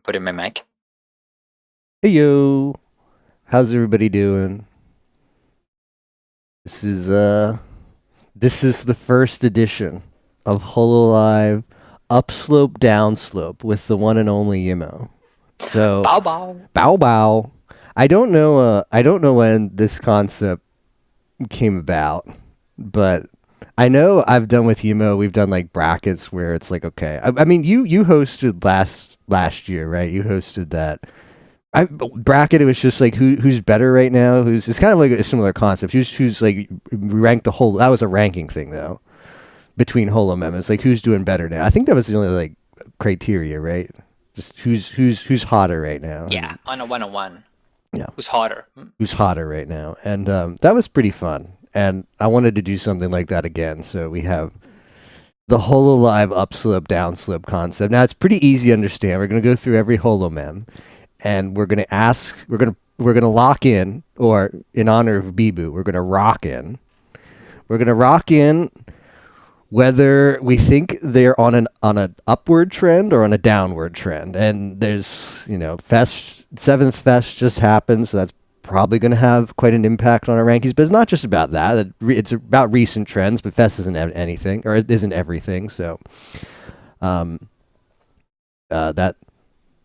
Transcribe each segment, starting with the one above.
Put in my mic. Hey yo, how's everybody doing? This is this is the first edition of Hololive Upslope Downslope with the one and only Yimo. So Bow bow. bow bow. I don't know when this concept came about, but I know I've done with Yimo, we've done like brackets where it's like okay. I mean you hosted last year, right? You hosted that I bracket. It was just like who's better right now. It's kind of like a similar concept. Who's like ranked the whole. That was a ranking thing though between Holomem. It's like who's doing better now. I think that was the only like criteria, right? Just who's hotter right now. Yeah, on a 101. Yeah. Who's hotter? Who's hotter right now, and that was pretty fun. And I wanted to do something like that again. So we have the Hololive upslope downslope concept. Now it's pretty easy to understand. We're gonna go through every Holomem. And we're gonna lock in, or in honor of Bibu, we're gonna rock in. We're gonna rock in whether we think they're on an upward trend or on a downward trend. And there's seventh fest just happened, so that's probably gonna have quite an impact on our rankings. But it's not just about that. It's about recent trends, but fest isn't anything, or it isn't everything. So,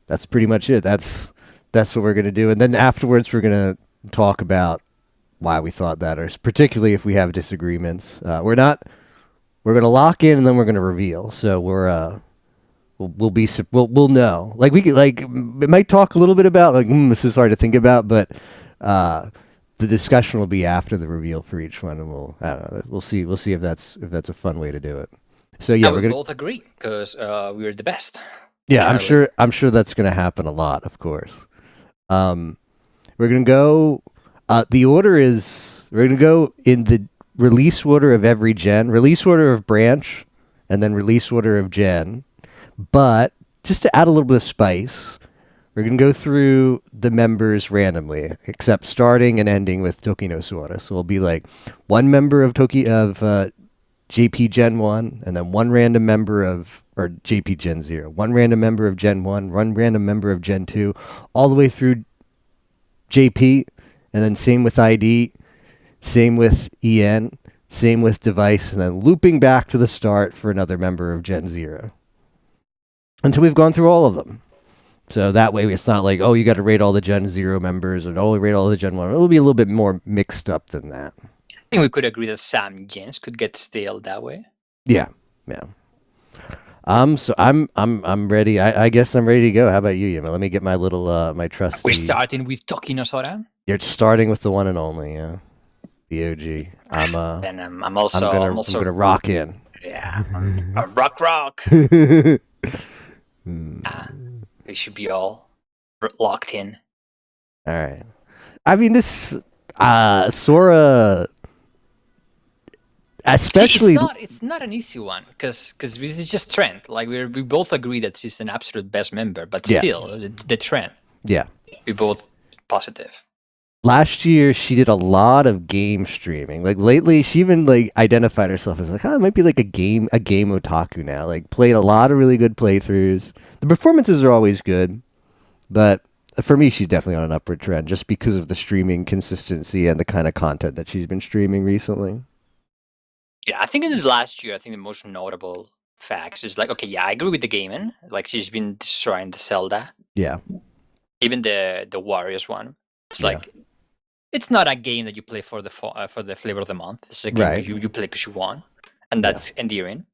that's pretty much it. That's what we're gonna do, and then afterwards we're gonna talk about why we thought that, or particularly if we have disagreements. We're gonna lock in, and then we're gonna reveal. So we'll know. Like we could, like it might talk a little bit about like this is hard to think about, but the discussion will be after the reveal for each one, and I don't know. We'll see if that's a fun way to do it. So yeah, we're gonna both agree because we're the best. Yeah, I'm sure that's going to happen a lot, of course. We're going to go. The order is we're going to go in the release order of every gen, release order of branch, and then release order of gen. But just to add a little bit of spice, we're going to go through the members randomly, except starting and ending with Tokino Sora. So it'll be like one member of JP Gen 1, and then one random member of JP Gen 0, one random member of Gen 1, one random member of Gen 2, all the way through JP, and then same with ID, same with EN, same with device, and then looping back to the start for another member of Gen 0. Until we've gone through all of them. So that way it's not like, oh, you got to rate all the Gen 0 members, and oh, rate all the Gen 1. It'll be a little bit more mixed up than that. I think we could agree that some gens could get stale that way. Yeah. So I'm ready. I guess I'm ready to go. How about you, Yuma? Let me get my little my trusty. We're starting with Tokino Sora. You're starting with the one and only, yeah, the OG. I'm also gonna rock in. Yeah, rock. We should be all locked in. All right. I mean, this Sora. Especially, see, it's not an easy one because it's just trend. Like we both agree that she's an absolute best member, but still the trend. Yeah, we both positive. Last year she did a lot of game streaming. Like lately, she even like identified herself as like, it might be like a game otaku now. Like played a lot of really good playthroughs. The performances are always good, but for me, she's definitely on an upward trend just because of the streaming consistency and the kind of content that she's been streaming recently. Yeah, I think in the last year, the most notable facts is like, okay, yeah, I agree with the gaming. Like she's been destroying the Zelda. Yeah. Even the Warriors one. It's like, it's not a game that you play for the flavor of the month. It's a game you play because you want, and that's endearing.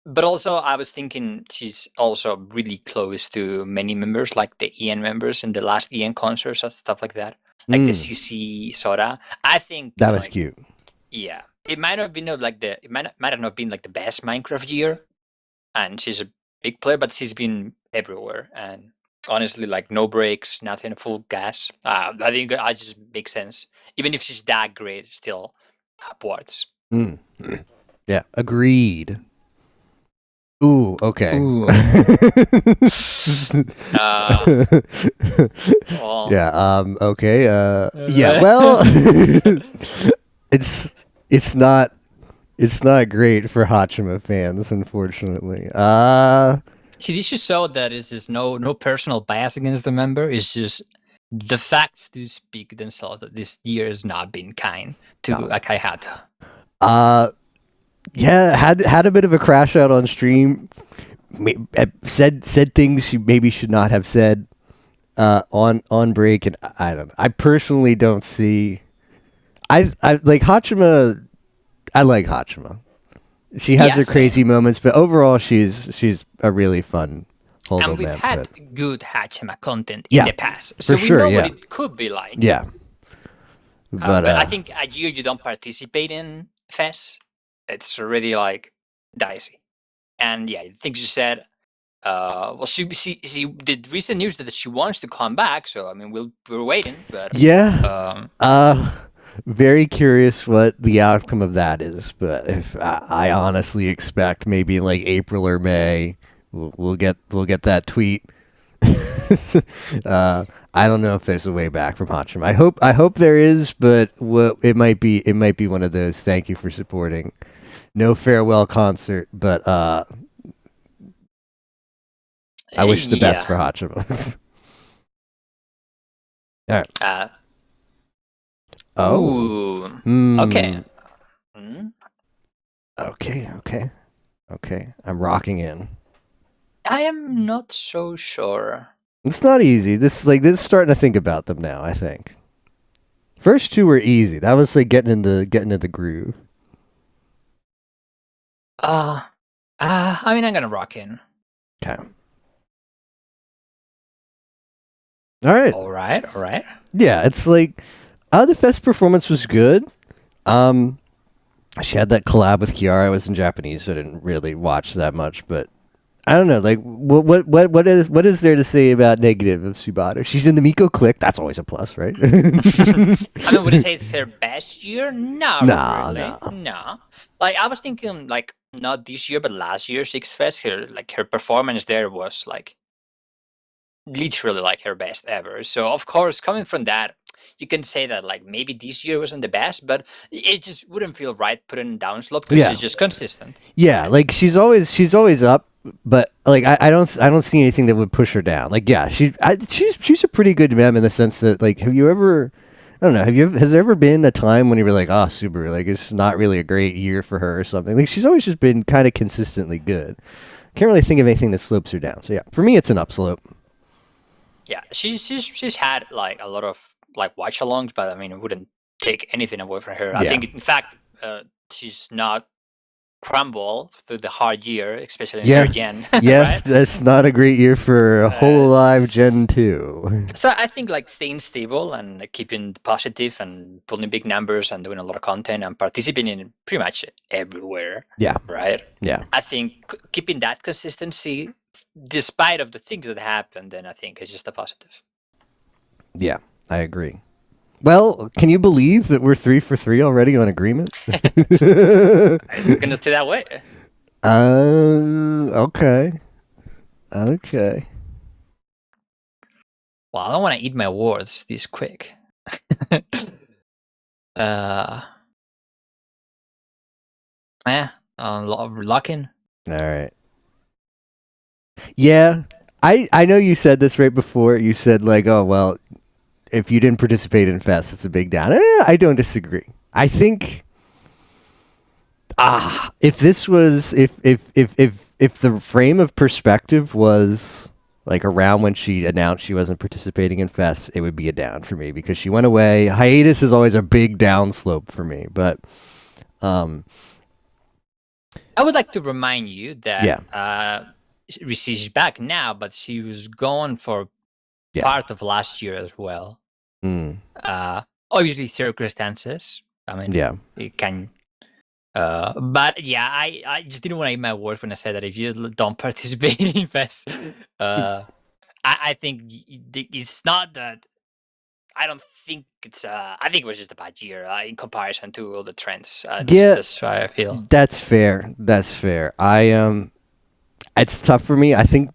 But also, I was thinking she's also really close to many members, like the EN members in the last EN concerts and stuff like that. Like the CC Sora. I think that was cute. Yeah. It might have been it might have not been like the best Minecraft year, and she's a big player, but she's been everywhere. And honestly, like no breaks, nothing, full gas. I think I just makes sense. Even if she's that great, still upwards. Yeah, agreed. Ooh, okay. Ooh. Yeah. Okay. Yeah. Well, it's not great for Hachima fans, unfortunately. See, this just show that it's just no personal bias against the member. It's just the facts do speak themselves that this year has not been kind to Akai Haato. Yeah, had a bit of a crash out on stream. Said things she maybe should not have said on break, and I don't know. I personally don't see. I like Hachima. I like Hachima. She has her crazy moments, but overall, she's a really fun holdout. And we've had good Hachima content in the past, so we know what it could be like. Yeah, but I think a year you don't participate in Fest, it's already like dicey. And yeah, I think she said, well, she did recent news that she wants to come back. So I mean, we're waiting. But very curious what the outcome of that is. But if I honestly expect maybe in like April or May, we'll get that tweet. I don't know if there's a way back from Hachima. I hope there is, but it might be one of those. Thank you for supporting. No farewell concert, but I wish the best for Hachima. All right. Okay. Okay. I'm rocking in. I am not so sure. It's not easy. This is starting to think about them now, I think. First two were easy. That was like getting into the groove. I mean, I'm gonna rock in. Okay. All right. Yeah, it's like the Fest performance was good. She had that collab with Kiara. I was in Japanese, so I didn't really watch that much, but I don't know. Like, what is there to say about negative of Subaru? She's in the Miko clique. That's always a plus, right? I mean, would you say it's her best year? No. Like, I was thinking, like, not this year, but last year, Six Fest. Her performance there was like literally like her best ever. So of course, coming from that, you can say that like maybe this year wasn't the best, but it just wouldn't feel right putting down slope because she's just consistent. Yeah, like she's always up, but like I don't see anything that would push her down. Like she's a pretty good mem in the sense that like has there ever been a time when you were like, oh, Subaru, like it's not really a great year for her or something? Like she's always just been kind of consistently good. Can't really think of anything that slopes her down. So yeah, for me it's an upslope. Yeah, she's had like a lot of like watch-alongs, but I mean, it wouldn't take anything away from her. I think, in fact, she's not crumble through the hard year, especially in her gen. Right? That's not a great year for a whole live Gen 2. So I think like staying stable and like, keeping positive and pulling big numbers and doing a lot of content and participating in pretty much everywhere. Yeah. Right? Yeah. I think keeping that consistency, despite of the things that happened, then I think is just a positive. Yeah, I agree. Well, can you believe that we're 3 for 3 already on agreement? I'm gonna say that way. Okay. Well, I don't want to eat my words this quick. Locking. All right. Yeah, I know you said this right before. You said like, oh well, if you didn't participate in Fest, it's a big down. I don't disagree. I think if this was if the frame of perspective was like around when she announced she wasn't participating in Fest, it would be a down for me because she went away. Hiatus is always a big downslope for me, but I would like to remind you that she's back now, but she was gone for part of last year as well. Obviously circumstances. I mean, it can. But yeah, I just didn't want to eat my words when I said that if you don't participate in Fest, I think it's not that. I don't think it's. I think it was just a bad year in comparison to all the trends. That's how I feel. That's fair. It's tough for me. I think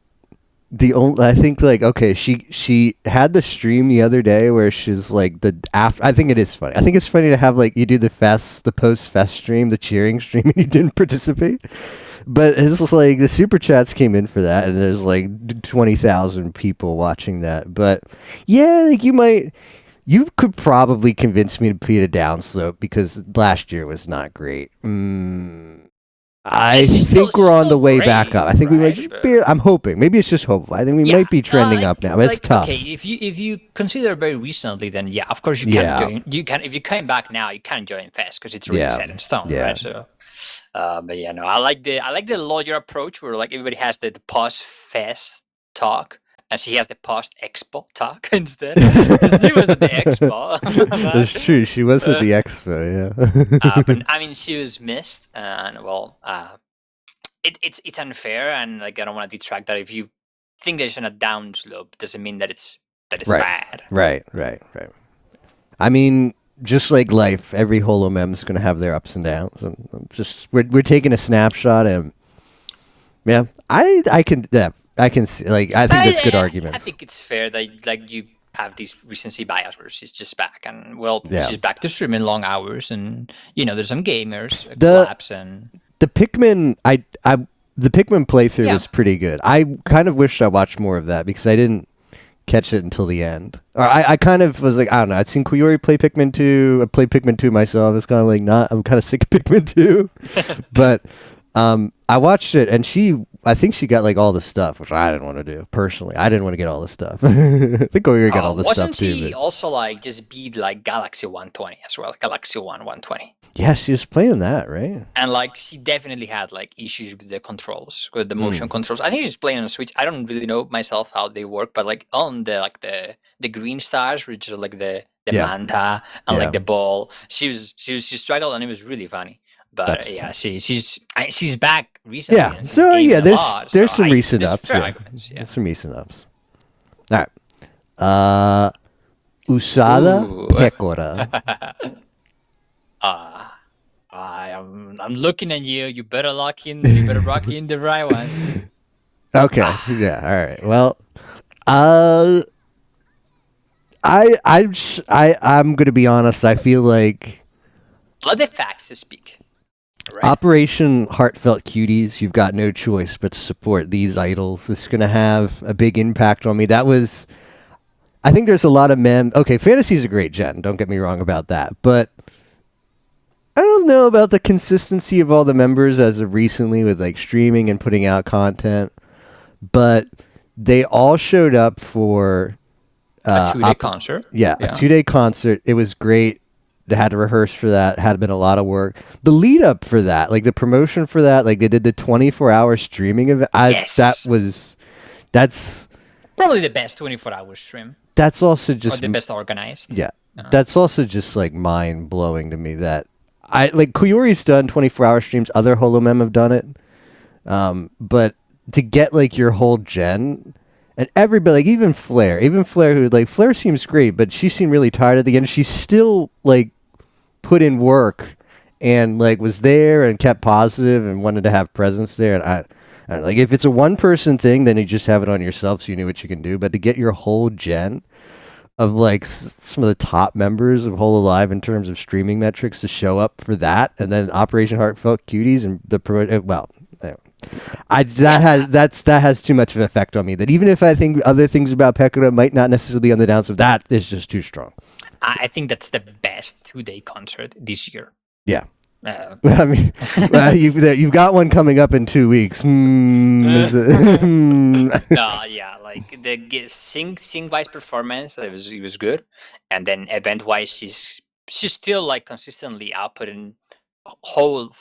okay, she had the stream the other day where she's like I think it is funny. I think it's funny to have like you do the post Fest stream, the cheering stream, and you didn't participate. But it's like the super chats came in for that, and there's like 20,000 people watching that. But yeah, like you could probably convince me to be a downslope because last year was not great. I think we're on the way back up. I think we might just be. I'm hoping. Maybe it's just hopeful. I think we might be trending up now. It's tough. Okay, if you consider very recently, then yeah, of course you can join. You can if you came back now, you can join fast because it's really set in stone, right? So, but yeah, no, I like the lawyer approach where like everybody has the post fest talk. And she has the post expo talk instead. She was at the expo. That's true. She was at the expo. Yeah. But, I mean, she was missed, and well, it's unfair, and like I don't want to detract that. If you think there's a downslope, doesn't mean that it's bad. Right. I mean, just like life, every holomem is going to have their ups and downs, and just we're taking a snapshot, and yeah, I can see, like, I think that's good arguments. I think it's fair that like you have this recency bias where she's just back, and she's back to streaming long hours, and there's some gamers collapse, and the Pikmin the Pikmin playthrough was pretty good. I kind of wish I watched more of that because I didn't catch it until the end. Or I kind of was like, I don't know. I'd seen Kuyori play Pikmin 2. I played Pikmin 2 myself. It's kind of like I'm kind of sick of Pikmin 2, but I watched it, and I think she got like all the stuff, which I didn't want to do personally. I didn't want to get all the stuff. I think Kuyori got all the stuff too. Wasn't she also like just beat like Galaxy 120 as well, Galaxy 120? Yeah, she was playing that, right? And like she definitely had like issues with the controls, with the motion controls. I think she's playing on Switch. I don't really know myself how they work, but like on the green stars, which are like the manta and like the ball, she struggled, and it was really funny. But yeah, she's back recently. Yeah, so yeah, there's some recent ups. There's some recent ups. All right, Usada Pekora. I'm looking at you. You better rock in the right one. Okay. Yeah. All right. Well, I'm gonna be honest. I feel like let the facts speak. Right. Operation Heartfelt Cuties. You've got no choice but to support these idols. This is gonna have a big impact on me. I think there's a lot of men. Okay, Fantasy's a great gen. Don't get me wrong about that, but I don't know about the consistency of all the members as of recently with like streaming and putting out content, but they all showed up for a 2-day concert. Yeah, a 2-day concert. It was great. They had to rehearse for that. Had been a lot of work. The lead up for that, like the promotion for that, like they did the 24-hour streaming event. That's probably the best 24-hour stream. That's also just the best organized. Yeah, that's also just like mind blowing to me that Kuyori's done 24-hour streams. Other holomem have done it, but to get like your whole gen. And everybody, like even Flair, who like Flair seems great, but she seemed really tired at the end. She still like put in work and like was there and kept positive and wanted to have presence there. And I like if it's a one-person thing, then you just have it on yourself, so you knew what you can do. But to get your whole gen of like some of the top members of Hololive in terms of streaming metrics to show up for that, and then Operation Heartfelt Cuties and that has too much of an effect on me. That even if I think other things about Pekora might not necessarily be on the downside, that is just too strong. I think that's the best 2-day concert this year. Yeah. I mean, you've got one coming up in 2 weeks. No, yeah, like the sing-wise performance, it was good, and then event-wise, she's still like consistently outputting whole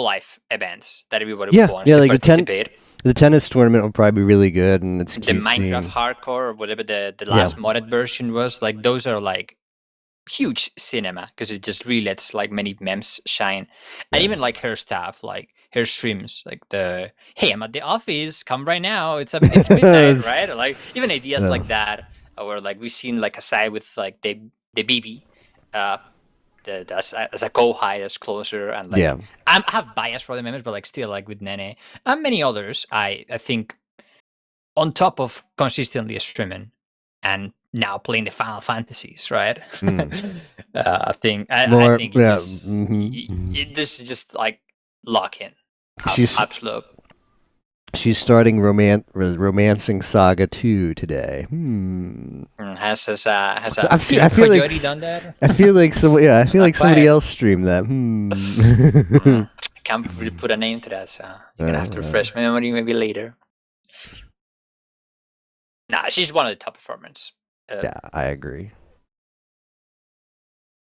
life events that everybody wants to participate. The tennis tournament will probably be really good, and it's the Minecraft hardcore or whatever the last modded version was. Like those are like huge cinema because it just really lets like many memes shine, and even like her stuff, like her streams, like the hey, I'm at the office, come right now, it's midnight, right? Or, like even ideas like that, or like we've seen like a side with like the BB. As a co-high that's closer, and like I have bias for the members, but like still like with Nene and many others, I think on top of consistently streaming and now playing the Final Fantasies, right? I think this is just like lock in. upslope. She's starting Romancing Saga 2 today. Has I feel Coyote done that? I feel like somebody else streamed that. I can't really put a name to that, so you're gonna have to refresh my memory maybe later. Nah, she's one of the top performers. Yeah, I agree.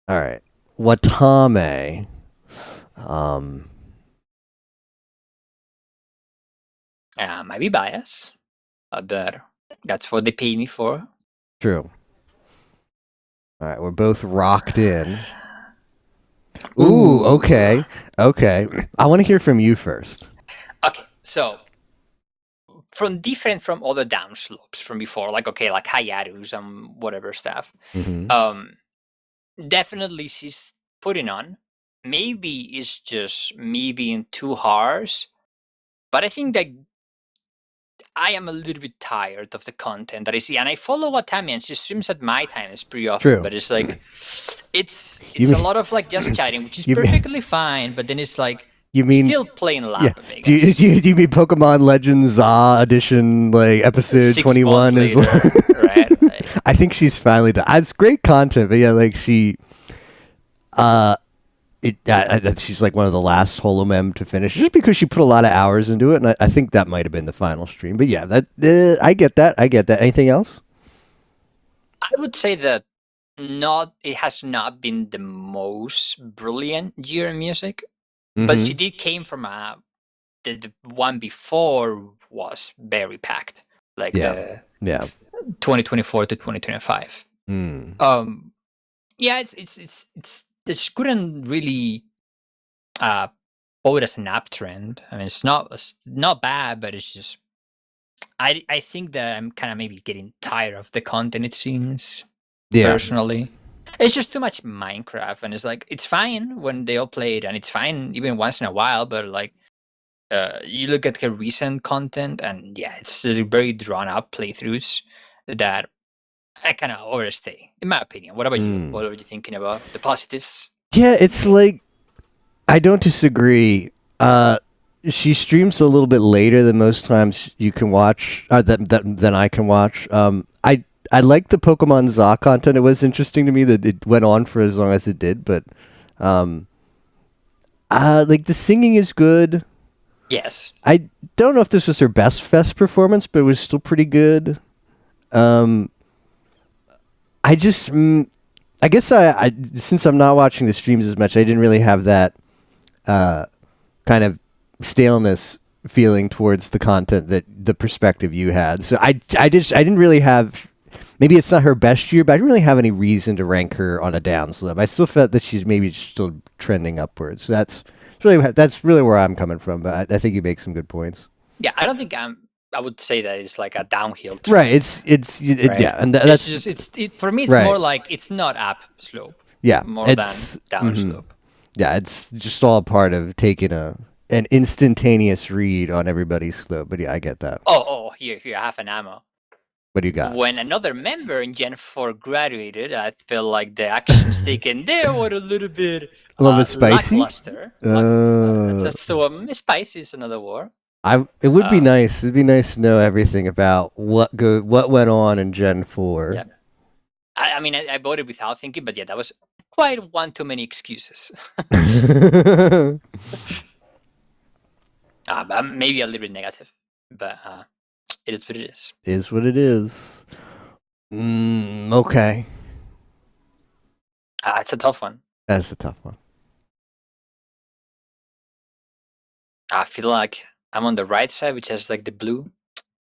All right, Watame. Might be biased, but that's what they pay me for. True. All right, we're both rocked in. Ooh, okay. I want to hear from you first. Okay, so different from other downslopes from before, like Hayatus and whatever stuff. Definitely she's putting on. Maybe it's just me being too harsh, but I think that I am a little bit tired of the content that I see, and I follow Watame, and she streams at my times pretty often. True. But it's like it's a lot of just chatting, which is perfectly fine. But then it's like still playing lap. Yeah. Do you mean Pokemon Legends Edition episode 21 is right? I think she's finally done. It's great content, but yeah, she. She's one of the last Holomem to finish, just because she put a lot of hours into it, and I think that might have been the final stream. But yeah, I get that. Anything else? I would say that it has not been the most brilliant year in music, but she did came from the one before was very packed, 2024 to 2025. Yeah, it's this couldn't really quote as an uptrend. I mean, it's not bad, but it's just I think that I'm kind of maybe getting tired of the content. It seems personally, it's just too much Minecraft, and it's it's fine when they all play it, and it's fine even once in a while. But you look at her recent content, and it's very drawn out playthroughs that I kind of overstay, in my opinion. What about you? What are you thinking about the positives? Yeah, it's I don't disagree. She streams a little bit later than most times you can watch, than I can watch. I like the Pokemon ZA content. It was interesting to me that it went on for as long as it did, but the singing is good. Yes. I don't know if this was her best fest performance, but it was still pretty good. I guess I since I'm not watching the streams as much, I didn't really have that kind of staleness feeling towards the content that the perspective you had. So I didn't really have. Maybe it's not her best year, but I didn't really have any reason to rank her on a downslope. I still felt that she's maybe still trending upwards. So that's really where I'm coming from. But I think you make some good points. Yeah, I don't think I would say that it's a downhill trend. Right. Right? Yeah, and that's for me. It's more it's not up slope. Yeah, more than down slope. Yeah, it's just all part of taking an instantaneous read on everybody's slope. But yeah, I get that. Oh, here, I have an ammo. What do you got? When another member in Gen 4 graduated, I feel like the actions taken there were a little bit spicy. Lackluster. That's the one. Spicy is another word. It would be nice. It'd be nice to know everything about what went on in Gen 4. Yeah. I mean, I voted without thinking, but yeah, that was quite one too many excuses. Maybe a little bit negative, but it is what it is. Is what it is. Okay. It's a tough one. That's a tough one. I feel like I'm on the right side, which has the blue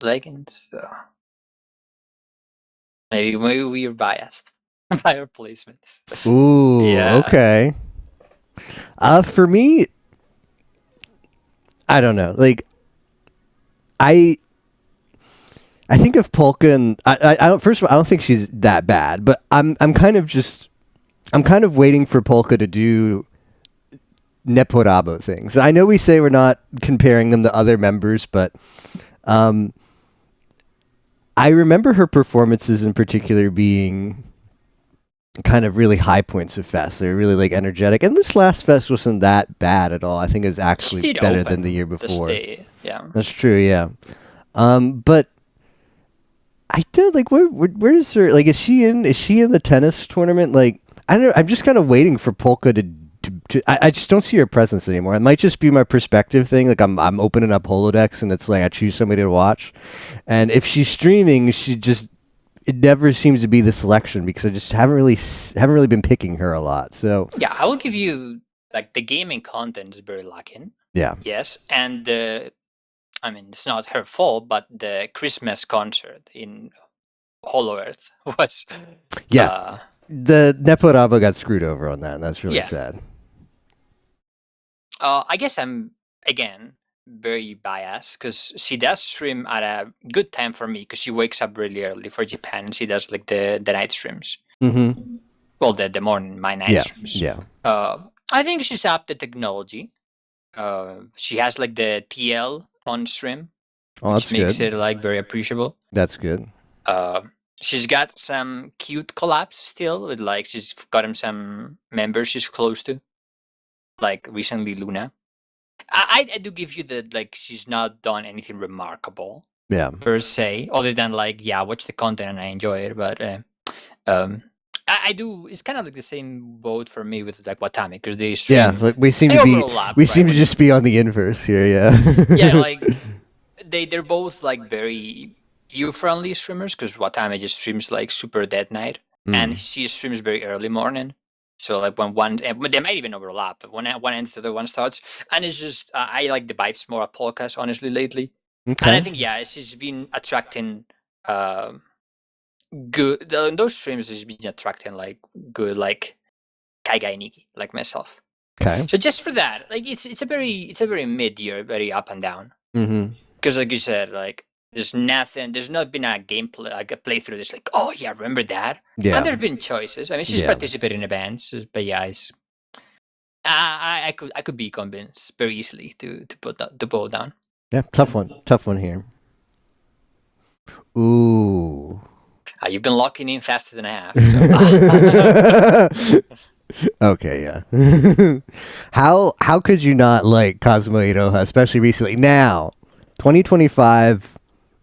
leggings. So maybe we're biased by our placements. Ooh, yeah. Okay. For me, I don't know. I think of Polka, and I don't. First of all, I don't think she's that bad, but I'm kind of waiting for Polka to do Neporabo things. I know we say we're not comparing them to other members, but I remember her performances in particular being kind of really high points of Fest. They're really like energetic, and this last Fest wasn't that bad at all. I think it was actually better than the year before. Yeah, that's true. Yeah, but I did like where's her? Like, is she in the tennis tournament? Like, I don't know. I'm just kind of waiting for Polka to I just don't see her presence anymore. It might just be my perspective thing. Like, I'm opening up Holodex and it's like I choose somebody to watch, and if she's streaming, it never seems to be the selection because I just haven't really been picking her a lot. So yeah, I will give you like the gaming content is very lacking. Yeah. Yes, and it's not her fault, but the Christmas concert in Hollow Earth was the Neporaba got screwed over on that, and that's really sad. I guess I'm again very biased because she does stream at a good time for me because she wakes up really early for Japan and she does like the night streams. Mm-hmm. Well, the morning, my night streams. Yeah. I think she's up the technology. She has like the TL on stream, which makes it like very appreciable. That's good. She's got some cute collabs still with like she's gotten some members she's close to, like recently Luna. I do give you the like she's not done anything remarkable, per se, other than like watch the content and I enjoy it. But I do. It's kind of like the same boat for me with like Watame because they stream, like we seem to just be on the inverse here. Yeah, like they're both like very you-friendly streamers because Watame just streams like super dead night and she streams very early morning. So like when one, they might even overlap, but when one ends, the other one starts, and it's just I like the vibes more at Polkas honestly lately, and I think she's been attracting good those streams. She's been attracting like good like Kaigai Niki like myself. Okay. So just for that, like it's a very mid-year, very up and down. Because like you said, like there's not been a gameplay like a playthrough that's like, oh yeah, remember that? Yeah. And there's been choices. I mean, she's participated in events, but it's I could be convinced very easily to put the ball down. Yeah, tough one here. Ooh. You've been locking in faster than I have. Okay, yeah. How could you not like Kazama Iroha, especially recently? Now, 2025.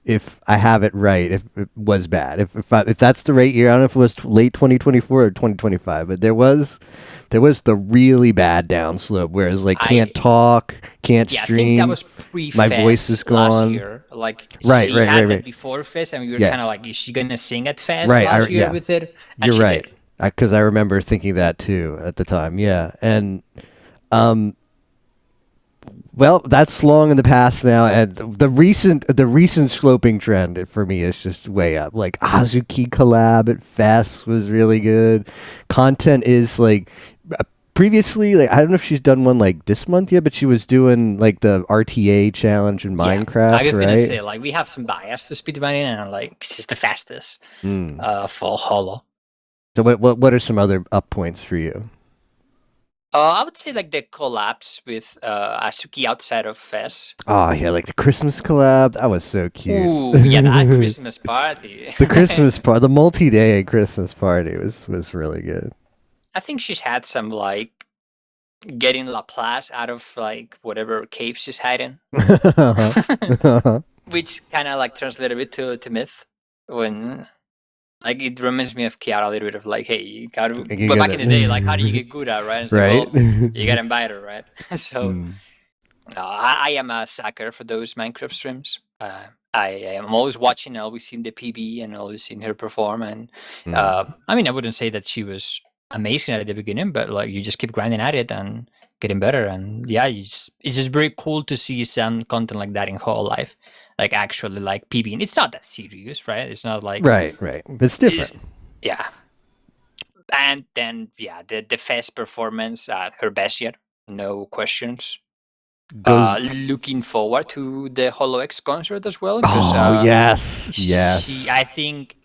If I have it right, if it was bad, if that's the right year, I don't know if it was late 2024 or 2025, but there was the really bad downslope, whereas like can't talk, can't stream. I think that was pre-Fest. My voice is gone. Last year. Like right. Before Fest, and we were kind of like, is she gonna sing at Fest last year with it? And you're right, because I remember thinking that too at the time. Yeah, and well, that's long in the past now, and the recent sloping trend for me is just way up. Like Azuki collab at Fest was really good. Content is like previously, like I don't know if she's done one like this month yet, but she was doing like the RTA challenge in Minecraft. I was gonna say like we have some bias to speedrunning, and like she's the fastest for Holo. So what are some other up points for you? I would say like the collabs with Asuki outside of Fest. Oh yeah, like the Christmas collab. That was so cute. Ooh, yeah, that Christmas party. The multi-day Christmas party was really good. I think she's had some like getting Laplace out of like whatever cave she's hiding, which kind of like turns a bit to myth when. Like, it reminds me of Kiara a little bit of like, hey, you gotta, but back in the day, like, how do you get good at, right? It's right. Like, well, you gotta invite her, right? So, I am a sucker for those Minecraft streams. I am always watching, always seeing the PB and always seeing her perform. And, I mean, I wouldn't say that she was amazing at the beginning, but like, you just keep grinding at it and getting better. And yeah, it's just very cool to see some content like that in whole life. Like actually like PB. It's not that serious, right? It's not like right. It's different. And then the Fest performance at her best yet, no questions. Looking forward to the Holo X concert as well. Yes. I think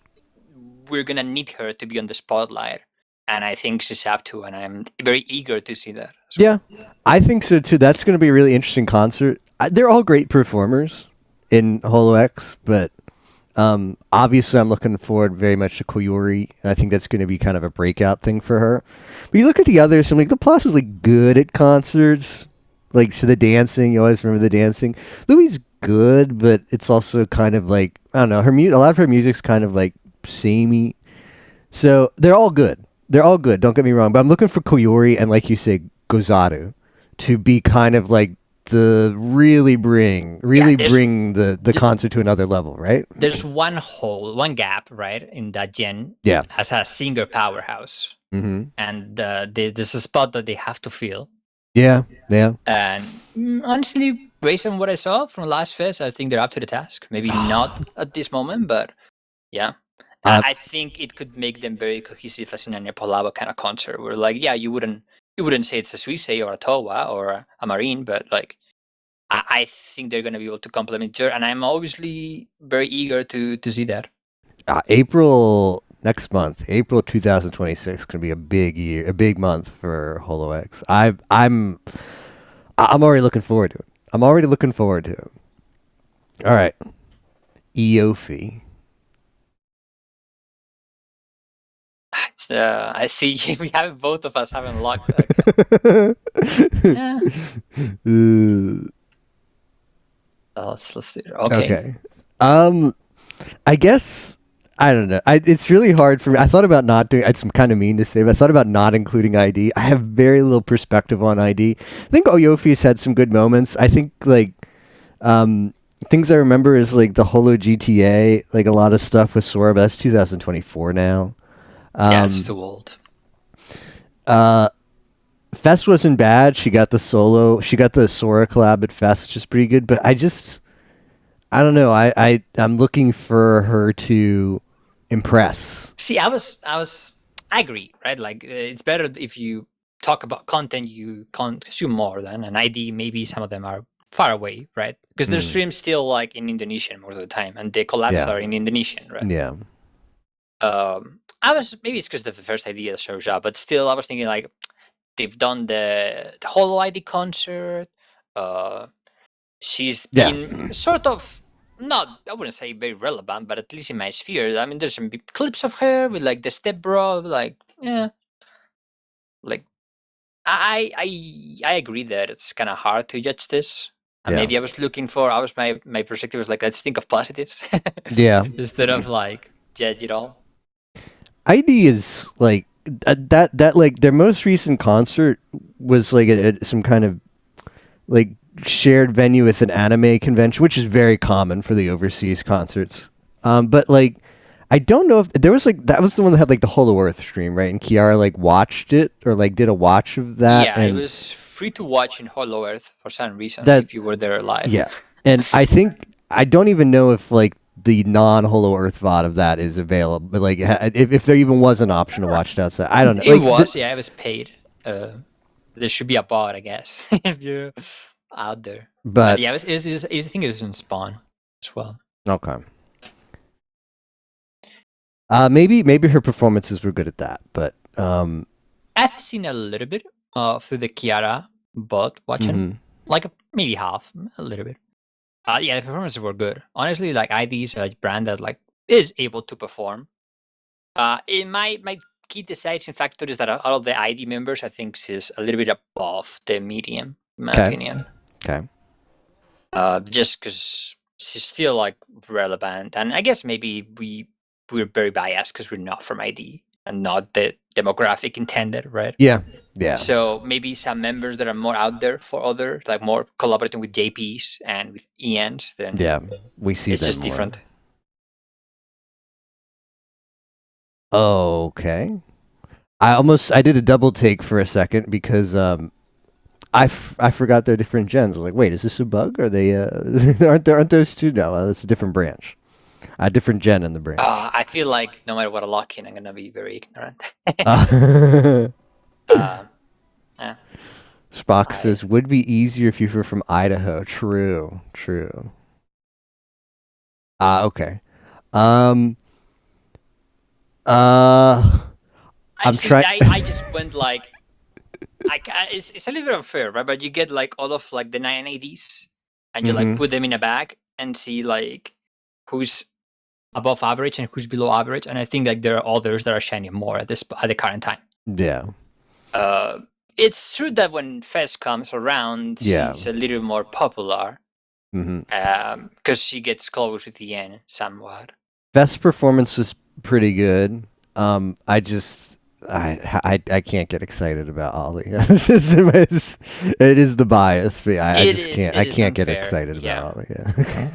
we're gonna need her to be on the spotlight, and I think she's up to, and I'm very eager to see that. Yeah, I think so too. That's going to be a really interesting concert. They're all great performers in Holo X, but Obviously, I'm looking forward very much to Koyori. I think that's going to be kind of a breakout thing for her. But you look at the others, and like the Plus is like good at concerts, like to the dancing. You always remember the dancing. Louis good, but it's also kind of like I don't know. A lot of her music's kind of like samey. So they're all good. They're all good. Don't get me wrong. But I'm looking for Koyori and, like you say, Gozaru to be kind of like the really bring the concert to another level, right? There's one gap, right, in that gen. Yeah, as a singer powerhouse, and there's a spot that they have to fill. Yeah. And honestly, based on what I saw from last fest, I think they're up to the task. Maybe not at this moment, but yeah. I think it could make them very cohesive as in a Nepalava kind of concert where, like, yeah, you wouldn't say it's a Suisei or a Towa or a Marine, but like I think they're going to be able to complement each other, and I'm obviously very eager to see that. April next month, April 2026, going to be a big month for Holo X. I'm already looking forward to it. All right, Iofy. I see we have both of us haven't locked. Yeah. Let's do it. Okay. I guess I don't know. It's really hard for me. I thought about not doing. It's kind of mean to say, but I thought about not including ID. I have very little perspective on ID. I think Oyofy's had some good moments. I think like things I remember is like the Holo GTA, like a lot of stuff with Sora, but that's 2024 now. Yeah, it's too old. Fest wasn't bad. She got the Sora collab at Fest, which is pretty good. But I don't know. I'm looking for her to impress. See, I agree, right? Like it's better if you talk about content you consume more than an ID. Maybe some of them are far away, right? Because their streams still like in Indonesian most of the time, and the collabs are in Indonesian, right? Yeah. Maybe it's because the first idea shows up, but still, I was thinking like they've done the Holo ID concert. She's been sort of not, I wouldn't say very relevant, but at least in my sphere. I mean, there's some clips of her with like the step bro, like like I agree that it's kind of hard to judge this. And maybe my perspective was like, let's think of positives. Instead of like judge it all. ID is like that like their most recent concert was like some kind of like shared venue with an anime convention, which is very common for the overseas concerts. But like I don't know if there was like that was the one that had like the Holo Earth stream, right? And Kiara like watched it or like did a watch of that. Yeah, and it was free to watch in Holo Earth for some reason if you were there live. Yeah, and I don't even know if like the non-Holo Earth VOD of that is available, but like if there even was an option to watch it outside, I don't know. It was, it was paid. There should be a bot, I guess, if you're out there. But yeah, I think it was in Spawn as well. Okay. Maybe her performances were good at that, but I've seen a little bit through the Kiara bot watching, like maybe half, a little bit. Yeah, the performances were good. Honestly, like ID is a brand that like is able to perform. In my key deciding factor is that out of the ID members, I think she's a little bit above the medium, in my opinion. Okay. Just because she's still like relevant, and I guess maybe we're very biased because we're not from ID and not the demographic intended, right? Yeah. So maybe some members that are more out there for other, like more collaborating with JPs and with ENs, then we see it's them just more. different. Okay. I did a double take for a second because I forgot they're different gens. I was like, wait, is this a bug? Are they aren't those two? No, that's a different branch. A different gen in the branch. I feel like no matter what I lock in, I'm gonna be very ignorant. Spock says, would be easier if you were from Idaho. True. Okay. I'm trying. I just went like, it's a little bit unfair, right? But you get like all of like the 980s, and you like put them in a bag and see like who's above average and who's below average, and I think like there are others that are shining more at the current time. Yeah. It's true that when Fest comes around, she's a little more popular. Because she gets close with the end somewhat. Fest performance was pretty good. I can't get excited about Ollie. It is the bias, but I can't get excited about Ollie. Yeah.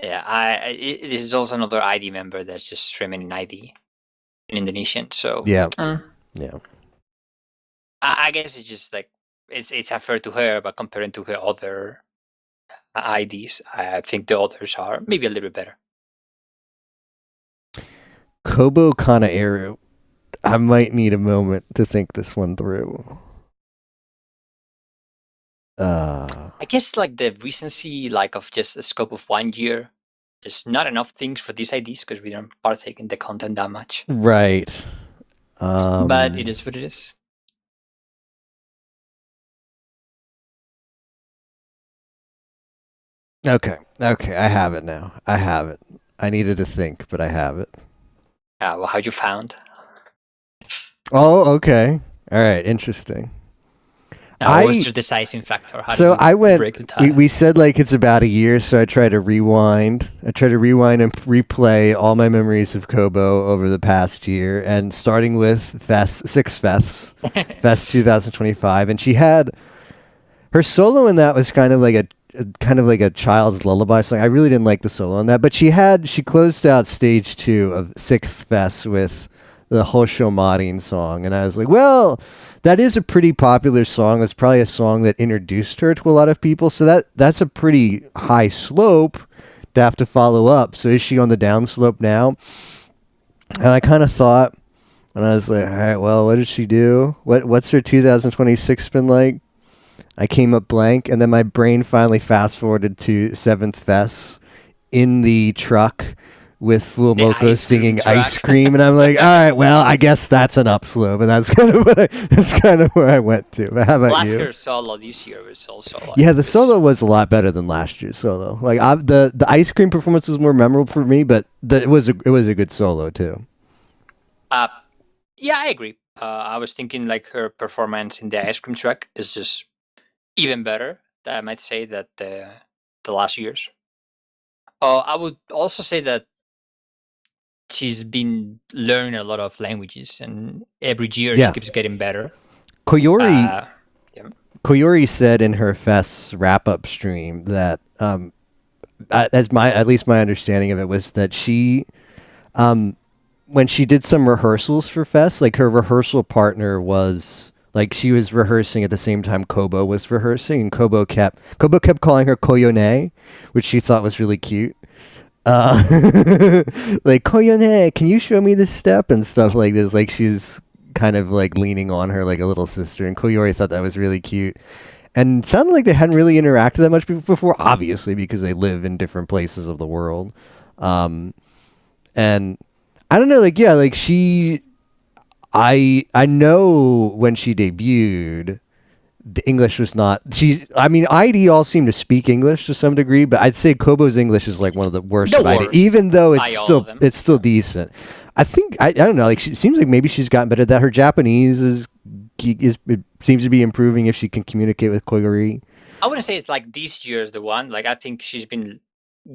Yeah, this is also another ID member that's just streaming in ID in Indonesian. So yeah. I guess it's just like it's unfair to her, but comparing to her other IDs, I think the others are maybe a little bit better. Kobo Kanaeru. I might need a moment to think this one through. I guess like the recency, like of just a scope of 1 year, there's not enough things for these IDs because we don't partake in the content that much. Right. But it is what it is. Okay, I have it now. I have it. I needed to think, but I have it. Well, how'd you found? Oh, okay. All right, interesting. What's your decisive factor? I went. We said like it's about a year, so I try to rewind. And replay all my memories of Kobo over the past year, and starting with Fest 2025, and she had her solo in that was kind of like a child's lullaby song. I really didn't like the solo on that, but she closed out stage 2 of 6th Fest with the Houshou Marine song, and I was like, well, that is a pretty popular song. It's probably a song that introduced her to a lot of people, so that's a pretty high slope to have to follow up. So is she on the downslope now? And I kind of thought, and I was like, all right, well, what did she do? What's her 2026 been like? I came up blank, and then my brain finally fast-forwarded to 7th Fest in the truck with Fuomoko singing Ice Cream, and I'm like, all right, well, I guess that's an upslope, and that's kind of where I went to. But how about you? Last year's solo this year was also the solo was a lot better than last year's solo. Like the Ice Cream performance was more memorable for me, but it was a good solo too. Yeah, I agree. I was thinking like her performance in the Ice Cream track is just even better, I might say, that the last year's. I would also say that she's been learning a lot of languages, and every year she keeps getting better. Koyori said in her Fest's wrap-up stream that, at least my understanding of it was that she, when she did some rehearsals for Fest, like her rehearsal partner was, like she was rehearsing at the same time Kobo was rehearsing, and Kobo kept calling her Koyone, which she thought was really cute. Like, Koyone, can you show me this step and stuff like this? Like she's kind of like leaning on her like a little sister, and Koyori thought that was really cute. And it sounded like they hadn't really interacted that much before, obviously, because they live in different places of the world. And I don't know, like, yeah, like I know when she debuted, the English was not. ID all seem to speak English to some degree, but I'd say Kobo's English is like one of the worst of ID, even though it's still decent. I think I don't know. Like, she seems like maybe she's gotten better at that. Her Japanese it seems to be improving if she can communicate with Koyori. I wouldn't say it's like this year's the one. Like, I think she's been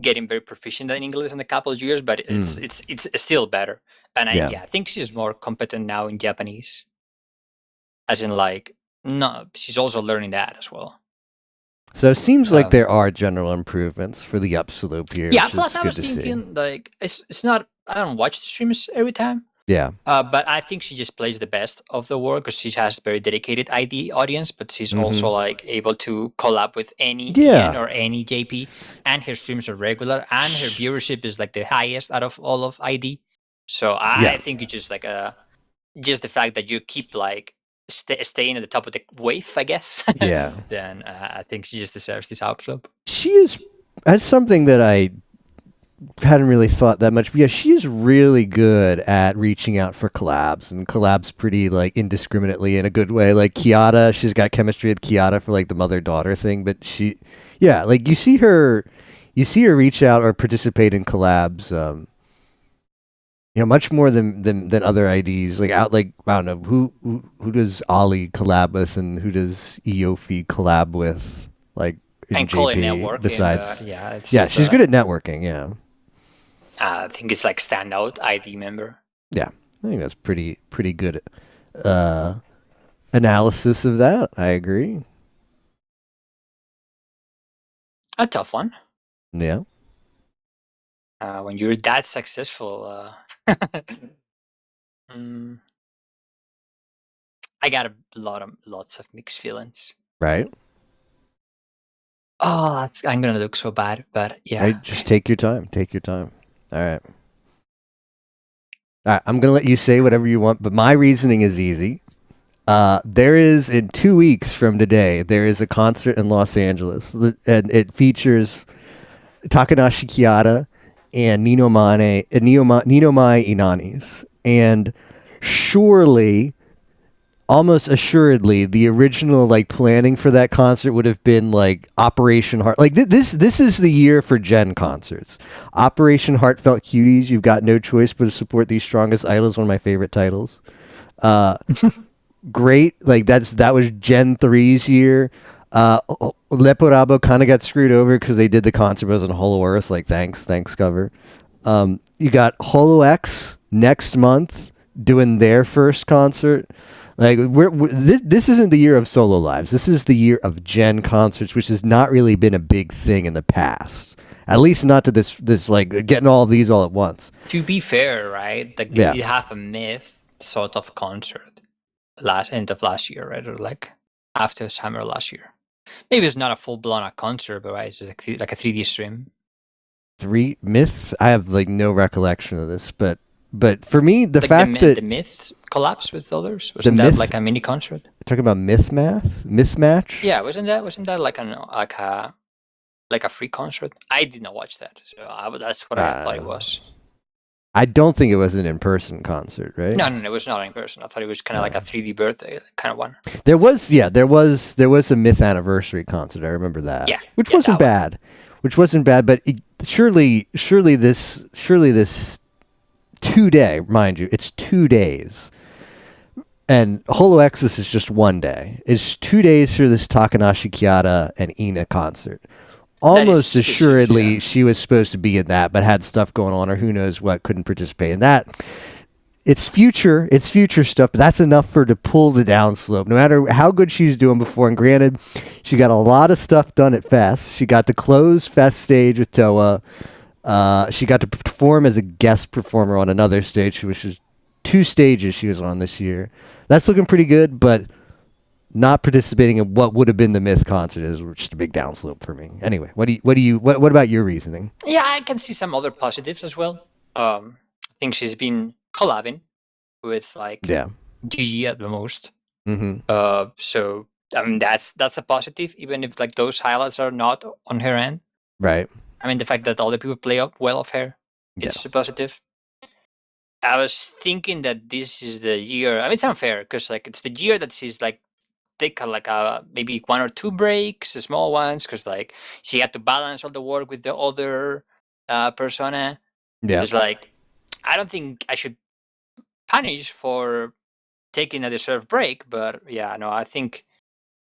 getting very proficient in English in a couple of years, but it's still better. And I think she's more competent now in Japanese. As in, like, no, she's also learning that as well. So it seems like there are general improvements for the upslope here. Yeah, plus I was thinking, like, it's not, I don't watch the streams every time. Yeah. But I think she just plays the best of the work because she has very dedicated ID audience, but she's also like able to collab with any EN or any JP, and her streams are regular, and her viewership is like the highest out of all of ID. So I think it's just like just the fact that you keep like staying at the top of the wave, I guess. Yeah. Then I think she just deserves this upslope. That's something that I hadn't really thought that much, but yeah, she is really good at reaching out for collabs, and collabs pretty like indiscriminately in a good way. Like Kiara, she's got chemistry with Kiara for like the mother-daughter thing, but like you see her you see her reach out or participate in collabs. Much more than other IDs. Like I don't know who does Ollie collab with and who does Iofy collab with. Like and call it JP networking. Besides, She's good at networking. Yeah, I think it's like standout ID member. Yeah, I think that's pretty good analysis of that. I agree. A tough one. Yeah. When you're that successful, I got lots of mixed feelings. Right. Oh, I'm gonna look so bad, but yeah. Right, just take your time. All right. I'm gonna let you say whatever you want, but my reasoning is easy. There is, in 2 weeks from today, there is a concert in Los Angeles, and it features Takanashi Kiara and Ninomai Inanis. And surely, almost assuredly, the original planning for that concert would have been Operation Heart. This is the year for Gen concerts. Operation Heartfelt Cuties. You've got no choice but to support these strongest idols. One of my favorite titles. Great. That was Gen 3's year. Leporabo kind of got screwed over because they did the concert, but it was on Hollow Earth. Thanks cover. You got Hollow X next month doing their first concert. This isn't the year of solo lives. This is the year of Gen concerts, which has not really been a big thing in the past. At least not to this getting all of these all at once. To be fair, right? You have a myth sort of concert end of last year, right? Or after summer last year. Maybe it's not a full blown concert, but right, it's like a 3D stream. Myth? I have no recollection of this, but for me, the fact that the Myth collapsed with others, wasn't that like a mini concert? You're talking about Myth Match? Yeah, wasn't that like a free concert? I did not watch that, so that's what I thought it was. I don't think it was an in-person concert, right? No, it was not in person. I thought it was kind of like a 3D birthday kind of one. There was a Myth anniversary concert. I remember that. Yeah, which wasn't bad. But surely this 2 day, mind you, it's 2 days. And Holo Exodus is just 1 day. It's 2 days for this Takanashi Kiara and Ina concert. Almost assuredly, she was supposed to be in that, but had stuff going on, or who knows what, couldn't participate in that. It's future stuff, but that's enough for her to pull the downslope, no matter how good she's doing before. And granted, she got a lot of stuff done at Fest. She got the closed Fest stage with Toa. She got to perform as a guest performer on another stage, which was 2 stages she was on this year. That's looking pretty good, but not participating in what would have been the Myth concert is just a big downslope for me. Anyway, what about your reasoning? Yeah, I can see some other positives as well. I think she's been collabing with Gigi at the most. Mm-hmm. So I mean that's a positive, even if those highlights are not on her end. Right. I mean the fact that other people play up well of her, it's a positive. I was thinking that this is the year. I mean it's unfair because it's the year that she's take maybe 1 or 2 breaks, small ones, because she had to balance all the work with the other persona. Yeah. It's I don't think I should punish for taking a deserved break, but yeah, no, I think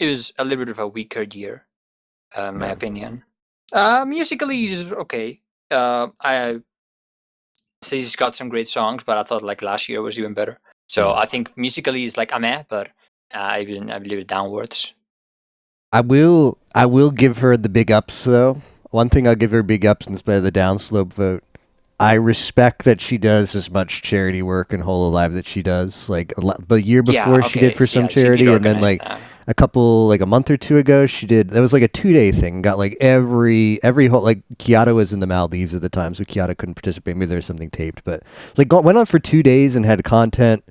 it was a little bit of a weaker year, in my opinion. Musically is okay. She's got some great songs, but I thought last year was even better. So I think musically is a meh, but I believe it downwards. I will give her the big ups though. One thing I'll give her big ups in spite of the downslope vote. I respect that she does as much charity work in Hololive that she does. The year before she did for some charity, and then a month or 2 ago she did. That was a 2-day thing. Got every whole Kiata was in the Maldives at the time, so Kiata couldn't participate. Maybe there's something taped, but went on for 2 days and had content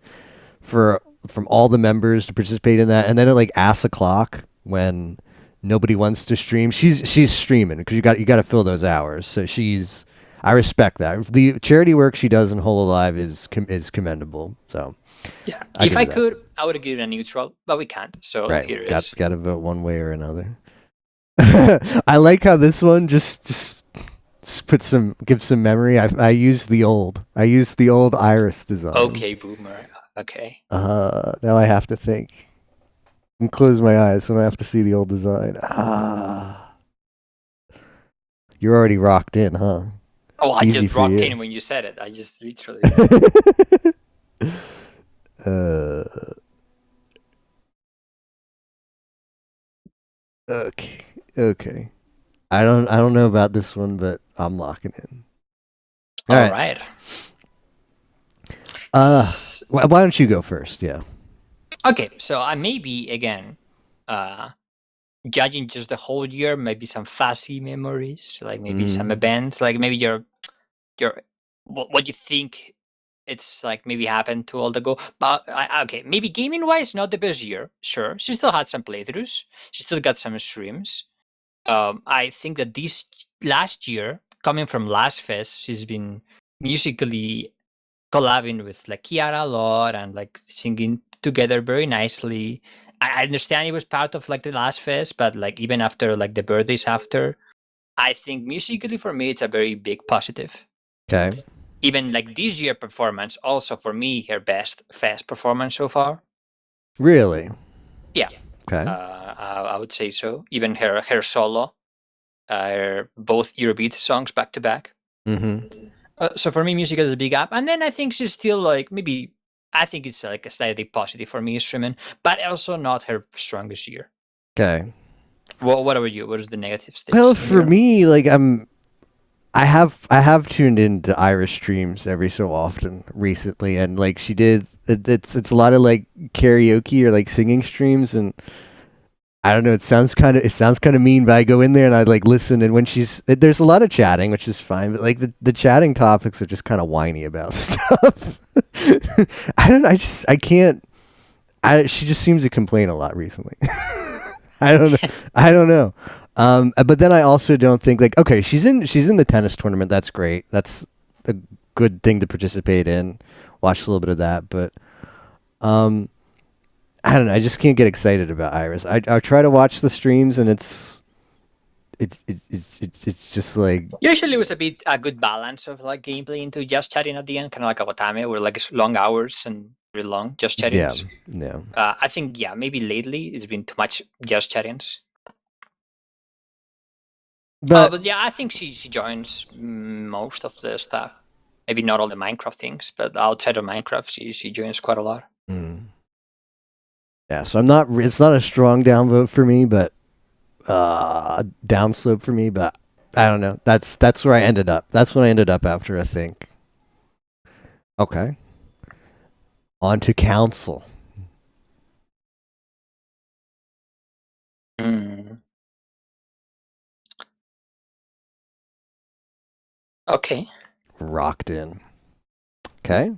from all the members to participate in that, and then at ass o'clock when nobody wants to stream, she's streaming because you got to fill those hours. So I respect that. The charity work she does in Hololive is commendable. So yeah, if I could, I would have given a neutral, but we can't. So right, here it is. Got to vote one way or another. I like how this one just Just give some memory. I used the old iris design. Okay, boomer. Okay. Now I have to think. And close my eyes so I have to see the old design. You're already rocked in, huh? Oh, I just rocked in when you said it. I just literally. Okay. I don't know about this one, but I'm locking in. All right. Why don't you go first? Yeah. Okay, so I maybe again, judging just the whole year, maybe some fuzzy memories, like maybe some events, like maybe your what you think it's like maybe happened to all the go. But okay, maybe gaming wise, not the best year. Sure, she still had some playthroughs. She still got some streams. I think that this last year, coming from Last Fest, she's been musically collabing with like Kiara a lot and like singing together very nicely. I understand it was part of like the Last Fest, but like even after like the birthdays after, I think musically for me it's a very big positive. Okay. Even like this year performance, also for me, her best fest performance so far. Really? Yeah. Okay. I would say so. Even her solo, both Eurobeat songs back to back. Mm-hmm. So for me, music is a big up, and then I think she's still like maybe. I think it's like a slightly positive for me streaming, but also not her strongest year. Okay. Well, what about you? What is the negative stage? Well, for me, like I have tuned into Iris streams every so often recently, and like she did, it's a lot of like karaoke or like singing streams, and I don't know. It sounds kind of mean, but I go in there and I like listen, and when there's a lot of chatting, which is fine, but like the chatting topics are just kind of whiny about stuff. I can't. She just seems to complain a lot recently. I don't know. But then I also don't think like, okay, she's in the tennis tournament. That's great. That's a good thing to participate in. Watch a little bit of that, but I don't know. I just can't get excited about Iris. I try to watch the streams, and it's just like usually it was a good balance of like gameplay into just chatting at the end, kind of like a Watame, where like it's long hours and really long just chattings. Yeah. I think maybe lately it's been too much just chattings. But yeah, I think she joins most of the stuff. Maybe not all the Minecraft things, but outside of Minecraft, she joins quite a lot. Yeah, so it's not a strong downvote for me, but downslope for me, but I don't know. That's where I ended up. That's when I ended up after I think. Okay. On to council. Okay. Rocked in. Okay.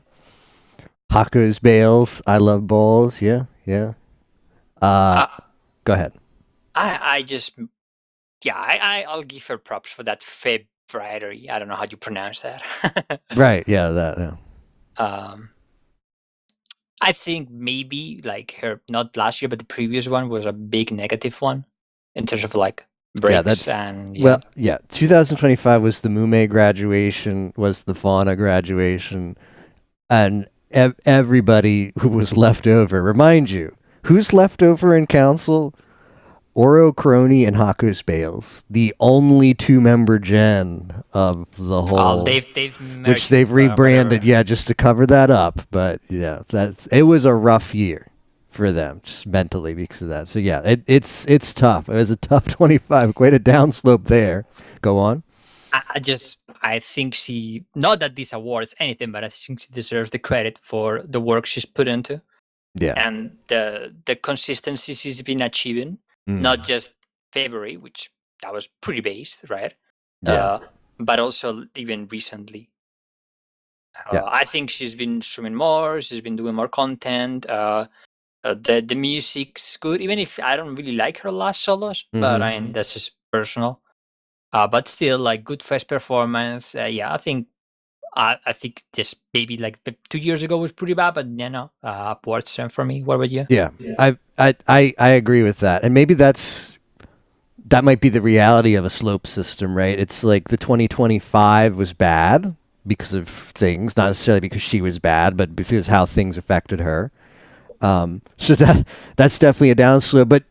Hakos Baelz. I love balls. Yeah. Go ahead. I'll give her props for that February. I don't know how you pronounce that. Right. Yeah. That. Yeah. I think maybe like her, not last year, but the previous one was a big negative one in terms of like breaks and. Well, yeah. 2025 was the Mume graduation, was the Fauna graduation, and everybody who was left over. Remind you, who's left over in council? Ouro Kronii and Hakos Baelz, the only 2-member gen of the whole. Which they've rebranded, just to cover that up. But yeah, it was a rough year for them, just mentally because of that. So yeah, it's tough. It was a tough 25, quite a downslope there. Go on. I think she, not that this awards anything, but I think she deserves the credit for the work she's put into. Yeah. And the consistency she's been achieving. Not just February, which that was pretty based, right? Yeah. But also even recently. I think she's been streaming more. She's been doing more content. The music's good, even if I don't really like her last solos. But I mean, that's just personal. But still, like good first performance. I think just maybe like 2 years ago was pretty bad, but upwards trend for me. What about you? Yeah. I agree with that, and maybe that's that might be the reality of a slope system, right? It's like the 2025 was bad because of things, not necessarily because she was bad, but because how things affected her. So that's definitely a downslope, but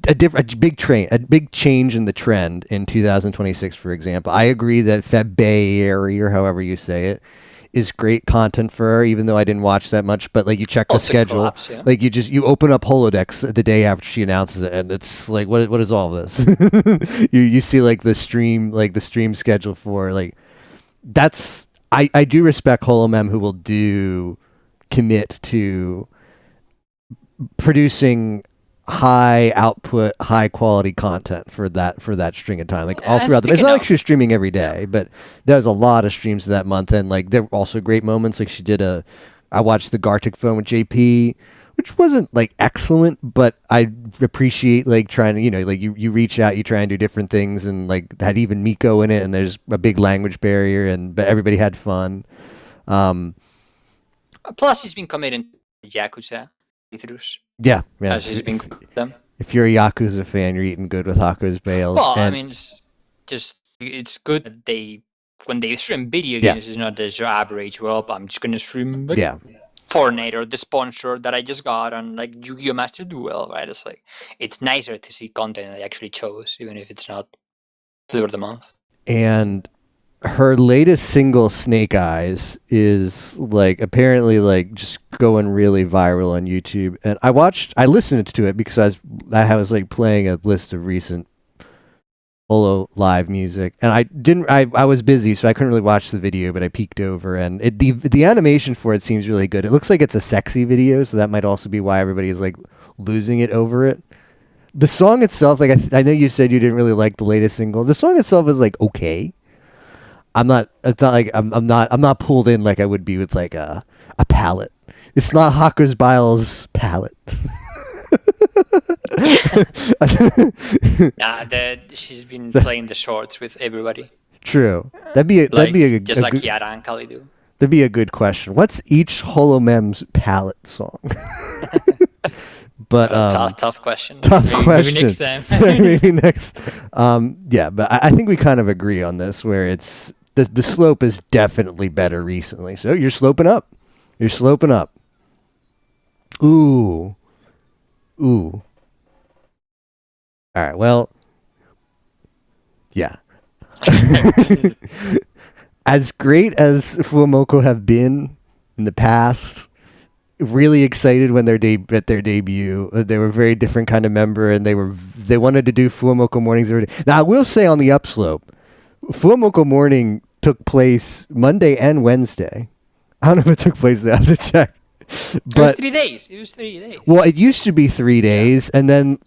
a big change in the trend in 2026, for example. I agree that February, or however you say it, is great content for her, even though I didn't watch that much. But like, you check the schedule, collapse, yeah. like you open up Holodex the day after she announces it, and it's like, what is all this? you see like the stream schedule for like, that's, I do respect Holomem, who will commit to producing high output, high quality content for that string of time, like all throughout it's not like she was streaming every day, but there's a lot of streams that month, and like there were also great moments. Like she did I watched the Gartic phone with JP, which wasn't like excellent, but I appreciate like trying to, like you reach out, you try and do different things, and like had even Miko in it, and there's a big language barrier, but everybody had fun. Plus she's been committed to Yakuza. Yeah. She's been them. If you're a Yakuza fan, you're eating good with Hakos Baelz. Well, I mean, it's good that when they stream video games, it's not just your average. Well, I'm just gonna stream Fortnite or the sponsor that I just got on like Yu-Gi-Oh! Master Duel, right? It's like it's nicer to see content I actually chose, even if it's not Flavor of the Month. And her latest single, Snake Eyes, is like apparently like just going really viral on YouTube. And I listened to it because I was like playing a list of recent Holo live music, and I was busy, so I couldn't really watch the video, but I peeked over, and the animation for it seems really good. It looks like it's a sexy video, so that might also be why everybody is like losing it over it. The song itself, like I know you said you didn't really like the latest single. The song itself is like okay. It's not like I'm not pulled in like I would be with like a palette. It's not Hakos Baelz palette. She's been playing the shorts with everybody. True. That'd be a like good Kiara and Kali do. That'd be a good question. What's each Holomem's palette song? But tough question. Maybe next time. Maybe next. But I think we kind of agree on this, where it's the slope is definitely better recently. So you're sloping up. Ooh. All right. Well. Yeah. As great as Fuamoko have been in the past, really excited when at their debut. They were a very different kind of member, and they wanted to do Fuamoko mornings every day. Now I will say on the upslope, Fuamoko morning took place Monday and Wednesday. I don't know if it took place. I have to check. But it was 3 days. It was 3 days. Well, it used to be 3 days, and then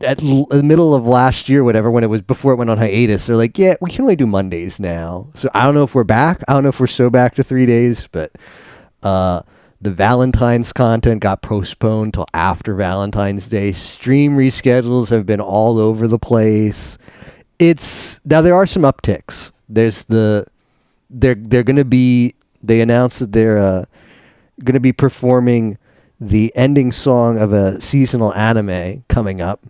at the middle of last year, whatever, before it went on hiatus, they're like, yeah, we can only do Mondays now. So I don't know if we're back. I don't know if we're so back to 3 days, but the Valentine's content got postponed till after Valentine's Day. Stream reschedules have been all over the place. Now there are some upticks. There's they're going to be, they announced that they're going to be performing the ending song of a seasonal anime coming up.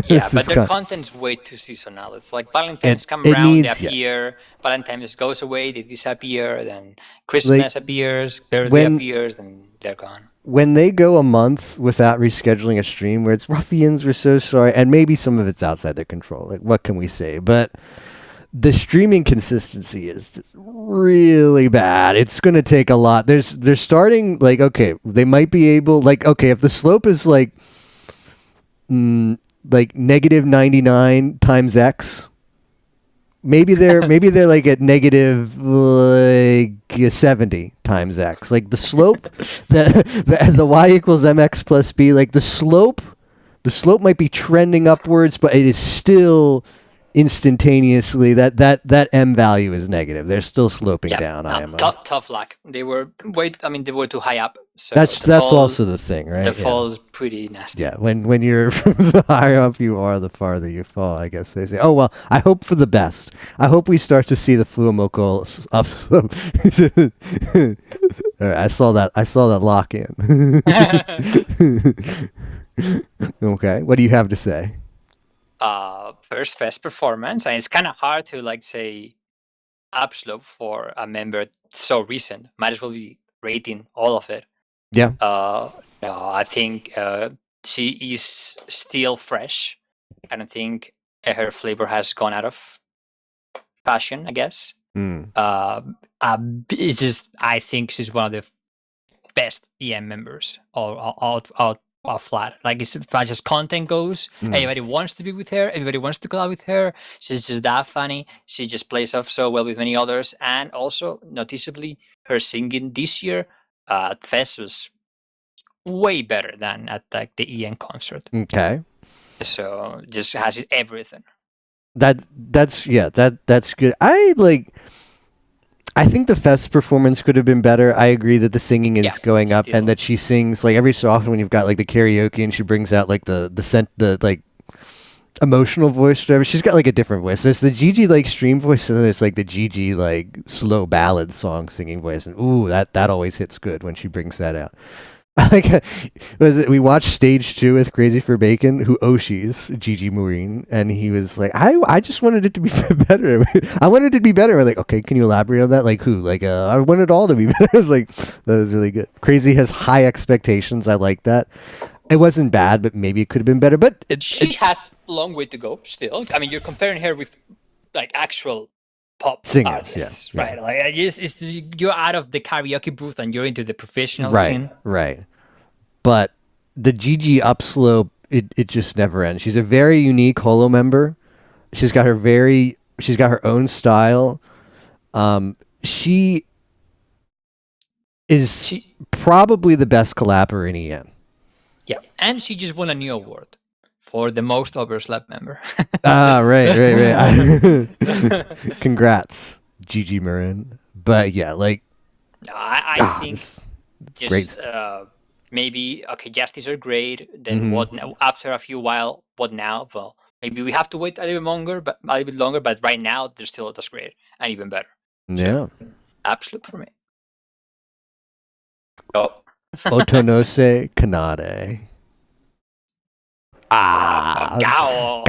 Yeah, but their content's way too seasonal. It's like Valentine's come around, they appear. Valentine's goes away, they disappear. Then Christmas appears, birthday appears, and they're gone. When they go a month without rescheduling a stream, where it's ruffians, we're so sorry, and maybe some of it's outside their control. Like, what can we say? But the streaming consistency is just really bad. It's going to take a lot. They're starting, like, okay, they might be able, like, okay, if the slope is like negative 99 times X, maybe they're like at negative like 70 times X. Like the slope, the Y equals MX plus B, like the slope might be trending upwards, but it is still instantaneously that M value is negative. They're still sloping down. IMO. Tough luck. They were they were too high up. So that's also the thing, right? The fall is pretty nasty. Yeah, when you're the higher up you are, the farther you fall, I guess they say. Oh well, I hope for the best. I hope we start to see the Fuamoko upslope. All right, I saw that lock in. Okay, what do you have to say? first fest performance, and it's kind of hard to like say upslope for a member so recent. Might as well be rating all of it. Yeah. I think she is still fresh. I don't think her flavor has gone out of fashion, I guess. It's just, I think she's one of the best EM members all flat. Like, as far as content goes, everybody wants to be with her, everybody wants to collab with her. She's just that funny. She just plays off so well with many others, and also noticeably her singing this year at Fest was way better than at like the EN concert. Okay. So just has everything. That's good. I think the Fest performance could have been better. I agree that the singing is going up, and that she sings like every so often when you've got like the karaoke and she brings out like the like emotional voice or whatever. She's got like a different voice. There's the Gigi like stream voice, and then there's like the Gigi like slow ballad song singing voice, and ooh, that always hits good when she brings that out. Like, we watched stage 2 with Crazy for Bacon, who Oshi's Gigi Murin, and he was like, I just wanted it to be better. I wanted it to be better. We're like, okay, can you elaborate on that? Like who? Like, I want it all to be better. I was like, that was really good. Crazy has high expectations. I like that. It wasn't bad, but maybe it could have been better. But she has a long way to go still. I mean, you're comparing her with like actual pop singers, artists, right? Like, you're out of the karaoke booth and you're into the professional scene. Right. But the Gigi upslope, it just never ends. She's a very unique holo member. She's got her own style. She is probably the best collaborator in EN. Yeah, and she just won a new award for the most overslept member. Right. Congrats, Gigi Murin. But yeah, like, I think just maybe Justice are great. Then what now? After a few while, what now? Well, maybe we have to wait a little bit longer. But right now, they're still just great and even better. Yeah, so, absolute for me. Oh. Otonose Kanade. Gao.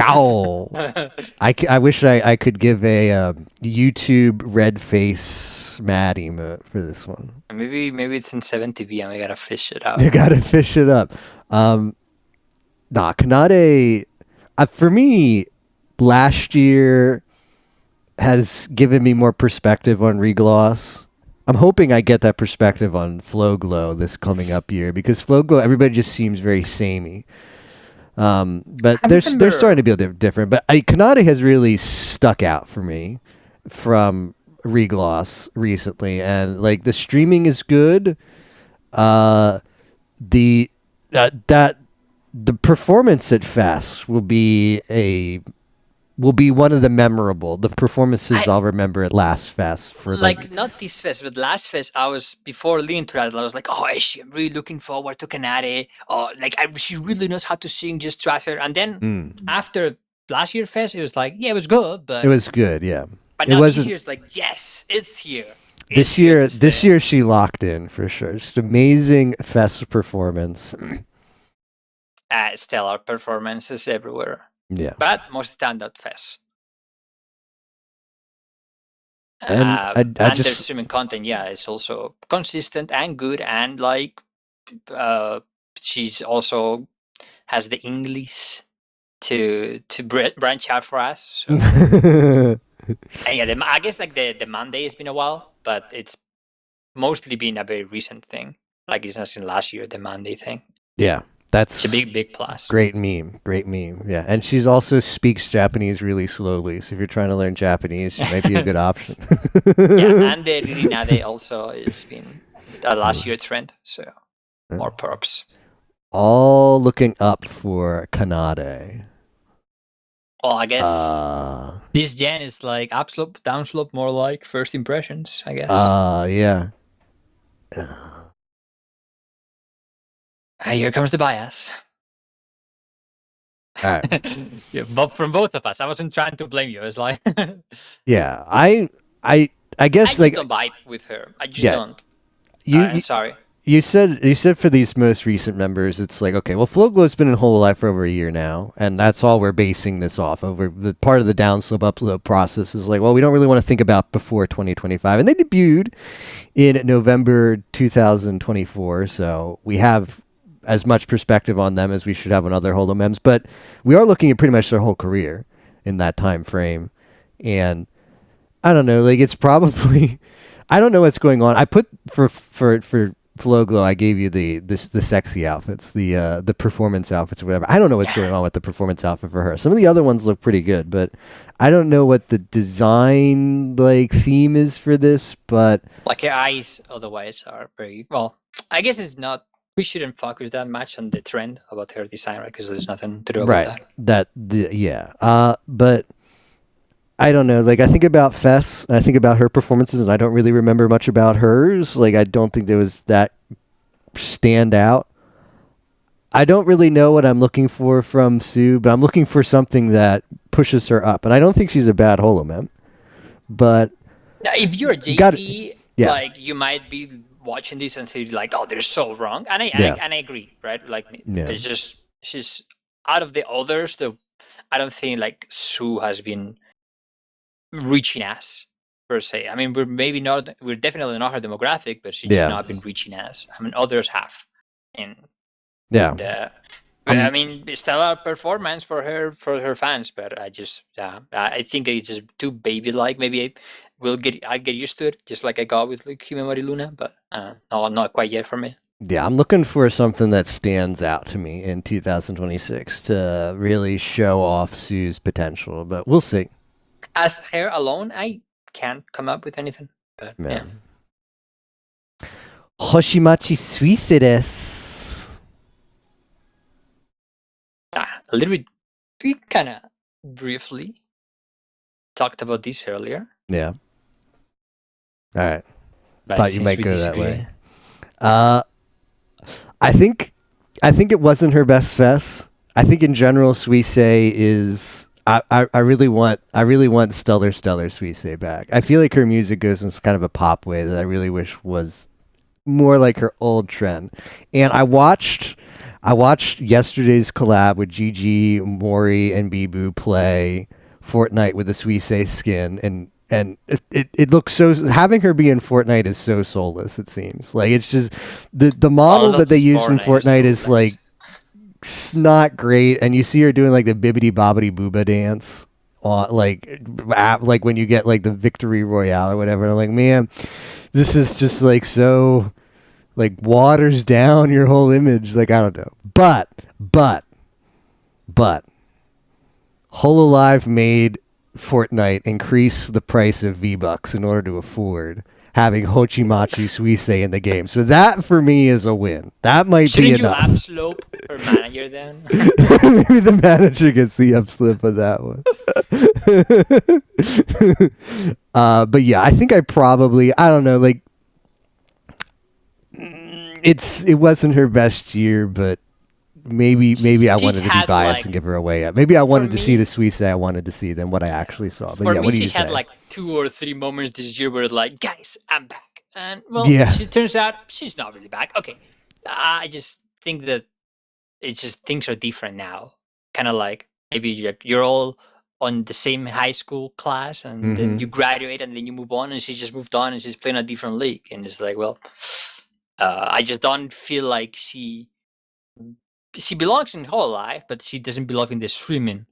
I wish I could give a YouTube red face mad emote for this one. Maybe it's in 7TV and we gotta fish it out. You gotta fish it up. Kanade, for me, last year has given me more perspective on Regloss. I'm hoping I get that perspective on Flow Glow this coming up year, because Flow Glow, everybody just seems very samey. But they're starting to be a bit different. But Kanade has really stuck out for me from Regloss recently, and like the streaming is good. The performance at Fest will be one of the memorable. The performances I'll remember at last Fest for like not this Fest, but last Fest. I was before leading to that. I was like, I'm really looking forward to Kanade. Oh, like she really knows how to sing. Just trust her. And then after last year Fest, it was like, it was good, but it was good, yeah. But now this year's like, yes, it's here. This year she locked in for sure. Just amazing Fest performance. Stellar performances everywhere. Yeah, but most standout Fest. And their streaming content, is also consistent and good, and like she's also has the English to branch out for us. So. And I guess like the Monday has been a while, but it's mostly been a very recent thing. Like it's not in last year, the Monday thing. Yeah. It's a big plus. Great meme. Yeah. And she's also speaks Japanese really slowly. So if you're trying to learn Japanese, she might be a good option. And the Rinade also has been a last year trend. So more props. All looking up for Kanade. Well, I guess this gen is like upslope, downslope, more like first impressions, I guess. Yeah. Here comes the bias. All right. But from both of us, I wasn't trying to blame you. It's like, yeah, I guess I just don't vibe with her. I just don't. Sorry. you said for these most recent members, it's like, okay, well, Floglow's been in Hololive for over a year now, and that's all we're basing this off of. The part of the downslope upload process is like, well, we don't really want to think about before 2025, and they debuted in November 2024, so we have as much perspective on them as we should have on other Holomems, but we are looking at pretty much their whole career in that time frame, and I don't know, like it's probably. I don't know what's going on. I put for Floglow, I gave you the sexy outfits, the performance outfits or whatever. I don't know what's going on with the performance outfit for her. Some of the other ones look pretty good, but I don't know what the design like theme is for this. But like her eyes, otherwise are very well. I guess it's not. We shouldn't focus that much on the trend about her design, right? Because there's nothing to do about that. But. I don't know. Like, I think about Fess, and I think about her performances, and I don't really remember much about hers. Like, I don't think there was that stand out. I don't really know what I'm looking for from Su, but I'm looking for something that pushes her up. And I don't think she's a bad Holomem. But now, if you're a JP, like, you might be watching this and say, like, oh, they're so wrong. And I agree, right? Like, it's just, she's out of the others, I don't think, like, Su has been reaching us per se. I mean, we're definitely not her demographic, but she's not been reaching us. I mean, others have. I mean, stellar performance for her fans, but I think it's just too baby like. Maybe I'll get used to it, just like I got with like Himemori Luna, but no, not quite yet for me. Yeah, I'm looking for something that stands out to me in 2026 to really show off Su's potential, but we'll see. As her alone, I can't come up with anything. But yeah. Hoshimachi Suisei desu. A little bit. We kind of briefly talked about this earlier. Yeah. All right. Thought you might go that way. I think it wasn't her best fest. I think in general, Suisei is. I really want stellar Suisei back. I feel like her music goes in kind of a pop way that I really wish was more like her old trend. And I watched yesterday's collab with Gigi, Mori, and Bibu play Fortnite with a Suisei skin, and it looks so. Having her be in Fortnite is so soulless. It seems like it's just the model that they use in Fortnite is like. It's not great, and you see her doing like the bibbidi bobbidi booba dance on like when you get like the victory royale or whatever. And I'm like, man, this is just like so like waters down your whole image. Like, I don't know, but Hololive made Fortnite increase the price of V-Bucks in order to afford having Hoshimachi Suisei in the game. So that for me is a win. That might be enough. Shouldn't you upslope her manager then? Maybe the manager gets the upslip of that one. But yeah, I think I don't know, like it wasn't her best year, but maybe I wanted to be biased and give her away up. Maybe I wanted to see the Suisei I wanted to see than what I actually saw. But yeah, what do you say? She's had like 2 or 3 moments this year where like, guys, I'm back. And it turns out she's not really back. Okay. I just think that it's just things are different now. Kind of like maybe you're all on the same high school class and then you graduate and then you move on, and she just moved on and she's playing a different league. And it's like, well, I just don't feel like she belongs in Hololive, but she doesn't belong in the streaming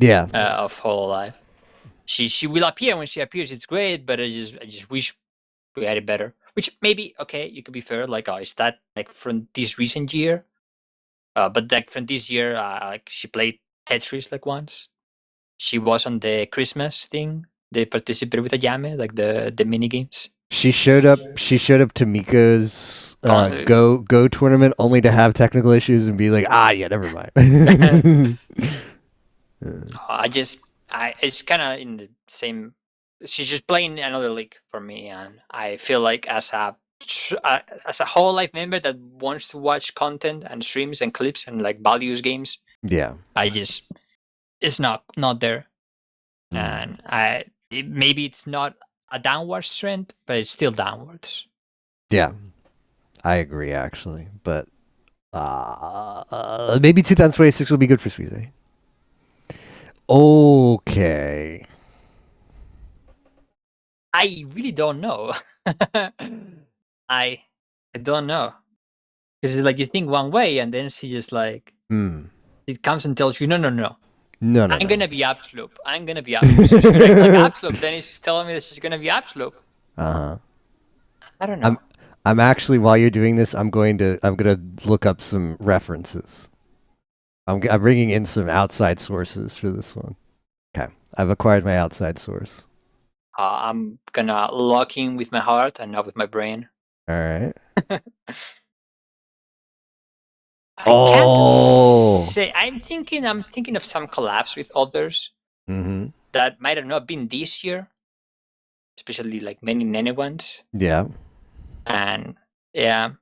of Hololive. She will appear when she appears. It's great, but I just wish we had it better. Which maybe you could be fair. Like, is that like from this recent year? But like from this year, like she played Tetris like once. She was on the Christmas thing. They participated with Ayame, like the mini games. She showed up to Miko's Go tournament only to have technical issues and be like, never mind. It's kind of in the same. She's just playing another league for me, and I feel like as a Hololive member that wants to watch content and streams and clips and like values games. Yeah, it's not there, and maybe it's not a downward trend, but it's still downwards. Yeah, I agree, actually. But maybe 2026 will be good for Suisei. Okay. I really don't know. I don't know. Because like you think one way, and then she just like it comes and tells you, no. I'm gonna be upslope. I'm gonna be upslope. So she's gonna like upslope. Then she's telling me that she's gonna be upslope. I don't know. I'm actually, while you're doing this, I'm gonna look up some references. I'm bringing in some outside sources for this one. Okay, I've acquired my outside source. I'm gonna lock in with my heart and not with my brain. All right. I can't say. I'm thinking of some collabs with others that might have not been this year, especially like many Nene ones. Yeah. And it's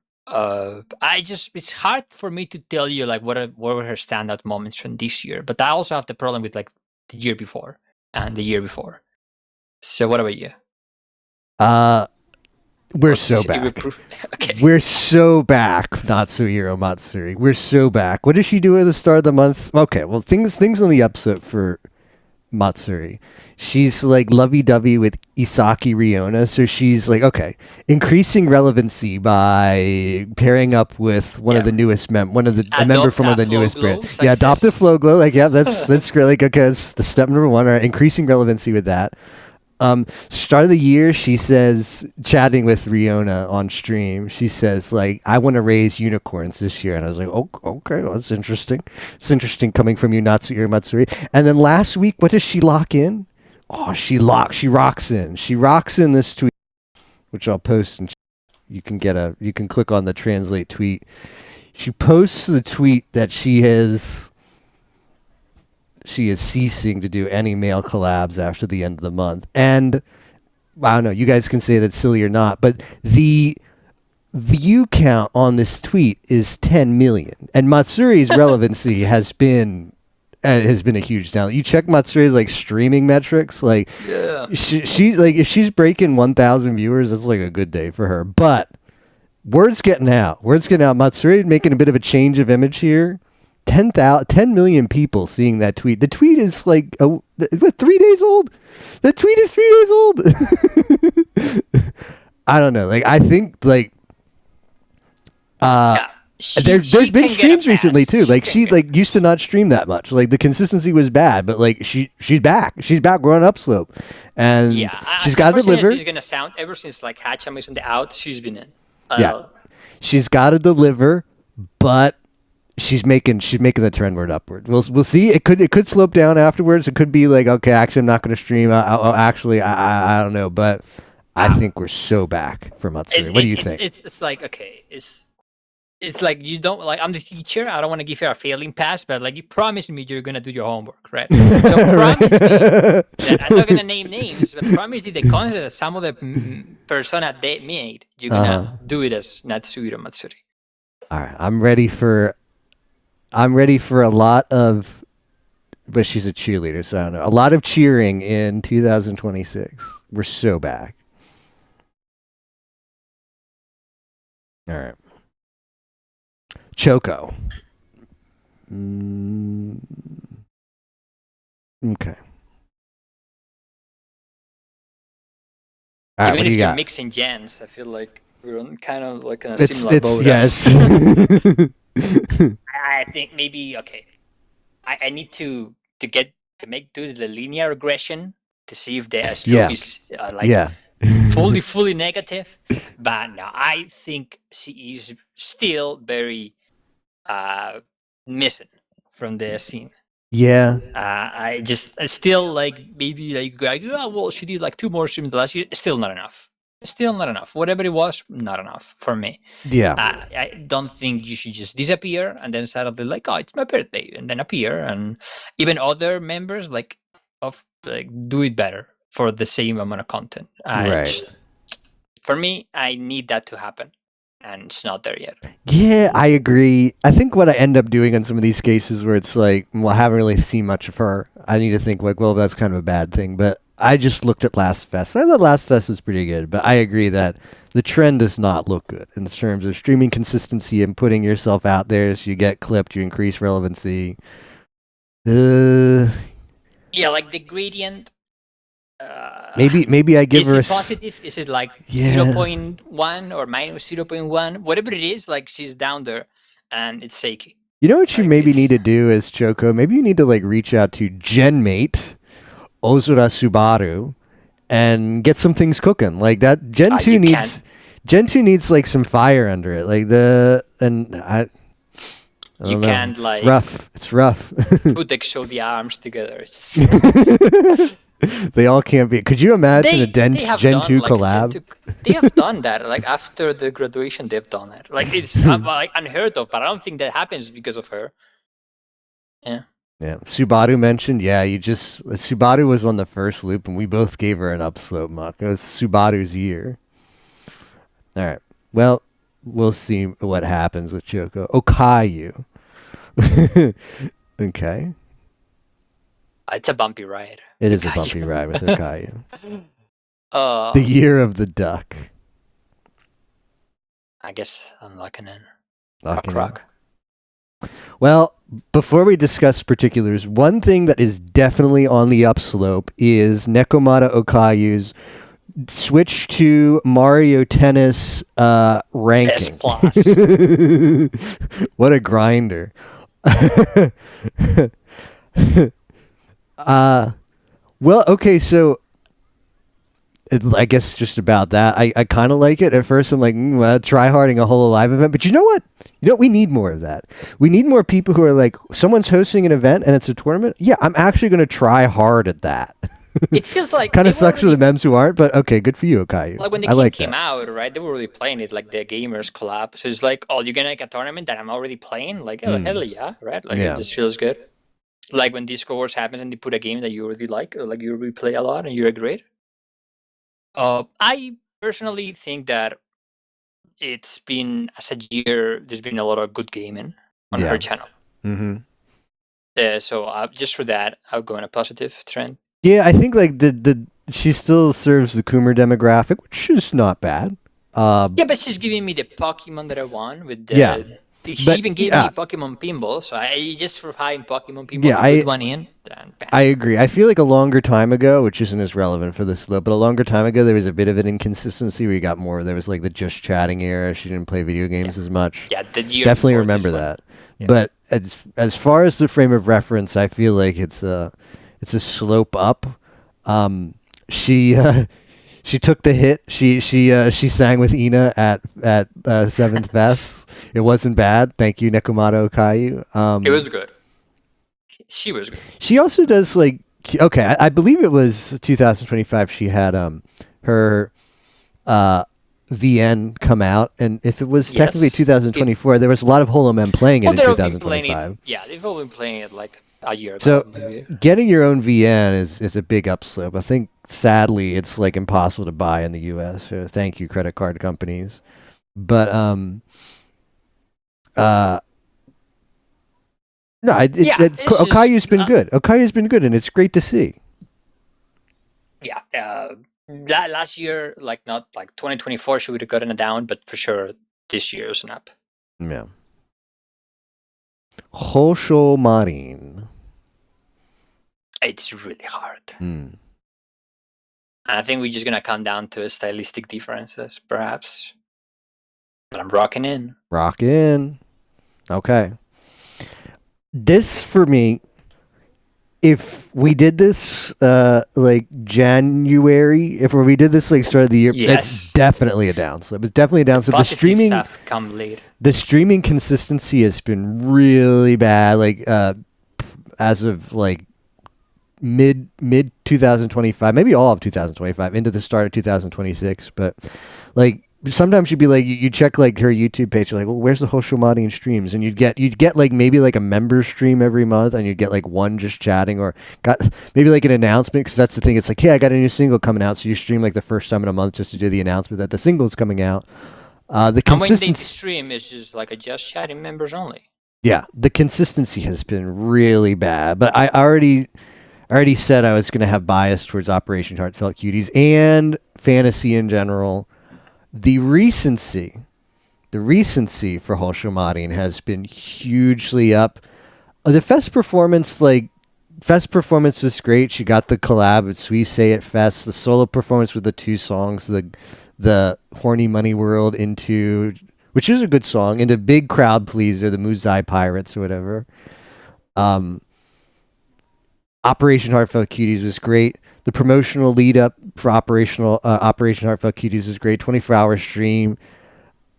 hard for me to tell you like what were her standout moments from this year. But I also have the problem with like the year before and the year before. So what about you? We're so back. Okay. We're so back, Natsuiro Matsuri. We're so back. What does she do at the start of the month? Okay, well, things on the upset for Matsuri. She's like lovey-dovey with Isaki Riona, so she's like, okay, increasing relevancy by pairing up with one of the newest a member from one of the newest brands. Yeah, adopt a flow glow. Like, yeah, that's great. Like, okay, that's the step number one. All right, increasing relevancy with that. Start of the year, she says, chatting with Riona on stream, she says, like, I want to raise unicorns this year. And I was like, oh, okay, well, that's interesting. It's interesting coming from you, Natsuiro Matsuri. And then last week, what does she lock in? Oh, she rocks in. She rocks in this tweet, which I'll post, and you can click on the translate tweet. She posts the tweet that she is ceasing to do any male collabs after the end of the month. And I don't know, you guys can say that's silly or not, but the view count on this tweet is 10 million. And Matsuri's relevancy has been a huge down. You check Matsuri's like streaming metrics, like she's like, if she's breaking 1,000 viewers, that's like a good day for her. But word's getting out. Matsuri making a bit of a change of image here. 10 million people seeing that tweet. The tweet is like 3 days old. The tweet is 3 days old. I don't know. Like, I think like there's been streams recently too. Like she like used to not stream that much. Like the consistency was bad, but like she's back. She's back growing upslope, and she's got to deliver. She's gonna sound ever since like Hacham is on the out. She's been in. She's got to deliver, but she's making the trendward upward. We'll see. It could slope down afterwards. It could be like, okay, actually, I'm not going to stream. I don't know, but I think we're so back for Matsuri. What do you think? It's like, okay, it's like you don't like. I'm the teacher. I don't want to give you a failing pass, but like you promised me you're going to do your homework, right? So promise me that I'm not going to name names, but promise me the concept that some of the persona they made, you're going to do it as Natsuiro Matsuri. All right, I'm ready for a lot of, but she's a cheerleader, so I don't know. A lot of cheering in 2026. We're so back. All right. Choco. Okay. All right, Even if you're mixing gens, I feel like we're on kind of like a similar boat. Yes. I think maybe I need to do the linear regression to see if the slope is fully negative. But no, I think she is still very missing from the scene. Yeah. I still like maybe like well, she did like 2 more streams last year. Still not enough. Whatever it was, not enough for me. Yeah. I don't think you should just disappear and then suddenly like, oh, it's my birthday, and then appear. And even other members do it better for the same amount of content. Right. For me, I need that to happen, and it's not there yet. Yeah, I agree. I think what I end up doing in some of these cases where it's like, well, I haven't really seen much of her, I need to think like, well, that's kind of a bad thing. But I just looked at Last Fest. I thought Last Fest was pretty good, but I agree that the trend does not look good in terms of streaming consistency and putting yourself out there. So you get clipped, you increase relevancy. Yeah, like the gradient. Maybe I give her Is it positive? Is it like 0.1 or minus 0.1? Whatever it is, like she's down there, and it's shaky. You know what you maybe need to do is, Choco? Maybe you need to like reach out to GenMate, Oozora Subaru, and get some things cooking. Like that Gen 2 needs like some fire under it. Like you can't like it's rough. Who they show the arms together. It's just they all can't be. Could you imagine a Gen 2 collab? They have done that. Like after the graduation, they've done that. Like it's like unheard of, but I don't think that happens because of her. Yeah. Yeah. Subaru mentioned. Yeah, Subaru was on the first loop, and we both gave her an upslope muck. It was Subaru's year. All right. Well, we'll see what happens with Choco. Okayu. Okay. It's a bumpy ride. It is a bumpy ride with Okayu. The year of the duck. I guess I'm locking in. Rock. Well, before we discuss particulars, one thing that is definitely on the upslope is Nekomata Okayu's switch to Mario Tennis ranking. S+. What a grinder. Well, okay, so I guess just about that. I kind of like it. At first, I'm like, try-harding a whole live event. But you know what? We need more of that. We need more people who are like, someone's hosting an event and it's a tournament. Yeah, I'm actually going to try hard at that. It feels like kind of sucks for the mems who aren't, but okay, good for you, Okayu. Like when the game came out, right? They were really playing it like the gamers collab. So it's like, oh, you're gonna make a tournament that I'm already playing? Like, oh, hell yeah, right? Like it just feels good. Like when Discord Wars happens and they put a game that you already like, or like you already play a lot and you're great. I personally think that it's been as a year. There's been a lot of good gaming on her channel. Mm-hmm. So just for that, I'll go in a positive trend. Yeah, I think like she still serves the Coomer demographic, which is not bad. Yeah, but she's giving me the Pokemon that I want with the. She even gave me Pokemon Pinball, so I just for having Pokemon Pinball, put one in. I agree. I feel like a longer time ago, which isn't as relevant for this slope, but a longer time ago, there was a bit of an inconsistency where you got more. There was like the just chatting era. She didn't play video games as much. Yeah, definitely remember that. Yeah. But as far as the frame of reference, I feel like it's a slope up. She took the hit. She sang with Ina at 7th Fest. It wasn't bad. Thank you, Nekomata Okayu. It was good. She was good. She also does like I believe it was 2025. She had her VN come out, and if it was technically 2024, there was a lot of HoloMem playing it in 2025. They've all been playing it like a year ago. So maybe. Getting your own VN is a big upslope. I think sadly it's like impossible to buy in the US. So thank you, credit card companies. But Okayu's been good. Okayu's been good, and it's great to see. Yeah, that last year, like not like 2024, she would have gotten it down, but for sure this year is an up. Yeah. Houshou Marine. It's really hard. And I think we're just gonna come down to stylistic differences, perhaps. But I'm rocking in. Rock in. Okay. This for me, if we did this like January, if we did this like start of the year, it's definitely a downslope. It's definitely a downslope. The streaming stuff come late. The streaming consistency has been really bad. Like as of like mid 2025, maybe all of 2025 into the start of 2026. But like sometimes you'd be like, you check like her YouTube page, you're like, well, where's the Houshou Marine streams? And you'd get like maybe like a member stream every month, and you'd get like one just chatting, or got maybe like an announcement, because that's the thing. It's like, hey, I got a new single coming out, so you stream like the first time in a month just to do the announcement that the single's coming out. The consistency. And when they stream, it's just like a just chatting members only. Yeah, the consistency has been really bad. But I already I already said I was going to have bias towards Operation Heartfelt Cuties and fantasy in general. The recency for Houshou Marine has been hugely up. The Fest performance was great. She got the collab with Suisei at Fest. The solo performance with the 2 songs, the Horny Money World into, which is a good song, into Big Crowd Pleaser, the Muzai Pirates or whatever. Operation Heartfelt Cuties was great. The promotional lead up for Operation Heartfelt Cuties was great. 24-hour stream.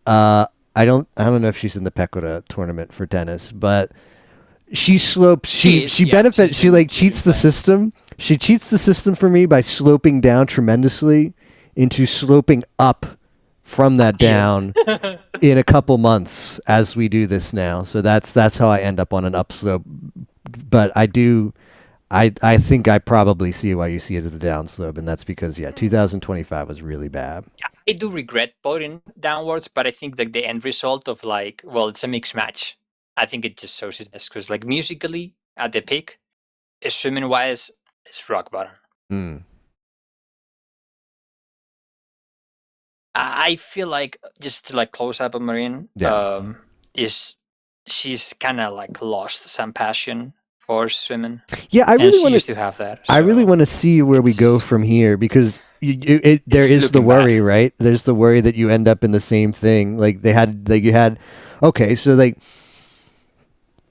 I don't know if she's in the Pekora tournament for tennis, but she slopes. She benefits. She cheats the system. She cheats the system for me by sloping down tremendously into sloping up from that down in a couple months as we do this now. So that's how I end up on an upslope. But I think I probably see why you see it as the downslope, and that's because 2025 was really bad. I do regret putting downwards, but I think the end result of it's a mixed match. I think it just shows it best because musically at the peak, swimming wise, it's rock bottom. I feel like just to close up on Marine, she's kind of lost some passion for swimming. Yeah, I really used to have that. I really want to see where we go from here because there is the worry, right? There's the worry that you end up in the same thing.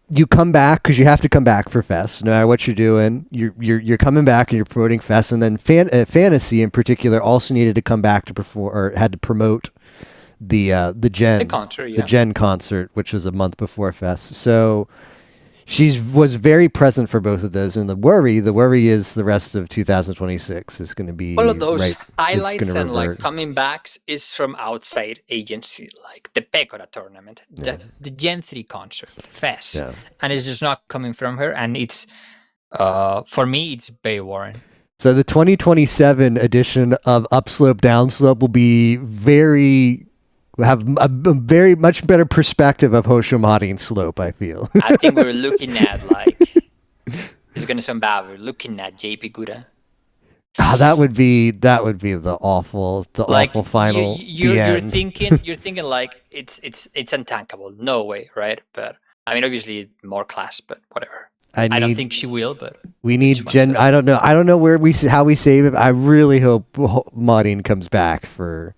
You come back because you have to come back for Fest. No matter what you're doing, you're coming back and you're promoting Fest, and then Fantasy in particular also needed to come back to perform or had to promote the Gen concert, which was a month before Fest. So she was very present for both of those, and the worry is the rest of 2026 is going to be all of those highlights and comebacks is from outside agency, like the Pekora tournament, the Gen 3 concert, Fest, and it's just not coming from her, and it's for me it's Bay Warren. So the 2027 edition of Upslope Downslope will have a very much better perspective of Houshou Marine slope, I feel. I think we're looking at it's gonna sound bad. We're looking at JP Gura. That would be the awful final. You're thinking it's untankable. No way, right? But I mean, obviously more class, but whatever. I don't think she will, but we need Gen. I don't know how we save it. I really hope Marine comes back for.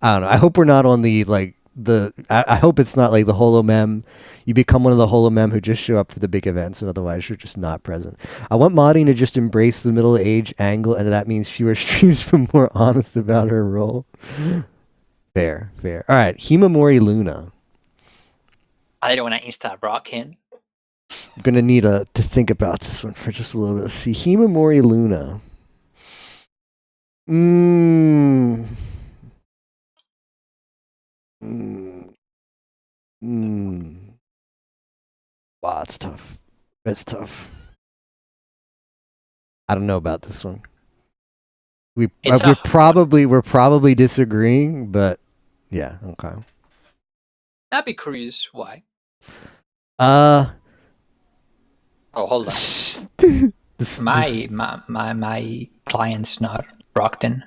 I don't know. I hope we're not on I hope it's not like the Holo Mem. You become one of the Holo Mem who just show up for the big events, and otherwise you're just not present. I want Marine to just embrace the middle age angle, and that means fewer streams, but more honest about her role. Fair. All right, Himemori Luna. I don't want to insta rock him. I'm gonna need to think about this one for just a little bit. Let's see, Himemori Luna. Wow, it's tough. It's tough. I don't know about this one. We're probably disagreeing, but yeah, okay. I'd be curious why. Oh, hold on. My client's not rocked in.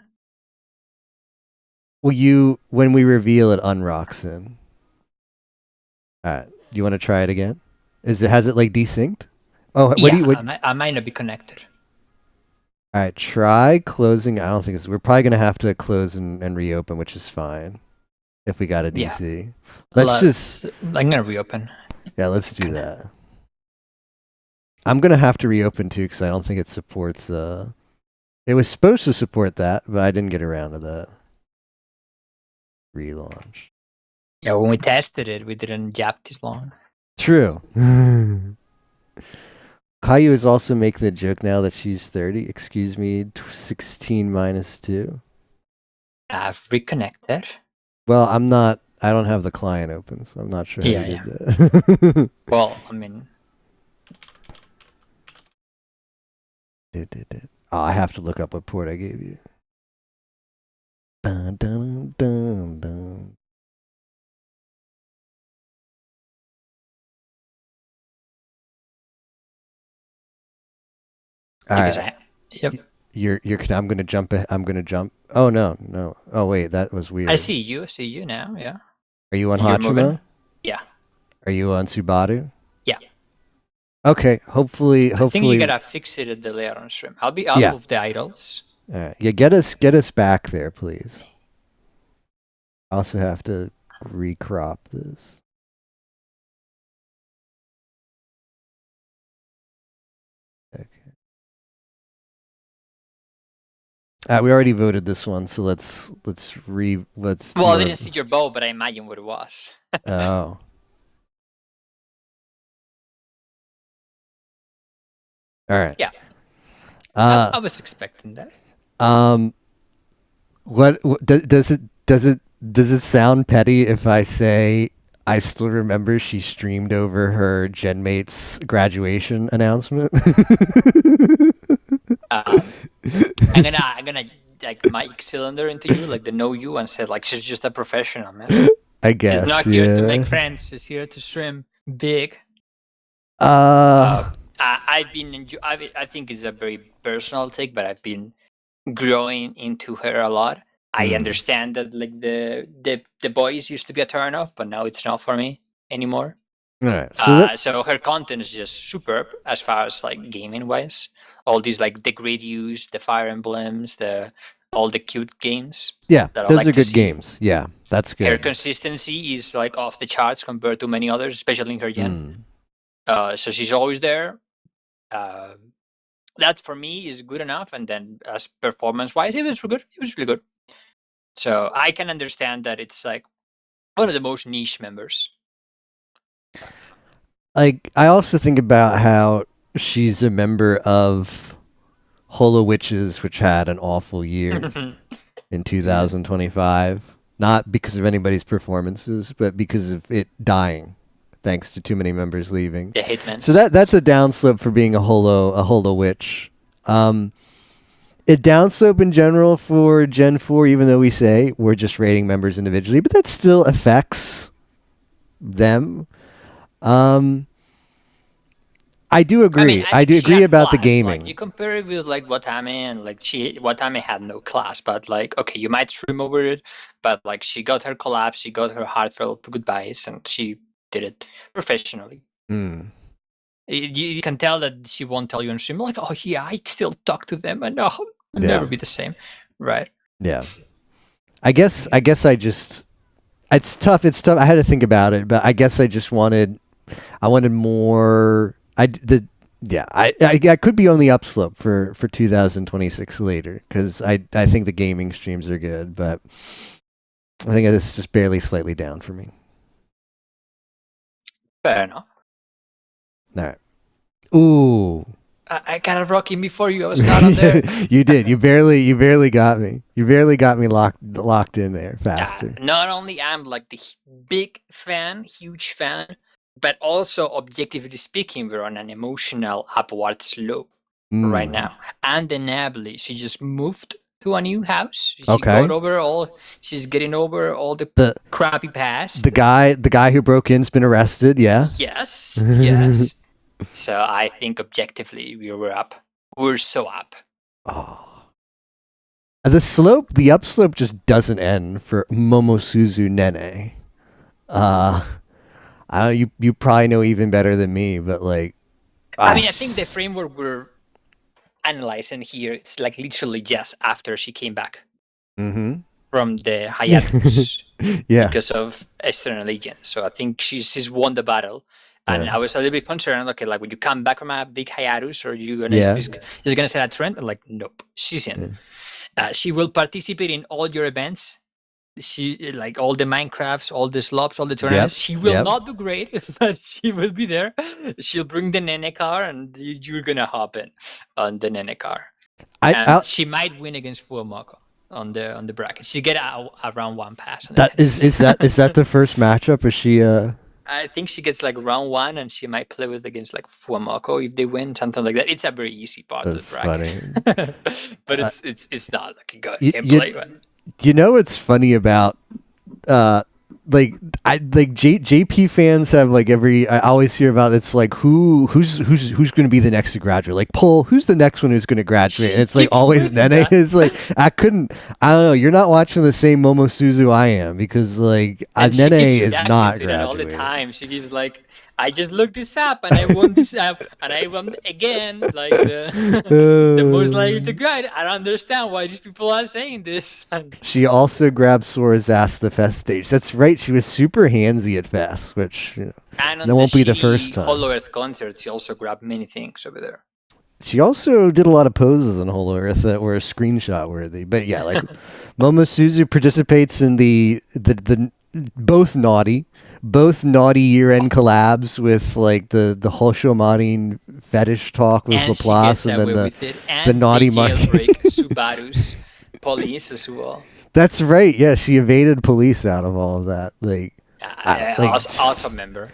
Well, when we reveal it, unrocks in. All right. Do you want to try it again? Has it desynced? Oh, I might not be connected. All right, try closing. I don't think we're probably gonna have to close and reopen, which is fine if we got a DC. I'm gonna reopen. Yeah, let's do that. I'm gonna have to reopen too because I don't think it supports. It was supposed to support that, but I didn't get around to that. Relaunch. Yeah, when we tested it, we didn't jap this long. True. Caillou is also making the joke now that she's 30. Excuse me, 16 minus 2. I've reconnected. Well, I'm not. I don't have the client open, so I'm not sure how you did that. Well, I mean... Oh, I have to look up what port I gave you. Dun, dun, dun, dun. Because right. Yep. I'm gonna jump. Oh no. Oh wait, that was weird. I see you now. Yeah. Are you on You're moving? Hachima? Yeah. Are you on Subaru? Yeah. Okay. Hopefully. I think you gotta fix it at the layer on stream. I'll move the idols. All right. Yeah. Get us back there, please. I also have to recrop this. Okay. We already voted this one, so let's. Well, I didn't see your vote, but I imagine what it was. Oh. All right. Yeah. I was expecting that. What does it sound petty if I say I still remember she streamed over her genmate's graduation announcement? I'm gonna like mic cylinder into you, like the know you, and say like she's just a professional, man. I guess. She's not here to make friends. She's here to stream big. I've been I think it's a very personal take, but I've been growing into her a lot. I understand that like the boys used to be a turn off, but now it's not for me anymore. All right. So her content is just superb as far as like gaming wise. All these like the great use, the Fire Emblems, all the cute games. Yeah, those are good games. Yeah, that's good. Her consistency is like off the charts compared to many others, especially in her gen. So she's always there. That for me is good enough. And then as performance wise, it was good. It was really good. So I can understand that it's like one of the most niche members. Like I also think about how she's a member of Holo Witches, which had an awful year in 2025. Not because of anybody's performances, but because of it dying, thanks to too many members leaving. The Hitmans. So that's a downslope for being a Holo Witch. It downslope in general for Gen 4, even though we say we're just rating members individually, but that still affects them. I do agree. I do agree about class. The gaming. Like, you compare it with like Watame, and like Watame had no class, but like okay, you might stream over it, but like she got her collapse, she got her heartfelt goodbyes, and she did it professionally. You can tell that she won't tell you on stream like, oh yeah, I still talk to them, and no, it'll never be the same, right? Yeah. I guess I just it's tough. I had to think about it, but I guess I just wanted more. I could be on the upslope for 2026 later because I think the gaming streams are good, but I think this is just barely slightly down for me. Fair enough. All right. Ooh. I got a rock in before you. I was not on there. You did. You barely got me. You barely got me locked in there faster. Not only I'm like the huge fan, but also objectively speaking, we're on an emotional upward slope right now. Undeniably, she just moved to a new house. She's getting over all the crappy past. The guy who broke in's been arrested. Yeah. Yes. So I think objectively we're up. We're so up. Oh. The upslope just doesn't end for Momosuzu Nene. You probably know even better than me, but like, I think the framework we're analyzing here, it's like literally just after she came back from the hiatus because of external agents. So I think she's won the battle. And I was a little bit concerned, okay, like when you come back from a big hiatus, or you're gonna set a trend? And like, nope, she's in. She will participate in all your events. She like all the Minecrafts, all the slops, all the tournaments. She will not do great, but she will be there. She'll bring the Nene car, and you're gonna hop in on the Nene car. She might win against Fuamoko on the bracket. She get a round one pass. Is that the first matchup? Is she? I think she gets like round one, and she might play against like Fuamoko if they win, something like that. It's a very easy part of the bracket. But it's not like a good gameplay. You know what's funny about JP fans have like I always hear about it's like who's going to be the next to graduate, like Pull, who's the next one who's going to graduate, and it's like always Nene. It's like I don't know, you're not watching the same Momosuzu I am, because like Nene is not graduating all the time. She gives like, I just looked this up and I won this app and I won again, like the most likely to grad. I don't understand why these people are saying this. She also grabbed Sora's ass the Fest stage. That's right. She was super handsy at Fest, which that won't be the first time. Hollow Earth concert, she also grabbed many things over there. She also did a lot of poses in Hollow Earth that were screenshot worthy. But yeah, like Momosuzu participates in the both naughty year-end collabs with like the Houshou Marine fetish talk with Laplace, and then the naughty market Subaru's police as well. That's right. Yeah, she evaded police out of all of that. Like, awesome member.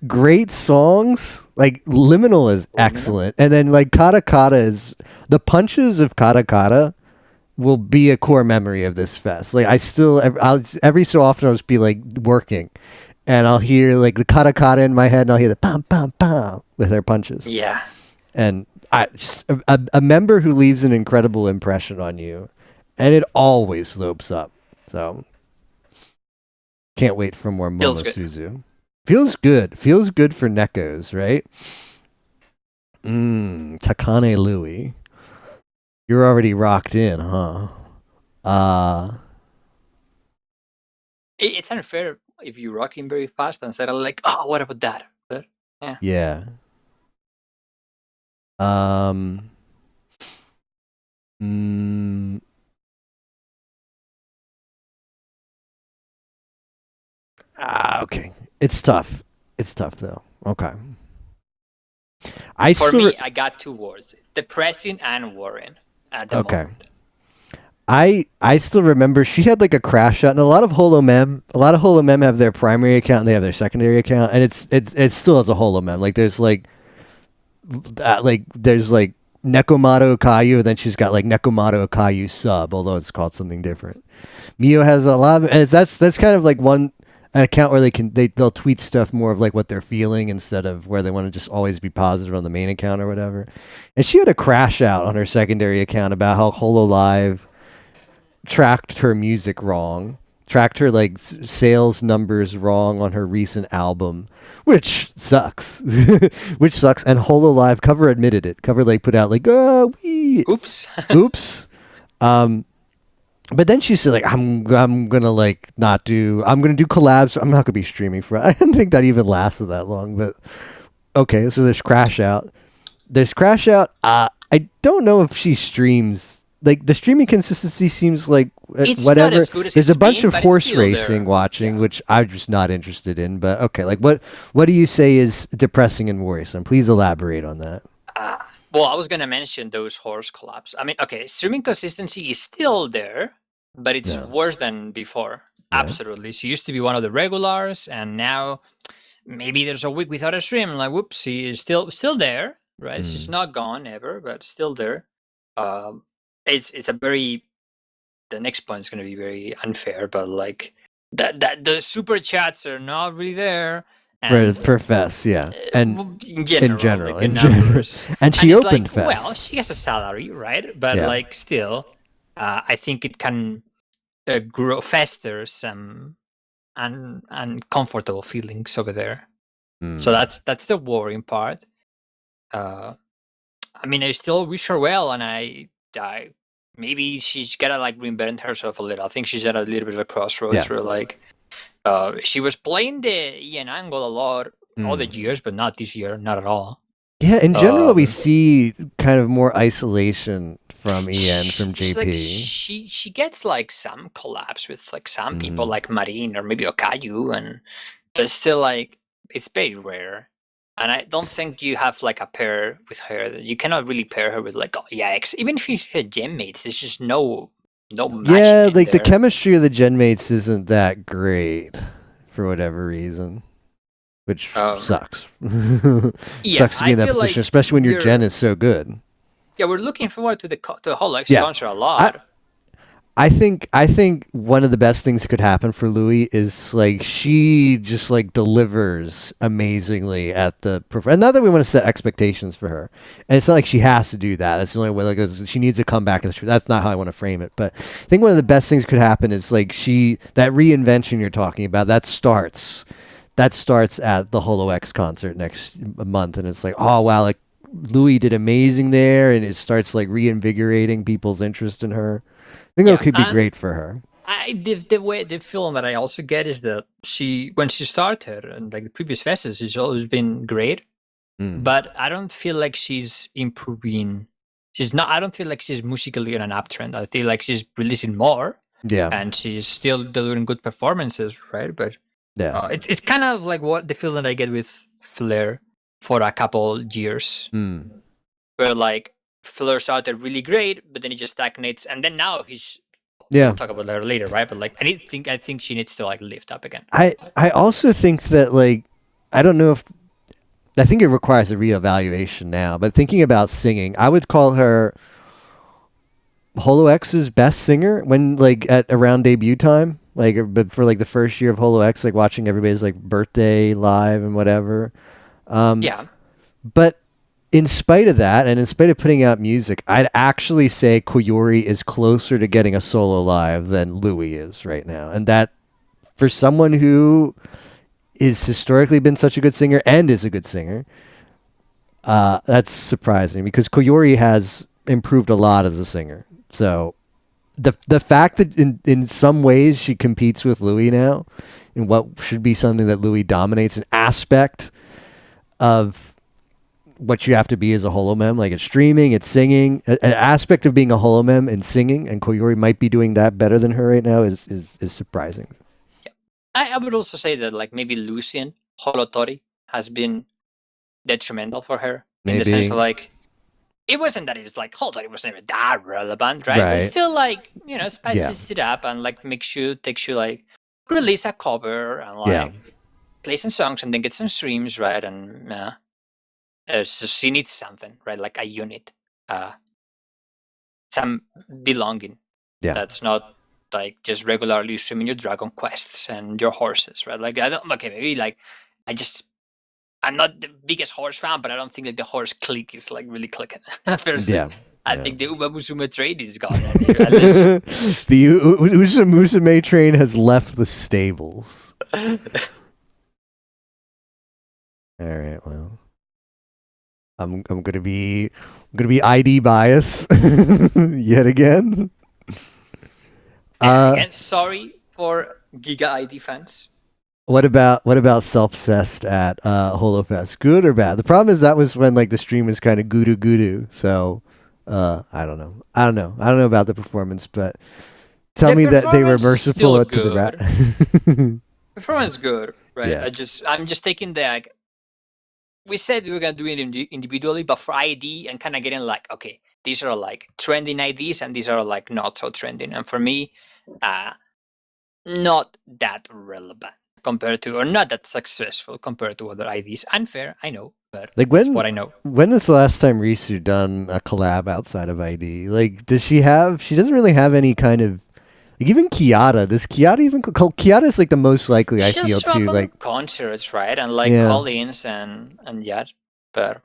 Great songs. Like Liminal is excellent, and then like Kata Kata is the punches of Kata Kata will be a core memory of this fest. Like I'll every so often I'll just be like working, and I'll hear like the Kata Kata in my head, and I'll hear the pam pam pam with their punches. Yeah, and a member who leaves an incredible impression on you, and it always slopes up. So can't wait for more Momosuzu. Feels good for Nekos, right? Takane Lui. You're already rocked in, huh? It's unfair if you rock in very fast and suddenly like, oh, what about that? But yeah. Yeah. Okay. It's tough though. Okay. For me, I got two words. It's depressing and worrying at the moment. I still remember she had like a crash out, and a lot of Holo Mem have their primary account and they have their secondary account, and it's still as a Holo Mem. Like there's Nekomata Okayu, and then she's got like Nekomata Okayu sub, although it's called something different. Mio has a lot of, and that's kind of like an account where they'll tweet stuff more of like what they're feeling instead of where they want to just always be positive on the main account or whatever. And she had a crash out on her secondary account about how HoloLive tracked her music wrong, tracked her like sales numbers wrong on her recent album, which sucks. And HoloLive Cover admitted it. Cover like put out like, oops. But then she said, like, I'm gonna like I'm gonna do collabs. I'm not gonna be streaming for it. I didn't think that even lasted that long, but okay. So there's Crash Out. I don't know if she streams. Like the streaming consistency seems like it's whatever. Not as good as there's a bunch been, of horse racing watching, which I'm just not interested in. But okay, like what do you say is depressing and worrisome? Please elaborate on that. Well, I was going to mention those horse collabs. I mean, okay, streaming consistency is still there, but it's worse than before. Yeah. Absolutely. She used to be one of the regulars, and now maybe there's a week without a stream. Like, whoops, she is still there, right? She's not gone ever, but still there. It's a very... The next point is going to be very unfair, but like that the super chats are not really there. For Fest, yeah, and in general, like numbers. and she opened like, Fest. Well, she has a salary, right? But like, still, I think it can grow faster some uncomfortable feelings over there. So that's the worrying part. I mean, I still wish her well, and I maybe she's gotta like reinvent herself a little. I think she's at a little bit of a crossroads where like. She was playing the Ian angle a lot all the years, but not this year, not at all. Yeah, in general, we see kind of more isolation from Ian, from JP. Like she gets like some collabs with like some people like Marine or maybe Okayu, but still like it's very rare. And I don't think you have like a pair with her. You cannot really pair her with like even if you had gem mates, there's just no like there. The chemistry of the gen mates isn't that great for whatever reason, which sucks. Sucks to be in that position, especially when your gen is so good. Yeah, we're looking forward to the Holo X concert a lot. I think one of the best things that could happen for Lui is like she just like delivers amazingly at the and not that we want to set expectations for her, and it's not like she has to do that. That's the only way. Like she needs to come back. That's not how I want to frame it. But I think one of the best things could happen is like that reinvention you're talking about that starts at the Holo X concert next month, and it's like, oh wow, like Lui did amazing there, and it starts like reinvigorating people's interest in her. I think it could be great for her. The feeling that I also get is that when she started and like the previous festivals, she's always been great, but I don't feel like she's improving. I don't feel like she's musically on an uptrend. I feel like she's releasing more, and she's still delivering good performances, right? But it's kind of like what the feeling I get with Flare for a couple years, where like Flare started really great, but then he just stagnates, and then now he's. We'll talk about that later, right? But like, I think she needs to like lift up again. I also think that like, I don't know if I think it requires a reevaluation now. But thinking about singing, I would call her Holo X's best singer when like at around debut time, like but for like the first year of Holo X, like watching everybody's like birthday live and whatever. But in spite of that, and in spite of putting out music, I'd actually say Koyori is closer to getting a solo live than Lui is right now. And that, for someone who is historically been such a good singer and is a good singer, that's surprising because Koyori has improved a lot as a singer. So the fact that in some ways she competes with Lui now in what should be something that Lui dominates, an aspect of what you have to be as a holomem, like it's streaming, it's singing, an aspect of being a holomem and singing, and Koyori might be doing that better than her right now is surprising. Yeah, I would also say that like maybe Lucien Holotori has been detrimental for her in the sense of like it wasn't that it's like Holotori wasn't even that relevant, right? But still like spices it up and like takes you like release a cover and like play some songs and then get some streams, right? And so she needs something, right? Like a unit, some belonging. That's not like just regularly streaming your Dragon Quests and your horses, right? Like maybe like I'm not the biggest horse fan, but I don't think like the horse click is like really clicking. I think the Uma Musume train is gone. The Musume train has left the stables. All right, well. I'm gonna be ID bias yet again. Again, sorry for Giga ID fans. What about self-cessed at HoloFest? Good or bad? The problem is that was when like the stream was kind of gudu. So I don't know about the performance, but tell me that they were merciful to the rat. Performance good, right? Yeah. I'm just taking the like. We said we were gonna do it individually, but for ID and kind of getting like, okay, these are like trending IDs and these are like not so trending. And for me, not that relevant compared to, or not that successful compared to other IDs. Unfair, I know, but like that's what I know. When is the last time Risu done a collab outside of ID? Like, she doesn't really have any kind of. Like even Kiara, Kiara is like the most likely I feel to like concerts, right? And like call-ins and but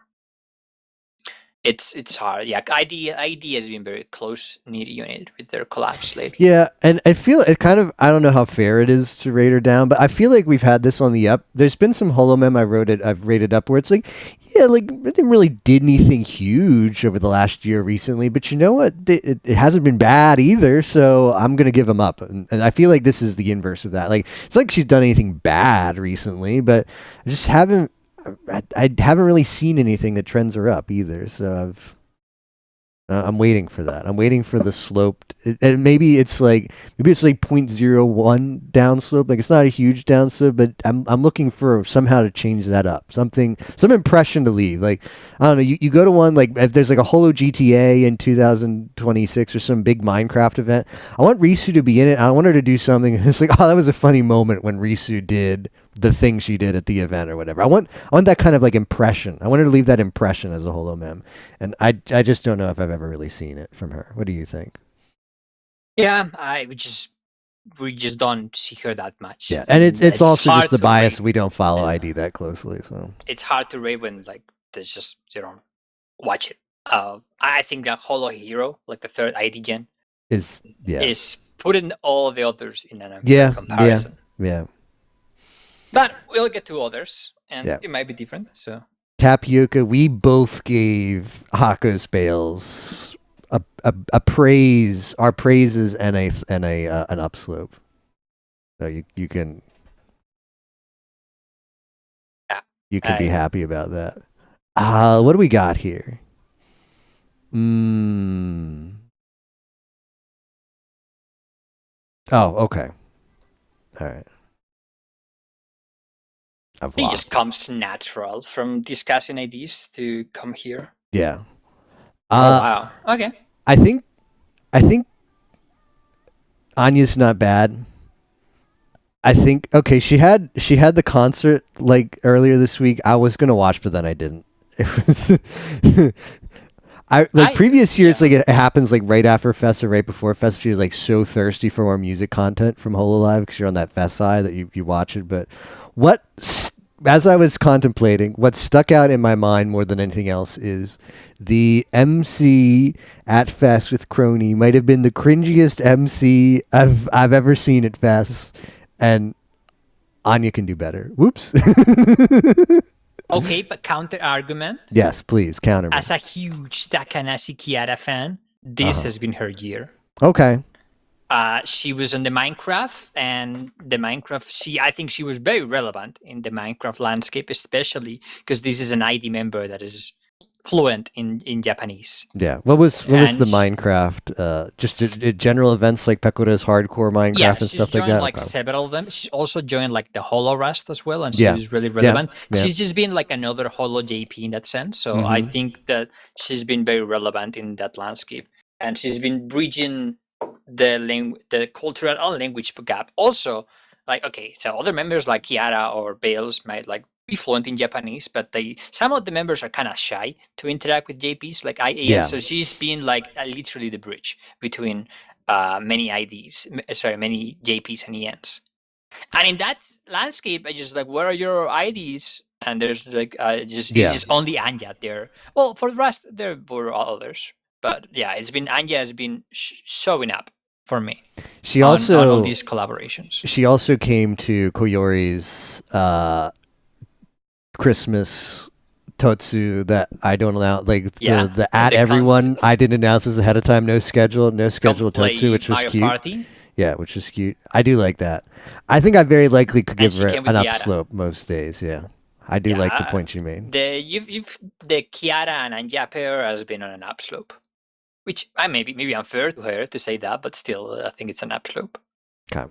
it's hard. Yeah, ID has been very close knit unit with their collabs lately. Yeah, and I feel it kind of, I don't know how fair it is to rate her down, but I feel like we've had this on the up. There's been some holomem I've rated up where it's like, yeah, like it didn't really did anything huge over the last year recently, but you know what? It hasn't been bad either, so I'm gonna give them up. And I feel like this is the inverse of that. Like it's like she's done anything bad recently, but I just haven't really seen anything that trends her up either. So I'm waiting for that. I'm waiting for the sloped, and maybe it's like 0.01 downslope. Like it's not a huge downslope, but I'm looking for somehow to change that up. Some impression to leave. Like I don't know. You go to one like if there's like a Holo GTA in 2026 or some big Minecraft event. I want Risu to be in it. I want her to do something. It's like, oh, that was a funny moment when Risu did the thing she did at the event or whatever. I want that kind of like impression. I want her to leave that impression as a holomem. And I just don't know if I've ever really seen it from her. What do you think? Yeah, we just don't see her that much. Yeah, and it's also just the bias. Rate. We don't follow ID that closely, so it's hard to rate when like there's just you don't watch it. I think that Holo Hero, like the third ID gen, is putting all the others in an comparison. Yeah. But we'll get to others, and it might be different. So Tapioca, we both gave Hakos Baelz a praise, our praises, and an upslope. So you can be happy about that. What do we got here? Oh, okay. All right. It just comes natural from discussing ideas to come here. Yeah. Wow. Okay. I think Anya's not bad. I think she had the concert like earlier this week. I was gonna watch, but then I didn't. It was previous years, like it happens like right after Fest or right before Fest. She was like so thirsty for more music content from Hololive because you're on that Fest side that you watch it. But as I was contemplating, what stuck out in my mind more than anything else is the MC at Fest with Kronii might have been the cringiest MC I've ever seen at Fest, and Anya can do better. Whoops. Okay, but counter argument. Yes, please counter me. As a huge Takanashi Kiara fan, this has been her year. Okay. She was on the Minecraft, and I think she was very relevant in the Minecraft landscape, especially because this is an ID member that is fluent in Japanese. Yeah. What was the Minecraft? Just general events like Pekora's hardcore Minecraft and stuff like that? Like several of them. She's also joined like the Holo Rust as well, and she's really relevant. Yeah. She's just been like another Holo JP in that sense. So I think that she's been very relevant in that landscape, and she's been bridging the cultural and language gap. Also, like so other members like Kiara or Baelz might like be fluent in Japanese, but some of the members are kind of shy to interact with JPs like IA. So she's been like literally the bridge between many JPs and ENs. And in that landscape, I just like, where are your IDs? And there's like it's just only Anya there. Well, for the rest, there were others. But yeah, Anya has been showing up for me. She also on all these collaborations. She also came to Koyori's Christmas Totsu that I don't allow, like the at everyone I didn't announce this ahead of time. No schedule Totsu, which was cute. Party. Yeah, which was cute. I do like that. I think I very likely could give her an upslope most days. Yeah. I do like the point you made. The Kiara and Anya pair has been on an upslope, which maybe unfair to her to say that, but still, I think it's an upslope. Okay.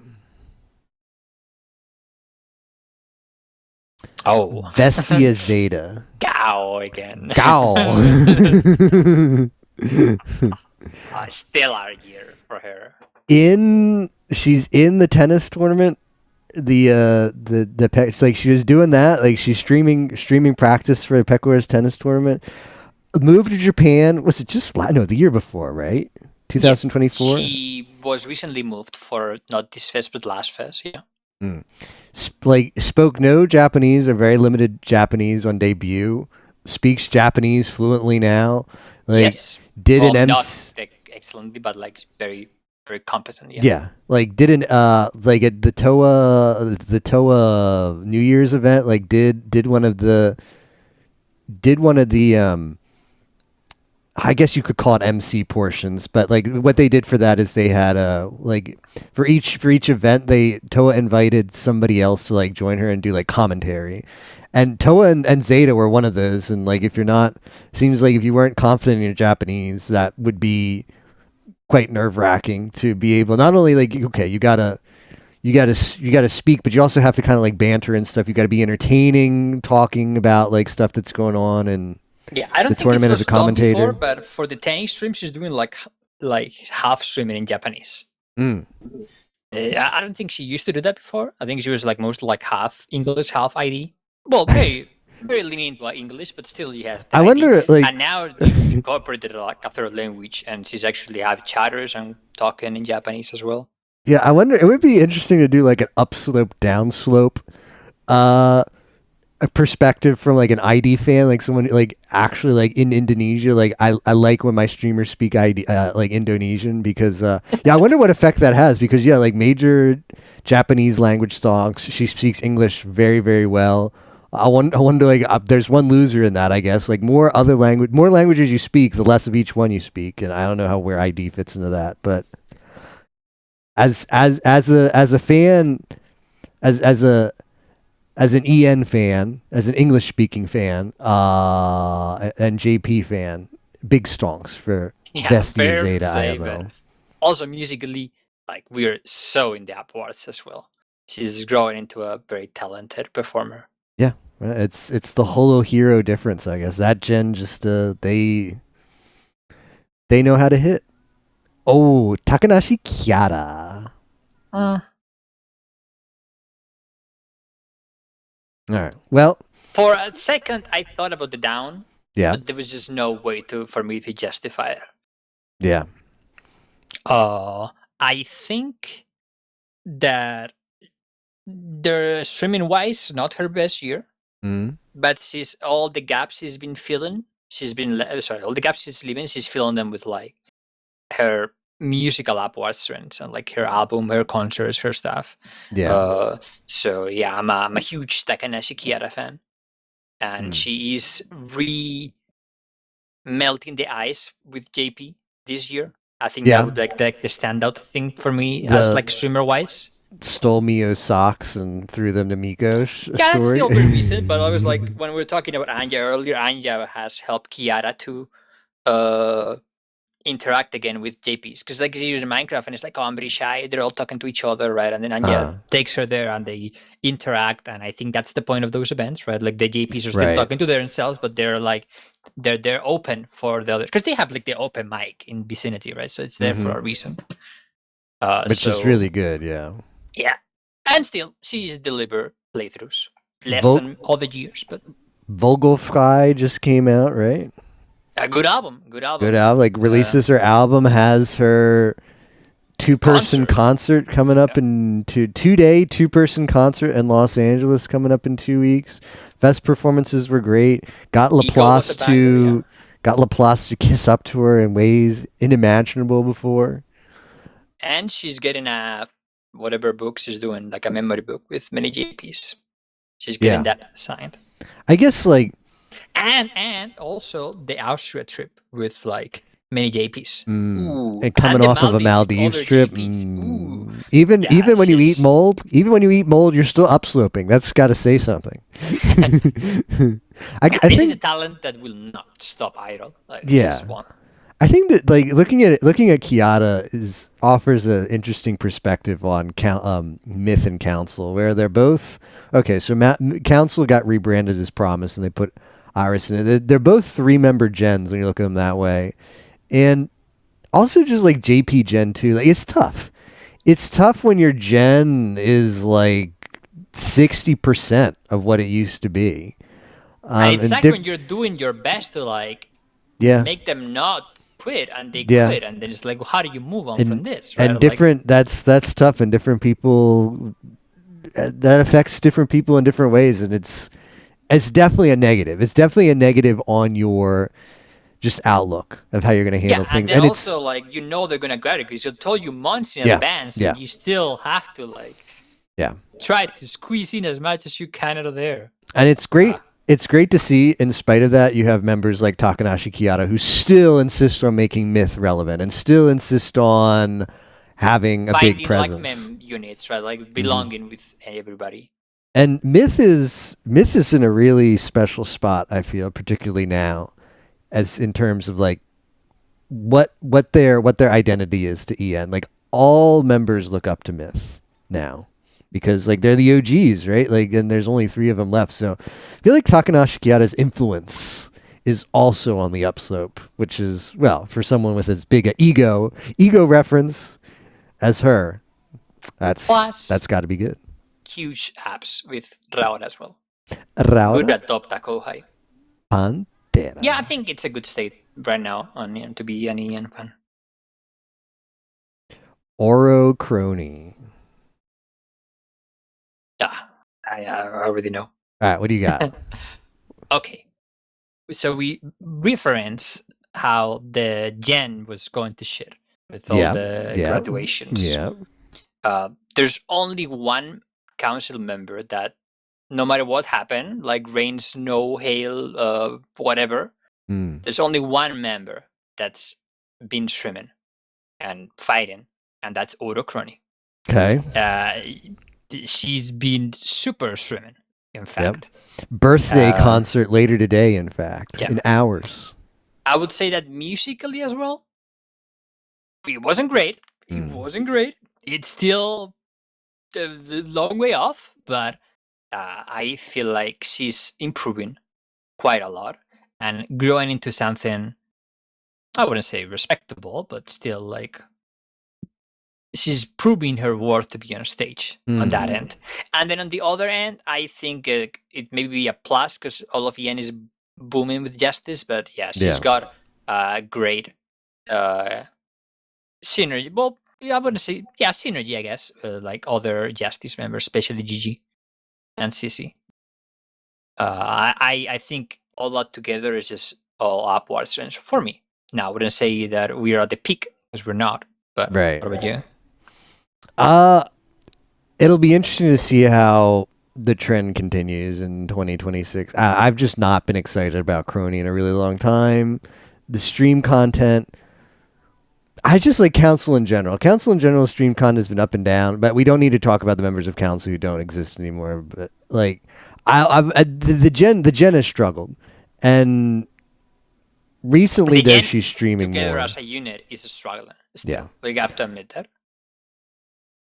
Oh, Vestia Zeta. Gao again. Gao. Stellar year for her. She's in the tennis tournament. It's like she was doing that, like she's streaming practice for Pekora's tennis tournament. Moved to Japan. Was it just the year before, right? 2024. She was recently moved for not this fest but last fest. Yeah. Spoke no Japanese or very limited Japanese on debut. Speaks Japanese fluently now. Did an MC not excellently, but like very very competent. Yeah. Did an like at the Toa New Year's event. Like did one of the I guess you could call it MC portions, but like what they did for that is they had for each event Toa invited somebody else to like join her and do like commentary, and Toa and Zeta were one of those. And like if you weren't confident in your Japanese, that would be quite nerve-wracking to be able, not only like you gotta speak, but you also have to kind of like banter and stuff. You got to be entertaining, talking about like stuff that's going on, and I don't the think tournament it was as a commentator. Before, but for the tennis stream, she's doing like half streaming in Japanese. I don't think she used to do that before. I think she was like mostly like half English, half ID. Well, very very leaning into English, but still he has. I wonder, like, and now they've incorporated like a third language, and she's actually have chatters and talking in Japanese as well. Yeah, I wonder. It would be interesting to do like an upslope, downslope, a perspective from like an ID fan, like someone like actually like in Indonesia. Like I like when my streamers speak ID like Indonesian because yeah, I wonder what effect that has because yeah, like major Japanese language songs, she speaks English very very well. I wonder like there's one loser in that I guess like more languages you speak, the less of each one you speak, and I don't know where ID fits into that, but as a fan, as an EN fan, as an English speaking fan, and JP fan, big stonks for Vestia Zeta IMO. Also musically, like we're so in the upwards as well. She's growing into a very talented performer. Yeah, it's the holo hero difference, I guess. That gen just they know how to hit. Oh, Takanashi Kiara. All right. Well, for a second, I thought about the down. Yeah. But there was just no way for me to justify it. Yeah. I think that the swimming wise, not her best year. But all the gaps she's been filling. All the gaps she's leaving, she's filling them with like her musical upward strengths and like her album, her concerts, her stuff. Yeah. So yeah, I'm a huge Takanashi Kiara fan, and she is melting the ice with JP this year. I think that would like the standout thing for me as like streamer wise. Stole Mio's socks and threw them to Miko. Yeah, that's the only reason. But I was like, when we were talking about Anya earlier, Anya has helped Kiara to interact again with JPs, because like she uses Minecraft and it's like, oh, I'm very shy. They're all talking to each other, right? And then Anya takes her there and they interact, and I think that's the point of those events, right? Like the JPs are still talking to themselves, but they're like they're open for the others because they have like the open mic in vicinity, right? So it's there for a reason. Which is really good, yeah. Yeah, and still she's delivered playthroughs less than other years, but Vogelfrei just came out, right? A good album. Like releases her album, has her 2-person concert coming up in 2-day 2-person concert in Los Angeles coming up in 2 weeks. Fest performances were great. Got Laplace to kiss up to her in ways unimaginable before. And she's getting whatever book she's doing, like a memory book with many JPs. She's getting that signed. I guess like. And also the Austria trip with like many JPs. And coming off of a Maldives trip. Even when you eat mold, you're still upsloping. That's got to say something. I this think is a talent that will not stop idle. Like, I think that like looking at Kiara offers an interesting perspective on Myth and Council, where they're both okay. So Council got rebranded as Promise, and they put Iris in it. They're both 3-member gens when you look at them that way, and also just like JP Gen 2. Like it's tough. It's tough when your gen is like 60% of what it used to be. It's like when you're doing your best to like make them not quit, and they quit, and then it's like, well, how do you move on from this? Right? And different. That's tough, and different people. That affects different people in different ways, and it's definitely a negative. It's definitely a negative on your just outlook of how you're going to handle things. And also, like, they're going to grab it because they told you months in advance, and you still have to like try to squeeze in as much as you can out of there. And it's great. It's great to see, in spite of that, you have members like Takanashi Kiara who still insist on making Myth relevant and still insist on having a big presence. Like mem units, right? Like belonging with everybody. And Myth is in a really special spot, I feel, particularly now, as in terms of like what their identity is to EN. Like all members look up to Myth now, because like they're the OGs, right? Like, and there's only 3 of them left. So I feel like Takanashi Kiara's influence is also on the upslope, which is, well, for someone with as big a ego reference as her, that's got to be good. Huge apps with Raora as well. Raora Good at top Takohai. Pantera. Yeah, I think it's a good state right now on to be an Ian fan. Ouro Kronii. Yeah, I already know. All right, what do you got? Okay, so we reference how the gen was going to shit with all the graduations. Yeah. There's only one council member that, no matter what happened, like rain, snow, hail, whatever, there's only one member that's been swimming and fighting, and that's Ouro Kronii. Okay. She's been super swimming, in fact. Birthday concert later today, in fact, in hours. I would say that musically as well, it wasn't great. It's still a long way off, but I feel like she's improving quite a lot and growing into something, I wouldn't say respectable, but still like she's proving her worth to be on stage on that end. And then on the other end, I think it may be a plus because all of Yen is booming with justice, but she's got great synergy. Well, I wouldn't say, synergy, I guess, like other justice members, especially Gigi and Sissy. I think all that together is just all upward trends for me. Now, I wouldn't say that we are at the peak because we're not. But what about you? It'll be interesting to see how the trend continues in 2026. I've just not been excited about Kronii in a really long time. The stream content, I just like Council in general. Council in general stream content has been up and down, but we don't need to talk about the members of Council who don't exist anymore. But like, the gen has struggled, and recently she's streaming together more. As a unit is struggling. Still. We have to admit that.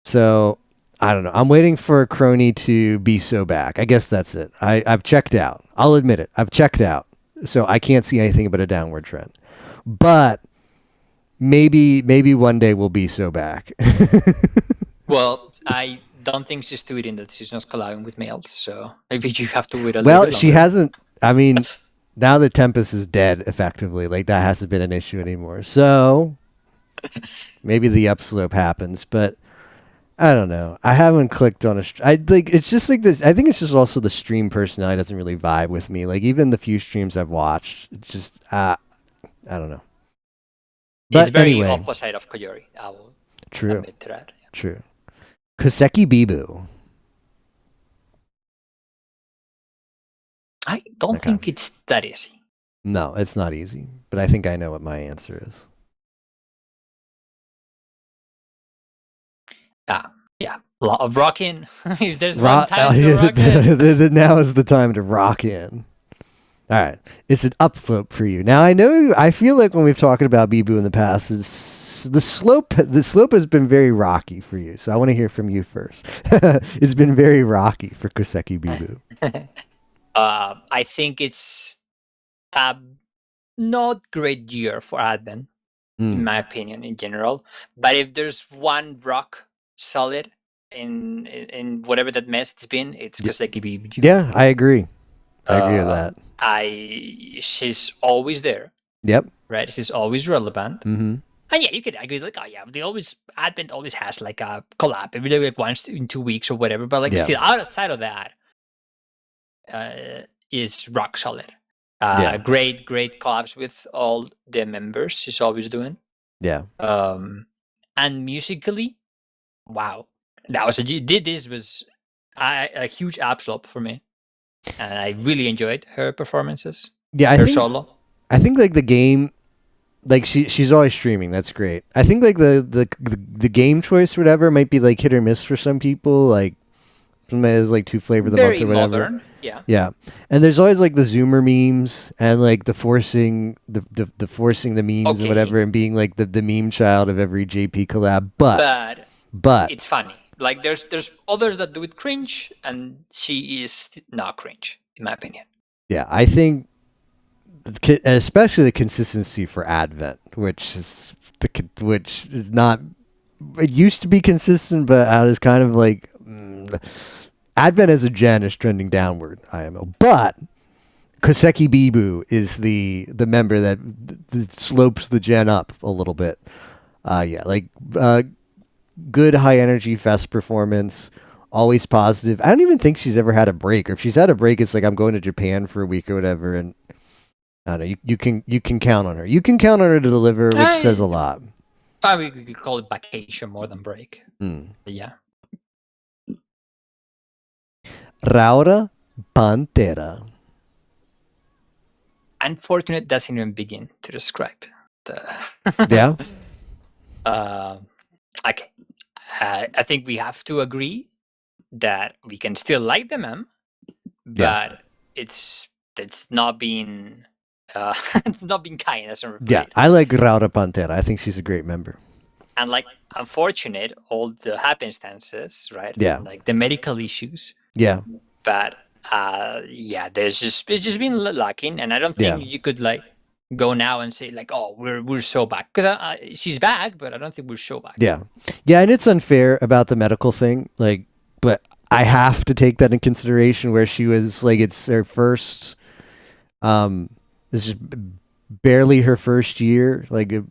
So I don't know. I'm waiting for Kronii to be so back. I guess that's it. I've checked out. I'll admit it. I've checked out. So I can't see anything but a downward trend. But maybe one day we'll be so back. Well, I don't think she's tweeting that she's not collabing with males. So maybe you have to wait a little bit longer. Well, she hasn't. I mean, now that Tempest is dead, effectively, like that hasn't been an issue anymore. So maybe the upslope happens, but I don't know. I haven't clicked on it's just like this. I think it's just also the stream personality doesn't really vibe with me. Like even the few streams I've watched, it's just I don't know. But it's very anyway, opposite of Koyori. I will admit to that. Yeah. True. Koseki Bijou. I don't think it's that easy. No, it's not easy. But I think I know what my answer is. Yeah, a lot of rocking. If there's one time to rock in. Now is the time to rock in. All right, it's an upslope for you. Now I feel like when we've talked about Bijou in the past, the slope has been very rocky for you. So I want to hear from you first. It's been very rocky for Koseki Bijou. I think it's a not great year for Advent, in my opinion, in general. But if there's one rock solid in whatever that mess it's been, it's Koseki Bijou. Yeah, I agree. I agree with that. She's always there. Yep. Right. She's always relevant. Mm-hmm. And you could agree, like, Advent always has like a collab every day, like once in 2 weeks or whatever. But like still outside of that, is rock solid. Great collabs with all the members. She's always doing. Yeah. And musically, wow, this was a huge upslope for me, and I really enjoyed her performances. Yeah, her solo. I think like the game, like she's always streaming. That's great. I think like the game choice or whatever might be like hit or miss for some people. Like somebody has like two flavor of the month or whatever. Modern. Yeah. And there's always like the Zoomer memes and like the forcing the memes and whatever, and being like the meme child of every JP collab. But it's funny. Like there's others that do it cringe, and she is not cringe, in my opinion. Yeah, I think especially the consistency for Advent, which is not. It used to be consistent, but I was kind of like. Advent as a gen is trending downward, IMO. But Koseki Bijou is the member that slopes the gen up a little bit. Good high energy fest performance, always positive. I don't even think she's ever had a break. Or if she's had a break, it's like I'm going to Japan for a week or whatever, and I don't know. You can count on her. You can count on her to deliver, which says a lot. We could call it vacation more than break. But yeah. Raora Pantera. Unfortunate doesn't even begin to describe the. Yeah. Okay. I think we have to agree that we can still like the meme, but it's not being it's not being kind as a Yeah, I like Raora Pantera. I think she's a great member. And like unfortunate, all the happenstances, right? Yeah. Like the medical issues. Yeah. But it's just been lacking, and I don't think you could like go now and say like, oh, we're so back, because she's back, but I don't think we're so back. Yeah, and it's unfair about the medical thing, like, but I have to take that in consideration where she was like, it's her first, this is barely her first year, like a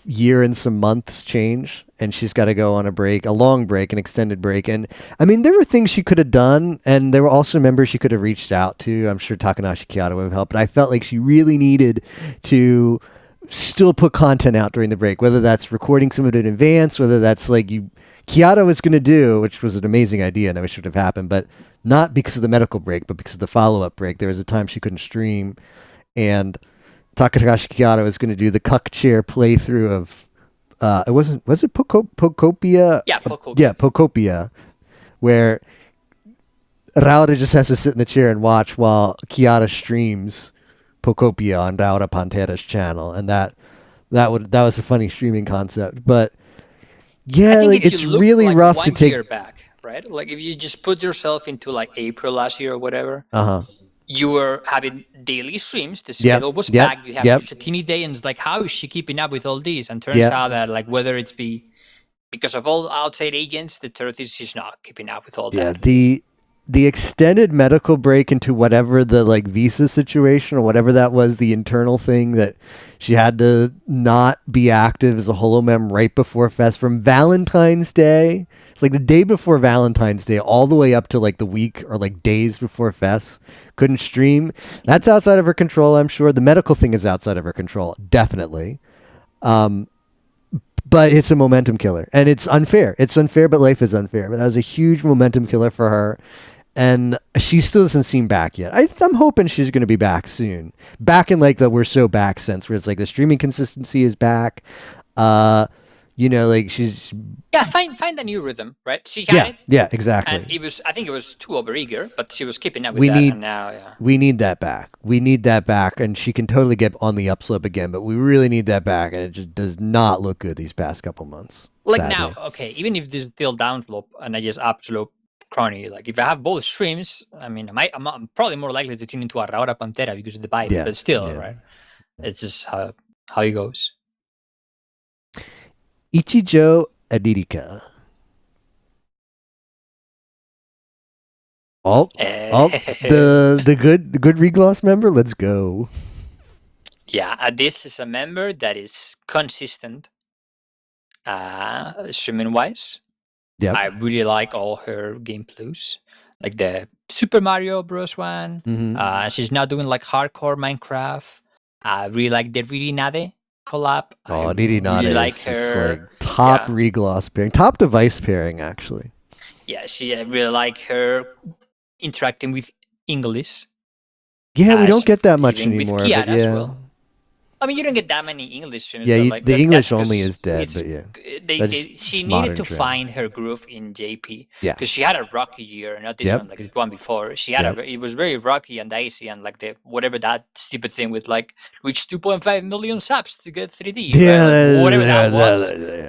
year and some months change, and she's got to go on a break, a long break, an extended break. And I mean, there were things she could have done, and there were also members she could have reached out to. I'm sure Takanashi Kiara would have helped, but I felt like she really needed to still put content out during the break, whether that's recording some of it in advance, whether that's like Kiara was going to do, which was an amazing idea and I wish it would have happened, but not because of the medical break, but because of the follow-up break. There was a time she couldn't stream, and Takanashi Kiara was going to do the cuck chair playthrough of was it Pocopia? Yeah, Pocopia. Yeah, Pocopia, where Raora just has to sit in the chair and watch while Kiara streams Pocopia on Raora Pantera's channel, and that was a funny streaming concept. But yeah, like, it's really like rough to take. Year back, right? Like if you just put yourself into like April last year or whatever. You were having daily streams. The schedule was back. You have Shatini Day, and it's like, how is she keeping up with all these? And turns out that, like, whether it's because of all outside agents, the truth is she's not keeping up with all that. The extended medical break into whatever the like visa situation or whatever that was, the internal thing that she had to not be active as a holomem right before Fest from Valentine's Day. It's like the day before Valentine's Day, all the way up to like the week or like days before Fest. Couldn't stream. That's outside of her control, I'm sure. The medical thing is outside of her control, definitely. But it's a momentum killer, and it's unfair. It's unfair, but life is unfair. But that was a huge momentum killer for her, and she still doesn't seem back yet. I'm hoping she's going to be back soon. Back in like the we're so back sense, where it's like the streaming consistency is back. Like she's find a new rhythm, right? She had it. Yeah, exactly. And I think it was too overeager, but she was keeping up with that. And now, we need that back. We need that back, and she can totally get on the upslope again. But we really need that back, and it just does not look good these past couple months. Like sadly. now, okay, even if this is still downslope and I just upslope Kronii, like if I have both streams, I mean, I'm probably more likely to tune into a Raora Pantera because of the vibe, but still, right? It's just how it goes. Ichijo Adirika. The good regloss member. Let's go. Yeah, this is a member that is consistent, streaming wise. Yeah, I really like all her gameplays, like the Super Mario Bros. One. Mm-hmm. She's now doing like hardcore Minecraft. I really like the Riri Nade collab. Riri Nade really like her like top regloss pairing, top device pairing actually. Yeah, I really like her interacting with English. Yeah, we don't get that much anymore. With Kiara as well. I mean, you don't get that many English streams. Yeah, like, the English only is dead, but she needed to find her groove in JP. Yeah. Because she had a rocky year, not this one, like the one before. She had it was very rocky and dicey, and like whatever that stupid thing with like reach 2.5 million subs to get 3D. Yeah, like, whatever that was.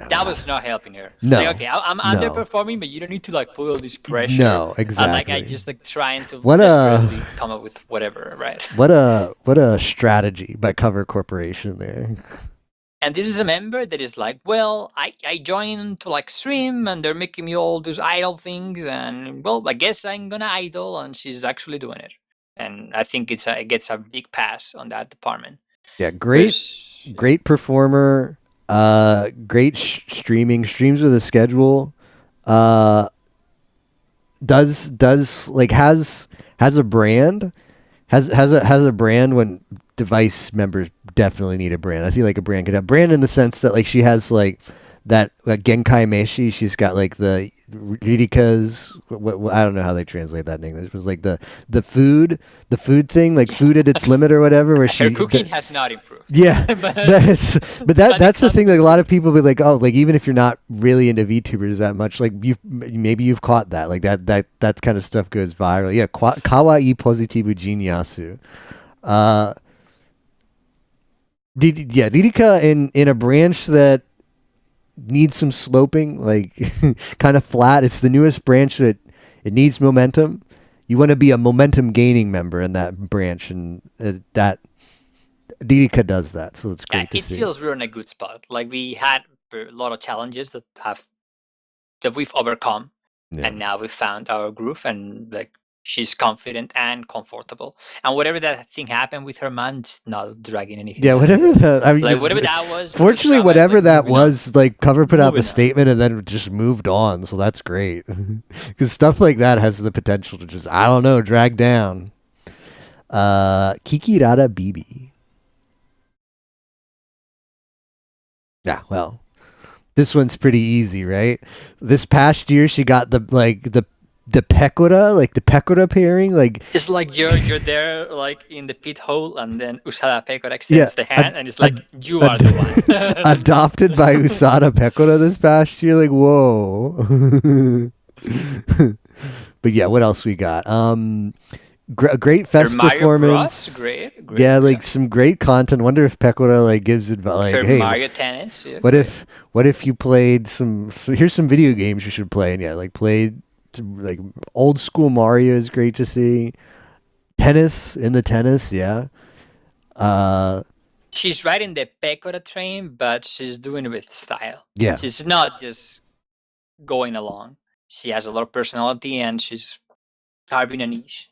That was not helping her. No. Like, okay, I'm underperforming, but you don't need to like put all this pressure. No, exactly. And like I just like trying to desperately come up with whatever, right? What a strategy by Cover Corporation there. And this is a member that is like, well, I joined to like stream and they're making me all those idol things, and well, I guess I'm gonna idol, and she's actually doing it. And I think it gets a big pass on that department. Yeah, great performer. Great streams with a schedule. Does like has a brand. Has a brand when device members definitely need a brand. I feel like a brand could have brand in the sense that like she has like that like Genkai Meshi. She's got like the Ririka's. What I don't know how they translate that in English. It was like the food thing, like food at its limit or whatever. Where her cooking has not improved. Yeah, but that's the thing. Like a lot of people be like, oh, like even if you're not really into VTubers that much, like you've caught that. Like that kind of stuff goes viral. Yeah, kawaii positivu jinyasu. Ririka in a branch that needs some sloping, like kind of flat. It's the newest branch that it needs momentum. You want to be a momentum gaining member in that branch, and that Ririka does that. So it's great to see. It feels we're in a good spot. Like we had a lot of challenges that we've overcome, and now we've found our groove, and like she's confident and comfortable. And whatever that thing happened with her man, it's not dragging anything. Yeah, whatever whatever that was. Fortunately, whatever that was, like Cover put out the statement and then just moved on. So that's great, because stuff like that has the potential to just, I don't know, drag down. Kikirara Bibi. Yeah, well, this one's pretty easy, right? This past year, she got the Pekora, like the Pekora pairing, like it's like you're there, like in the pit hole, and then Usada Pekora extends the hand, and it's like you are the one adopted by Usada Pekora this past year. Like, whoa! But yeah, what else we got? Great fest performance. Great. Yeah, like some great content. Wonder if Pekora like gives advice. Like, hey, Mario Tennis. Yeah, what if you played some? So here's some video games you should play. And yeah, like played. Like old school Mario is great to see. Tennis, yeah. She's riding the Pekora train, but she's doing it with style. Yeah, she's not just going along. She has a lot of personality, and she's carving a niche.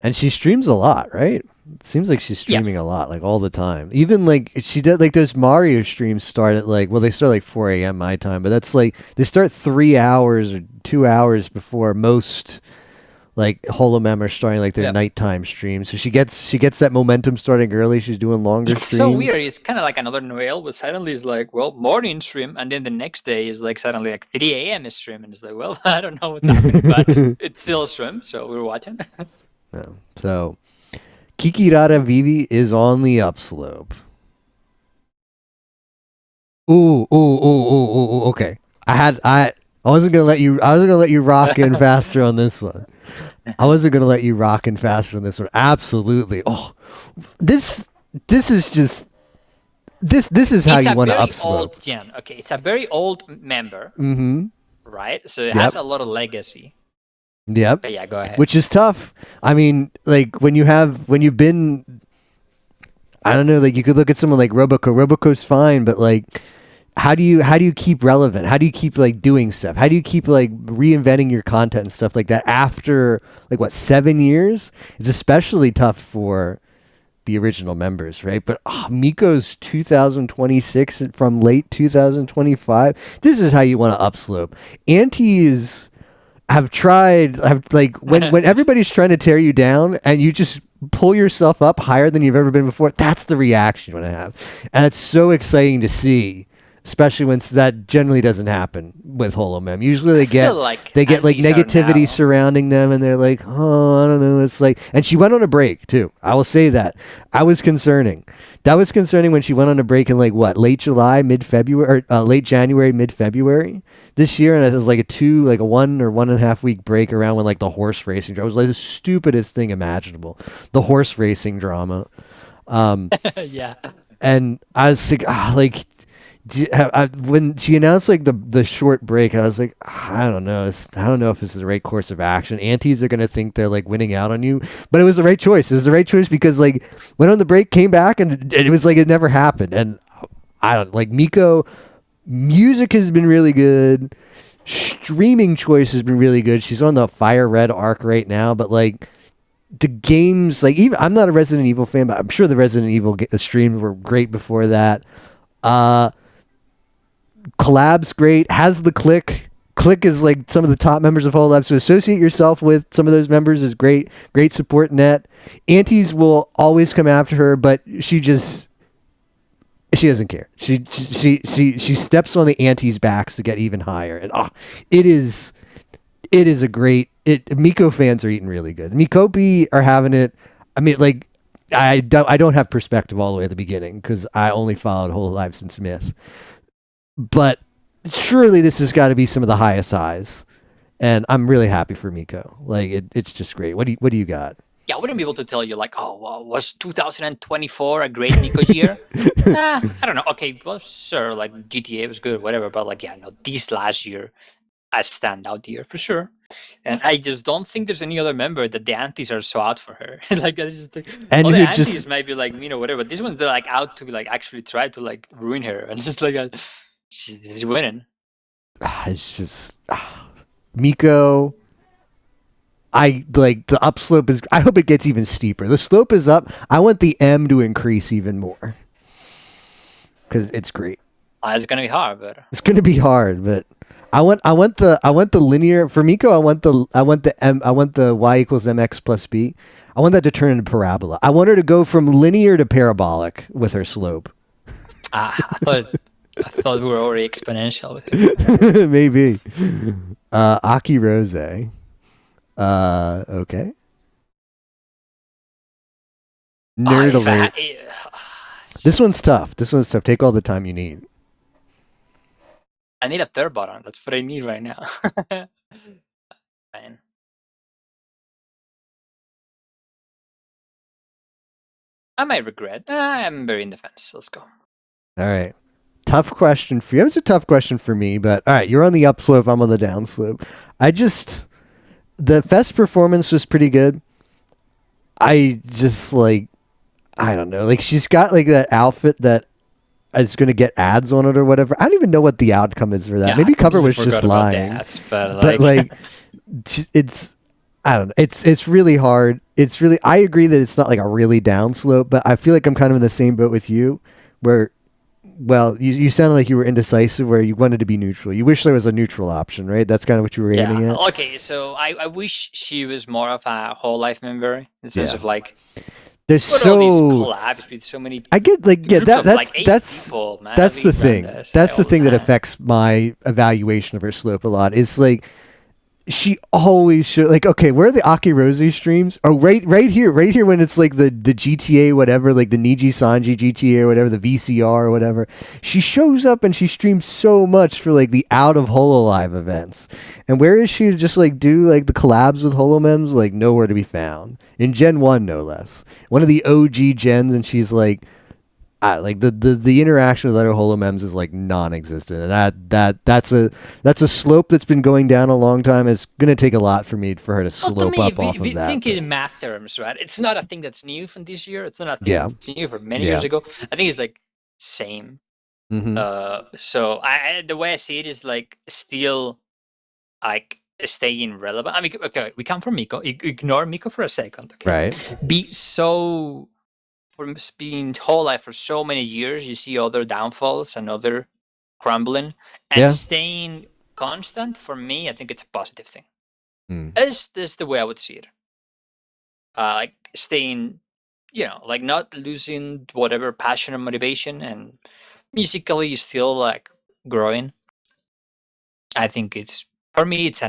And she streams a lot, right? Seems like she's streaming a lot, like all the time. Even like she did, like those Mario streams start at like, well, they start like 4 a.m. my time, but that's like they start 3 hours or 2 hours before most like Holomem are starting like their nighttime streams. So she gets that momentum starting early. She's doing longer streams. It's so weird. It's kind of like another Noel, but suddenly it's like, well, morning stream, and then the next day is like suddenly like 3 a.m. stream, and it's like, well, I don't know what's happening, but it's still a stream, so we're watching. No. So Kikirara Vivi is on the upslope. Ooh, okay. I wasn't gonna let you rock in faster on this one. Absolutely. Oh, this is just this is how you want to upslope. Old gen. Okay, it's a very old member. Mm-hmm. Right? So it has a lot of legacy. Yep. But yeah, go ahead. Which is tough. I mean, like when you've been, I don't know, like you could look at someone like Roboco. Roboco's fine, but like, how do you keep relevant? How do you keep like doing stuff? How do you keep like reinventing your content and stuff like that after like what 7 years? It's especially tough for the original members, right? But Miko's 2026 from late 2025. This is how you want to upslope. Antis have like when everybody's trying to tear you down and you just pull yourself up higher than you've ever been before, that's the reaction you want to have. And it's so exciting to see, especially when that generally doesn't happen with Holomem. Usually they get negativity surrounding them, and they're like, oh, I don't know. It's like, and she went on a break too. I will say that. That was concerning when she went on a break in like what, late July, mid-February, or late January, mid-February this year, and it was like a 1 or 1.5 week break around when like the horse racing drama. It was like the stupidest thing imaginable. The horse racing drama. Yeah. And I was like, when she announced like the short break, I was like, I don't know if this is the right course of action. Aunties are gonna think they're like winning out on you, but it was the right choice. It was the right choice because like went on the break, came back, and it was like it never happened. And I don't like Miko. Music has been really good. Streaming choice has been really good. She's on the Fire Red arc right now, but like the games, like even I'm not a Resident Evil fan, but I'm sure the Resident Evil streams were great before that. Collab's great. Has the Click. Click is like some of the top members of Hololive, so associate yourself with some of those members is great. Great support net. Aunties will always come after her, but she doesn't care. She steps on the aunties' backs to get even higher, and it is a great. Miko fans are eating really good. Mikopi are having it. I mean, like I don't have perspective all the way at the beginning because I only followed Hololive since Myth, but surely this has got to be some of the highest highs, and I'm really happy for Miko. Like it's just great. What do you got? Yeah, I wouldn't be able to tell you like, oh, well, was 2024 a great Miko year? I don't know. Okay, well, sure, like GTA was good, whatever, but like, yeah, no, this last year, a standout year for sure. And I just don't think there's any other member that the aunties are so out for her. Like, I just think all the aunties might be like, whatever. But these ones, they're like out to like actually try to like ruin her, and just like she's winning. It's just Miko. I like the upslope is. I hope it gets even steeper. The slope is up. I want the M to increase even more because it's great. It's gonna be hard, but it's gonna be hard. But I want the linear for Miko. I want the y equals mx plus b. I want that to turn into parabola. I want her to go from linear to parabolic with her slope. I thought we were already exponential with it. Maybe. Aki Rose. Okay. Nerd alert. This one's tough. Take all the time you need. I need a third button. That's what I need right now. Fine. I might regret. I'm very in the fence. Let's go. All right. Tough question for you. It was a tough question for me, but all right. You're on the upslope. I'm on the downslope. The Fest performance was pretty good. I just like, I don't know. Like she's got like that outfit that is going to get ads on it or whatever. I don't even know what the outcome is for that. Yeah, maybe Cover was just lying. Ads, but like it's, I don't know. It's really hard. It's really, I agree that it's not like a really down slope, but I feel like I'm kind of in the same boat with you where, well, you sounded like you were indecisive where you wanted to be neutral. You wish there was a neutral option, right? That's kind of what you were aiming at. Okay, so I wish she was more of a Hololive member in the sense of like, there's so all these collabs with so many. I get like that's people, man. That's the thing. That's the thing that affects my evaluation of her slope a lot. It's like she always should like, okay, where are the Aki Rose streams? Oh, right here when it's like the GTA whatever, like the Niji Sanji GTA or whatever, the VCR or whatever. She shows up and she streams so much for like the out of Hololive events. And where is she to just like do like the collabs with Holomems? Like nowhere to be found. In Gen 1 no less. One of the OG gens, and she's like like the interaction with other Holomems is like non-existent, and that's a slope that's been going down a long time. It's gonna take a lot for her to slope up off of that. Think in math terms, right? It's not a thing that's new from this year. It's not a thing that's new from many years ago. I think it's like same. Mm-hmm. So the way I see it is like still like staying relevant. I mean, okay, we come from Miko. Ignore Miko for a second, okay? Right? Be so. From being Hololive for so many years, you see other downfalls and other crumbling, and staying constant. For me, I think it's a positive thing. This is the way I would see it. Like staying, like not losing whatever passion or motivation, and musically still like growing. I think it's for me, it's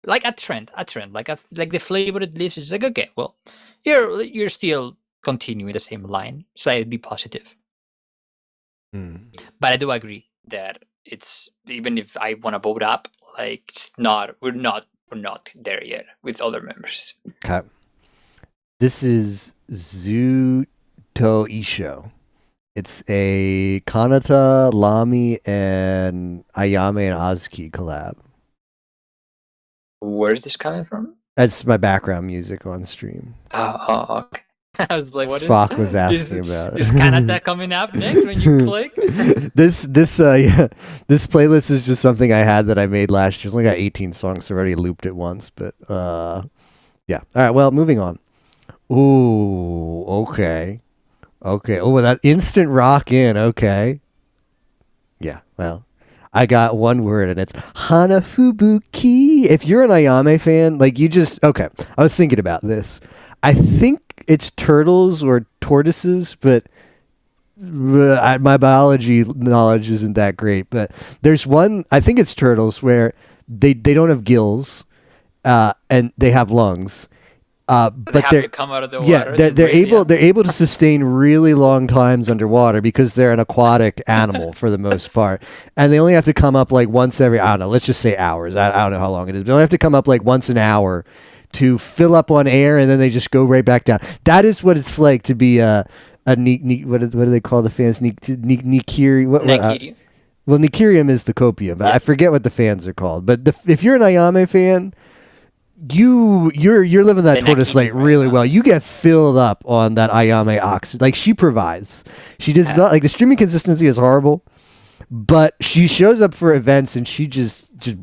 like a trend, like the flavor it leaves is like, okay, well, you're still continuing the same line, so I'd be positive. But I do agree that it's, even if I want to vote up, like it's not, we're not there yet with other members. Okay. This is Zuto Isho. It's a Kanata, Lami, and Ayame and Azuki collab. Where is this coming from? That's my background music on stream. Oh, okay. I was like, what Spock was asking about. Is Kanata coming up next when you click? This playlist is just something I had that I made last year. It's only got 18 songs, so I already looped it once. But yeah. All right. Well, moving on. Ooh. Okay. Oh, that instant rock in. Okay. Yeah. Well, I got one word, and it's Hanafubuki. If you're an Ayame fan, like okay. I was thinking about this. I think it's turtles or tortoises, but my biology knowledge isn't that great. But there's one, I think it's turtles, where they don't have gills, and they have lungs. But they have to come out of the water. Yeah, they're able to sustain really long times underwater because they're an aquatic animal for the most part, and they only have to come up like once every, I don't know, let's just say hours. I don't know how long it is, but they only have to come up like once an hour to fill up on air, and then they just go right back down. That is what it's like to be what do they call the fans? Nikiri. Well, Nikirium is the copium, but I forget what the fans are called. But if you're an Ayame fan, you're living that tortoise life really well. You get filled up on that Ayame oxygen. Like she provides. She does not, like, the streaming consistency is horrible, but she shows up for events and she just she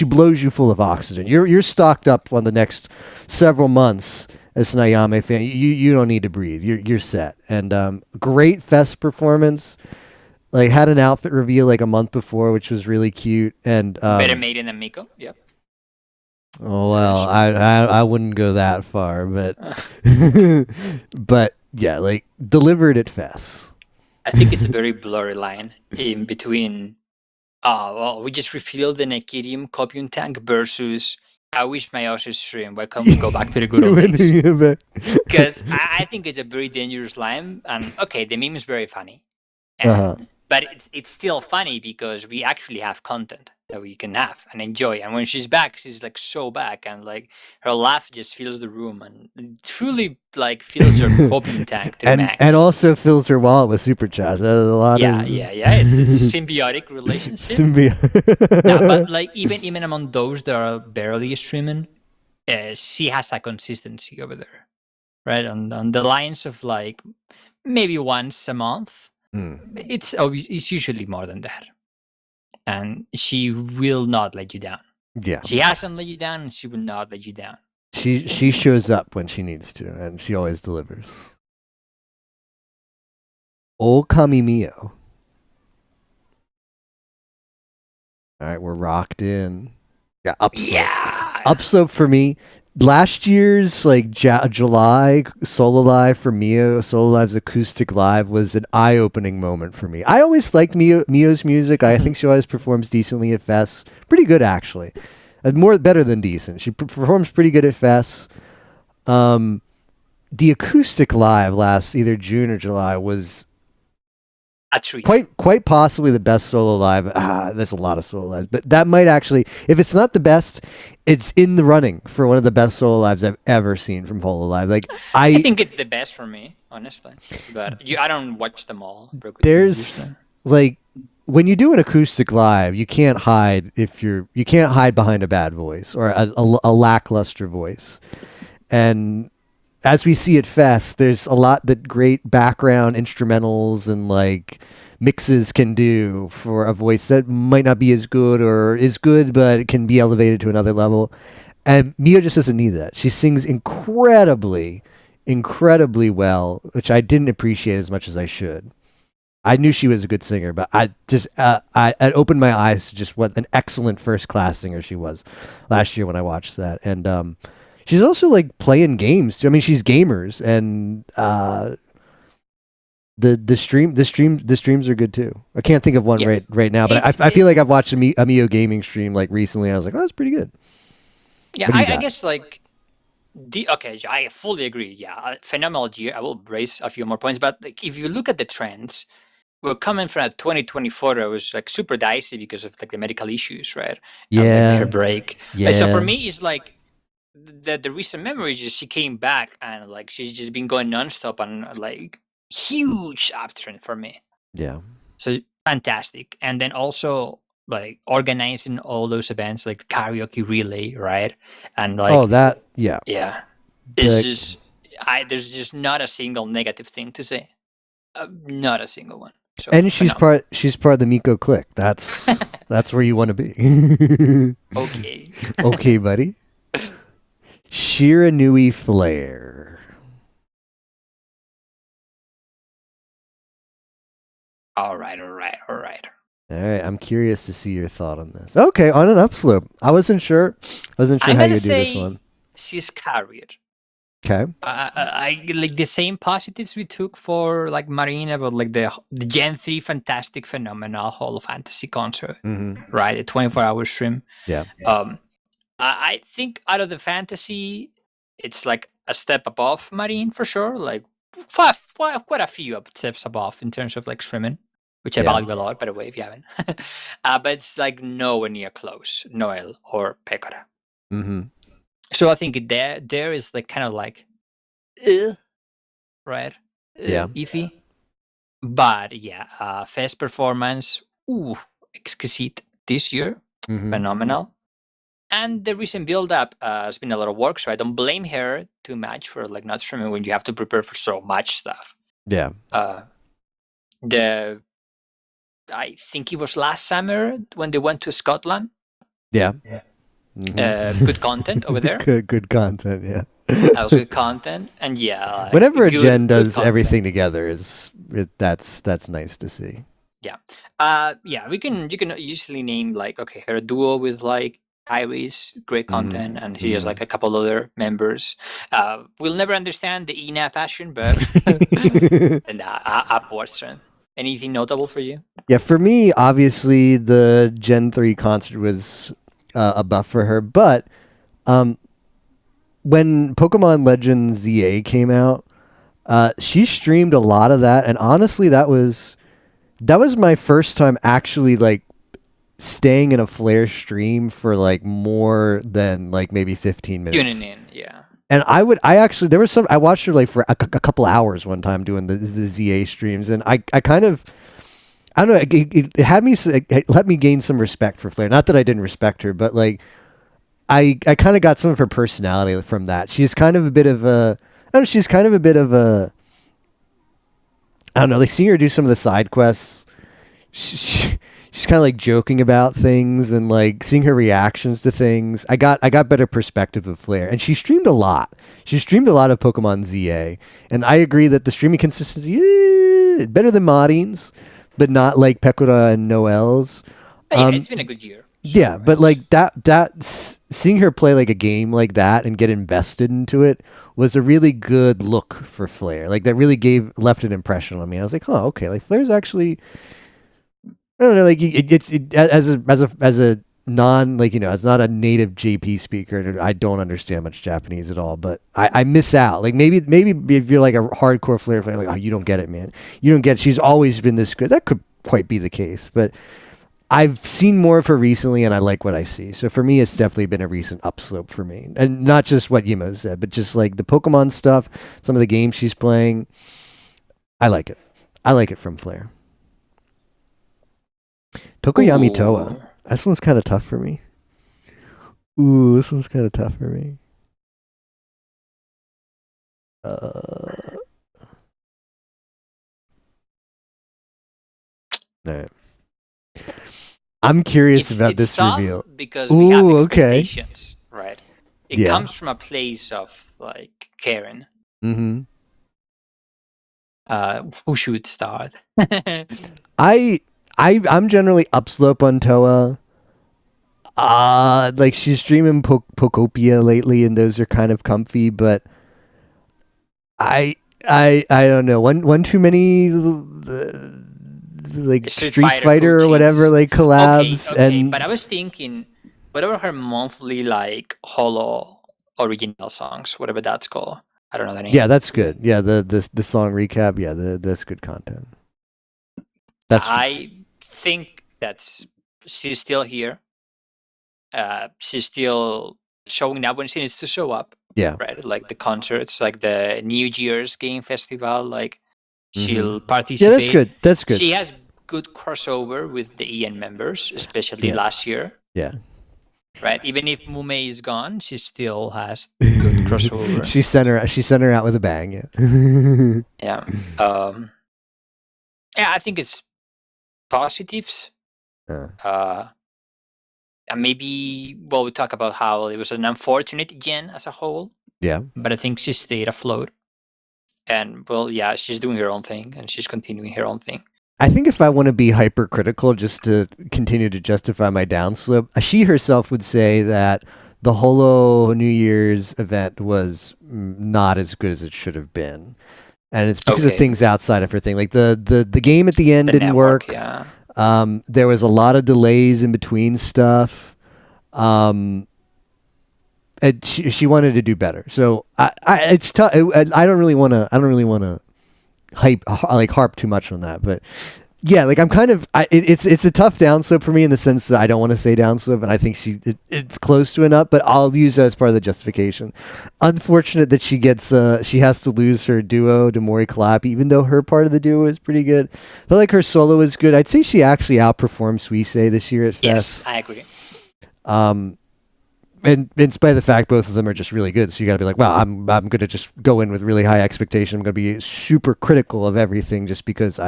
blows you full of oxygen. You're stocked up on the next several months as an Ayame fan. You don't need to breathe. You're set. And great fest performance. Like, had an outfit reveal like a month before, which was really cute. And better made in Miko. Yep. Oh well, I wouldn't go that far, but but yeah, like, delivered at fest. I think it's a very blurry line in between. We just refilled the Nekirium copium tank versus I wish my Osu stream. Why can't we go back to the good old days? Because I think it's a very dangerous line. And okay, the meme is very funny, but it's still funny because we actually have content that we can have and enjoy. And when she's back, she's like so back, and like her laugh just fills the room and truly like fills her copium tank to max. And also fills her wallet with super chats. Yeah. It's a symbiotic relationship. But like even among those that are barely streaming, she has a consistency over there, right? On the lines of like maybe once a month. It's usually more than that. And she will not let you down. Yeah. She hasn't let you down, and she will not let you down. She shows up when she needs to, and she always delivers. Okami Mio. All right, we're rocked in. Yeah, upslope. Yeah. Upslope for me. Last year's like July Solo Live for Mio, Solo Live's acoustic live, was an eye-opening moment for me. I always liked Mio's music. I think she always performs decently at fests. Pretty good, actually. Better than decent. She performs pretty good at fests. The acoustic live last either June or July was quite possibly the best solo live. There's a lot of solo lives, but that might actually, if it's not the best, it's in the running for one of the best solo lives I've ever seen from Hololive. Like, I think it's the best for me, honestly. But I don't watch them all. There's like, when you do an acoustic live, you can't hide behind a bad voice or a lackluster voice. And as we see at Fest, there's a lot that great background instrumentals and like mixes can do for a voice that might not be as good or is good, but it can be elevated to another level. And Mio just doesn't need that. She sings incredibly, incredibly well, which I didn't appreciate as much as I should. I knew she was a good singer, but I opened my eyes to just what an excellent first-class singer she was last year when I watched that. And she's also like playing games too. I mean, she's gamers, and the streams are good too. I can't think of one right now, but I feel like I've watched a Mio gaming stream like recently, and I was like, oh, that's pretty good. Yeah, I guess like I fully agree. Yeah, phenomenal year. I will raise a few more points, but like, if you look at the trends, we're coming from a 2024 that was like super dicey because of like the medical issues, right? Yeah, and her break. Yeah. So for me, it's like the recent memory is just she came back and like she's just been going nonstop and like huge uptrend for me. Yeah. So fantastic. And then also like organizing all those events like karaoke relay, right? And like yeah. It's just there's just not a single negative thing to say. Not a single one. So, and she's part of the Miko clique. That's where you want to be. Okay. Okay, buddy. Shiranui Flare. All right. All right, I'm curious to see your thought on this. Okay, on an upslope. I wasn't sure how you do this one. She's carried. Okay. I like the same positives we took for like Marine about like the Gen 3 fantastic phenomenal Hall of Fantasy concert, right? The 24-hour stream. Yeah. I think out of the fantasy, it's like a step above Marine for sure. Like quite a few steps above in terms of like streaming, which I value a lot, by the way, if you haven't. But it's like nowhere near close, Noel or Pekora. So I think there is like kind of like, right? Iffy. But Fest performance, exquisite this year, phenomenal. And the recent build-up has been a lot of work, so I don't blame her too much for like not streaming when you have to prepare for so much stuff. Yeah. I think it was last summer when they went to Scotland. Yeah. Good content over there. Good content, yeah. That was good content, and whenever a gen does everything together, that's nice to see. Yeah. You can usually name like her duo with like Iris, great content, and she has like a couple other members. We'll never understand the Ina passion, but and upwards trend. Anything notable for you? Yeah, for me, obviously the Gen 3 concert was a buff for her, but when Pokemon Legends ZA came out, she streamed a lot of that, and honestly, that was my first time actually like staying in a Flare stream for like more than like maybe 15 minutes. Tuning in, yeah. And I watched her like for a couple hours one time doing the ZA streams, and I kind of, I don't know, it let me gain some respect for Flare. Not that I didn't respect her, but like I kind of got some of her personality from that. She's kind of a bit of a, I don't know, like seeing her do some of the side quests, she's kind of like joking about things and like seeing her reactions to things. I got better perspective of Flare, and she streamed a lot. She streamed a lot of Pokemon ZA, and I agree that the streaming consistency better than Marine's, but not like Pekora and Noel's. It's been a good year. Yeah, but like that seeing her play like a game like that and get invested into it was a really good look for Flare. Like that really left an impression on me. I was like, oh, okay, like Flare's actually, I don't know, like it's as a non, like, you know, it's not a native JP speaker, and I don't understand much Japanese at all, but I miss out. Like maybe if you're like a hardcore Flare fan, like, oh, you don't get it, man. You don't get it. She's always been this good. That could quite be the case, but I've seen more of her recently, and I like what I see. So for me, it's definitely been a recent upslope for me. And not just what Yimo said, but just like the Pokemon stuff, some of the games she's playing. I like it. I like it from Flare. Tokoyami Toa. This one's kind of tough for me. Ooh, this one's kind of tough for me. Right. I'm curious about this reveal because we have expectations, right? It comes from a place of like caring. Who should start? I'm generally upslope on Toa. Like she's streaming Pokopia lately, and those are kind of comfy, but I don't know. One too many like Street Fighter or whatever like collabs. Okay, but I was thinking, whatever her monthly like holo original songs, whatever that's called. I don't know the name. Yeah, that's good. Yeah, the song recap. Yeah, that's good content. I think that she's still here. She's still showing up when she needs to show up. Yeah. Right? Like the concerts, like the New Year's Game Festival, like she'll participate. Yeah, that's good. She has good crossover with the EN members, especially last year. Yeah. Right? Even if Mume is gone, she still has good crossover. She sent her out with a bang. Yeah. Yeah, I think it's positives. And maybe, we talk about how it was an unfortunate gen as a whole. Yeah. But I think she stayed afloat. And, she's doing her own thing, and she's continuing her own thing. I think if I want to be hypercritical just to continue to justify my downslope, she herself would say that the Holo New Year's event was not as good as it should have been. And it's because of things outside of her thing. Like the game at the end didn't work. Yeah. There was a lot of delays in between stuff. She wanted to do better. So it's tough. I don't really want to harp too much on that, but yeah, like I'm kind of it's a tough downslope for me in the sense that I don't want to say downslope, and I think it's close to an up, but I'll use that as part of the justification. Unfortunate that she has to lose her duo to Mori Calliope, even though her part of the duo is pretty good. I feel like her solo is good. I'd say she actually outperformed Suisei this year at Fest. Yes, I agree. And in spite of the fact both of them are just really good, so you got to be like, wow, I'm going to just go in with really high expectation. I'm going to be super critical of everything just because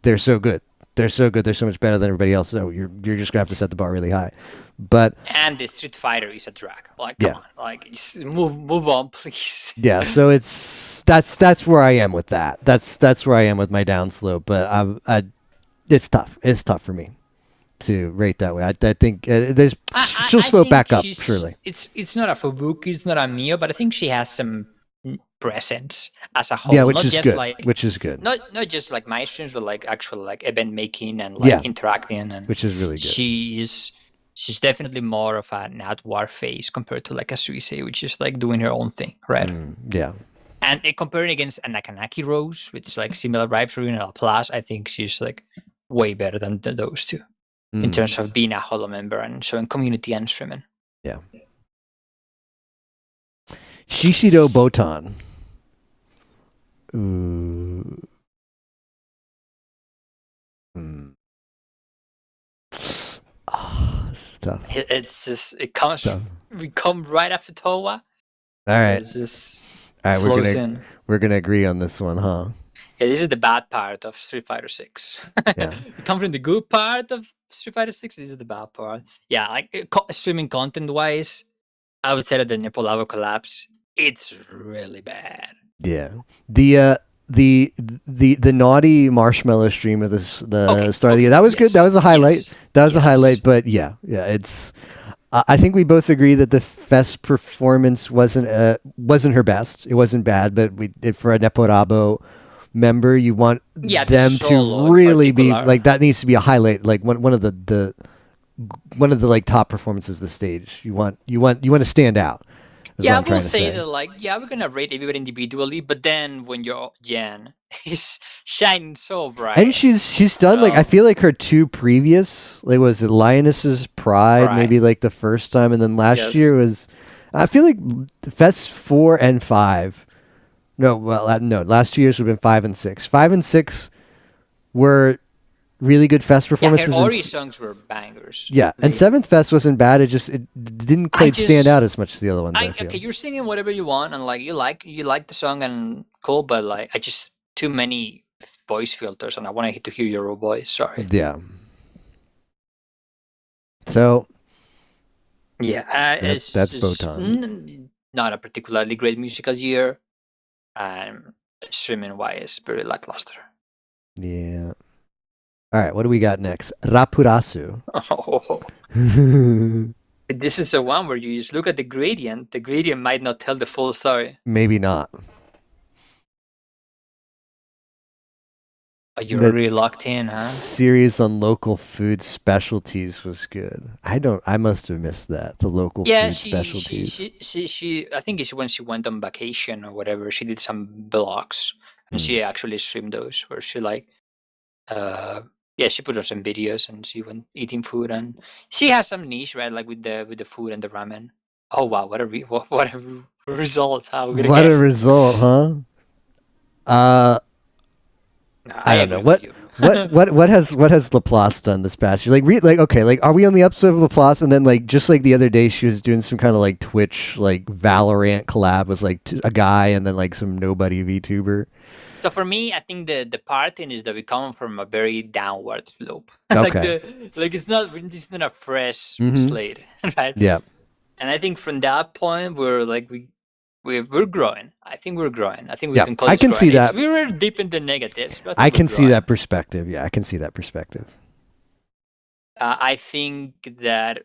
they're so good. They're so good. They're so much better than everybody else. So you're just going to have to set the bar really high. And the Street Fighter is a drag. Like, come on, like just move on, please. Yeah. So that's where I am with that. That's where I am with my downslope. But it's tough. It's tough for me to rate that way. I think she'll slow back up surely. It's not a Fubuki, it's not a Mio, but I think she has some presence as a whole. Yeah, which not is just good. Like, which is good. Not just like my streams, but like actual like event making and like interacting, and which is really good. She's definitely more of an Natwar face compared to like a Suisei, which is like doing her own thing, right? Yeah. And comparing against a Nakanaki Rose, which is like similar vibes or in a plus, I think she's like way better than those two. In terms of being a Holo member and showing community and streaming. Yeah. Shishido Botan. Ooh. This is tough. It's just, we come right after Towa. All right. It's just all right, we're gonna agree on this one, huh? Yeah, this is the bad part of Street Fighter 6. Yeah. You come from the good part of Street Fighter 6, this is the bad part. Yeah, like streaming content-wise, I would say that the Nepolavo collapse, it's really bad. Yeah. The naughty marshmallow stream of the start of the year, that was good. That was a highlight. Yes. That was a highlight, but yeah, it's... I think we both agree that the Fest performance wasn't her best. It wasn't bad, but for a Neporabo member, you want them to really be like, that needs to be a highlight, like one of the like top performances of the stage. You want to stand out. Yeah, I will say that we're gonna rate everybody individually, but then when your Jen is shining so bright, and she's done like, I feel like her two previous, like, was it Lioness's Pride, maybe like the first time, and then last year was, I feel like Fest 4 and 5. No, last 2 years would have been 5 and 6. 5 and 6 were really good Fest performances. Yeah, her Ori songs were bangers. Yeah, and 7th Fest wasn't bad. It didn't quite stand out as much as the other ones. I feel. Okay, you're singing whatever you want, and like you like the song and cool, but like I just too many voice filters, and I want to hear your raw voice. Sorry. Yeah. So. Yeah, that's Botan. Not a particularly great musical year, streaming wise, very lackluster. Yeah. All right, what do we got next? Rapurasu. This is the one where you just look at the gradient. The gradient might not tell the full story. Maybe not. But you're really locked in, huh? Series on local food specialties was good. I must have missed that. The local food specialties. She I think it's when she went on vacation or whatever, she did some vlogs. And she actually streamed those where she like she put on some videos and she went eating food, and she has some niche, right? Like with the food and the ramen. Oh wow, what a result! What a result, huh? I don't know. what has Laplace done this past year? Are we on the episode of Laplace? And then just like the other day, she was doing some kind of like Twitch like Valorant collab with like a guy and then like some nobody VTuber. So for me, I think the parting is that we come from a very downward slope. Okay. It's not a fresh slate, right? Yeah. And I think from that point, we're growing. I think we're growing. I think we can call I can see that. We were deep in the negatives. But I can see that perspective. Yeah, I can see that perspective. I think that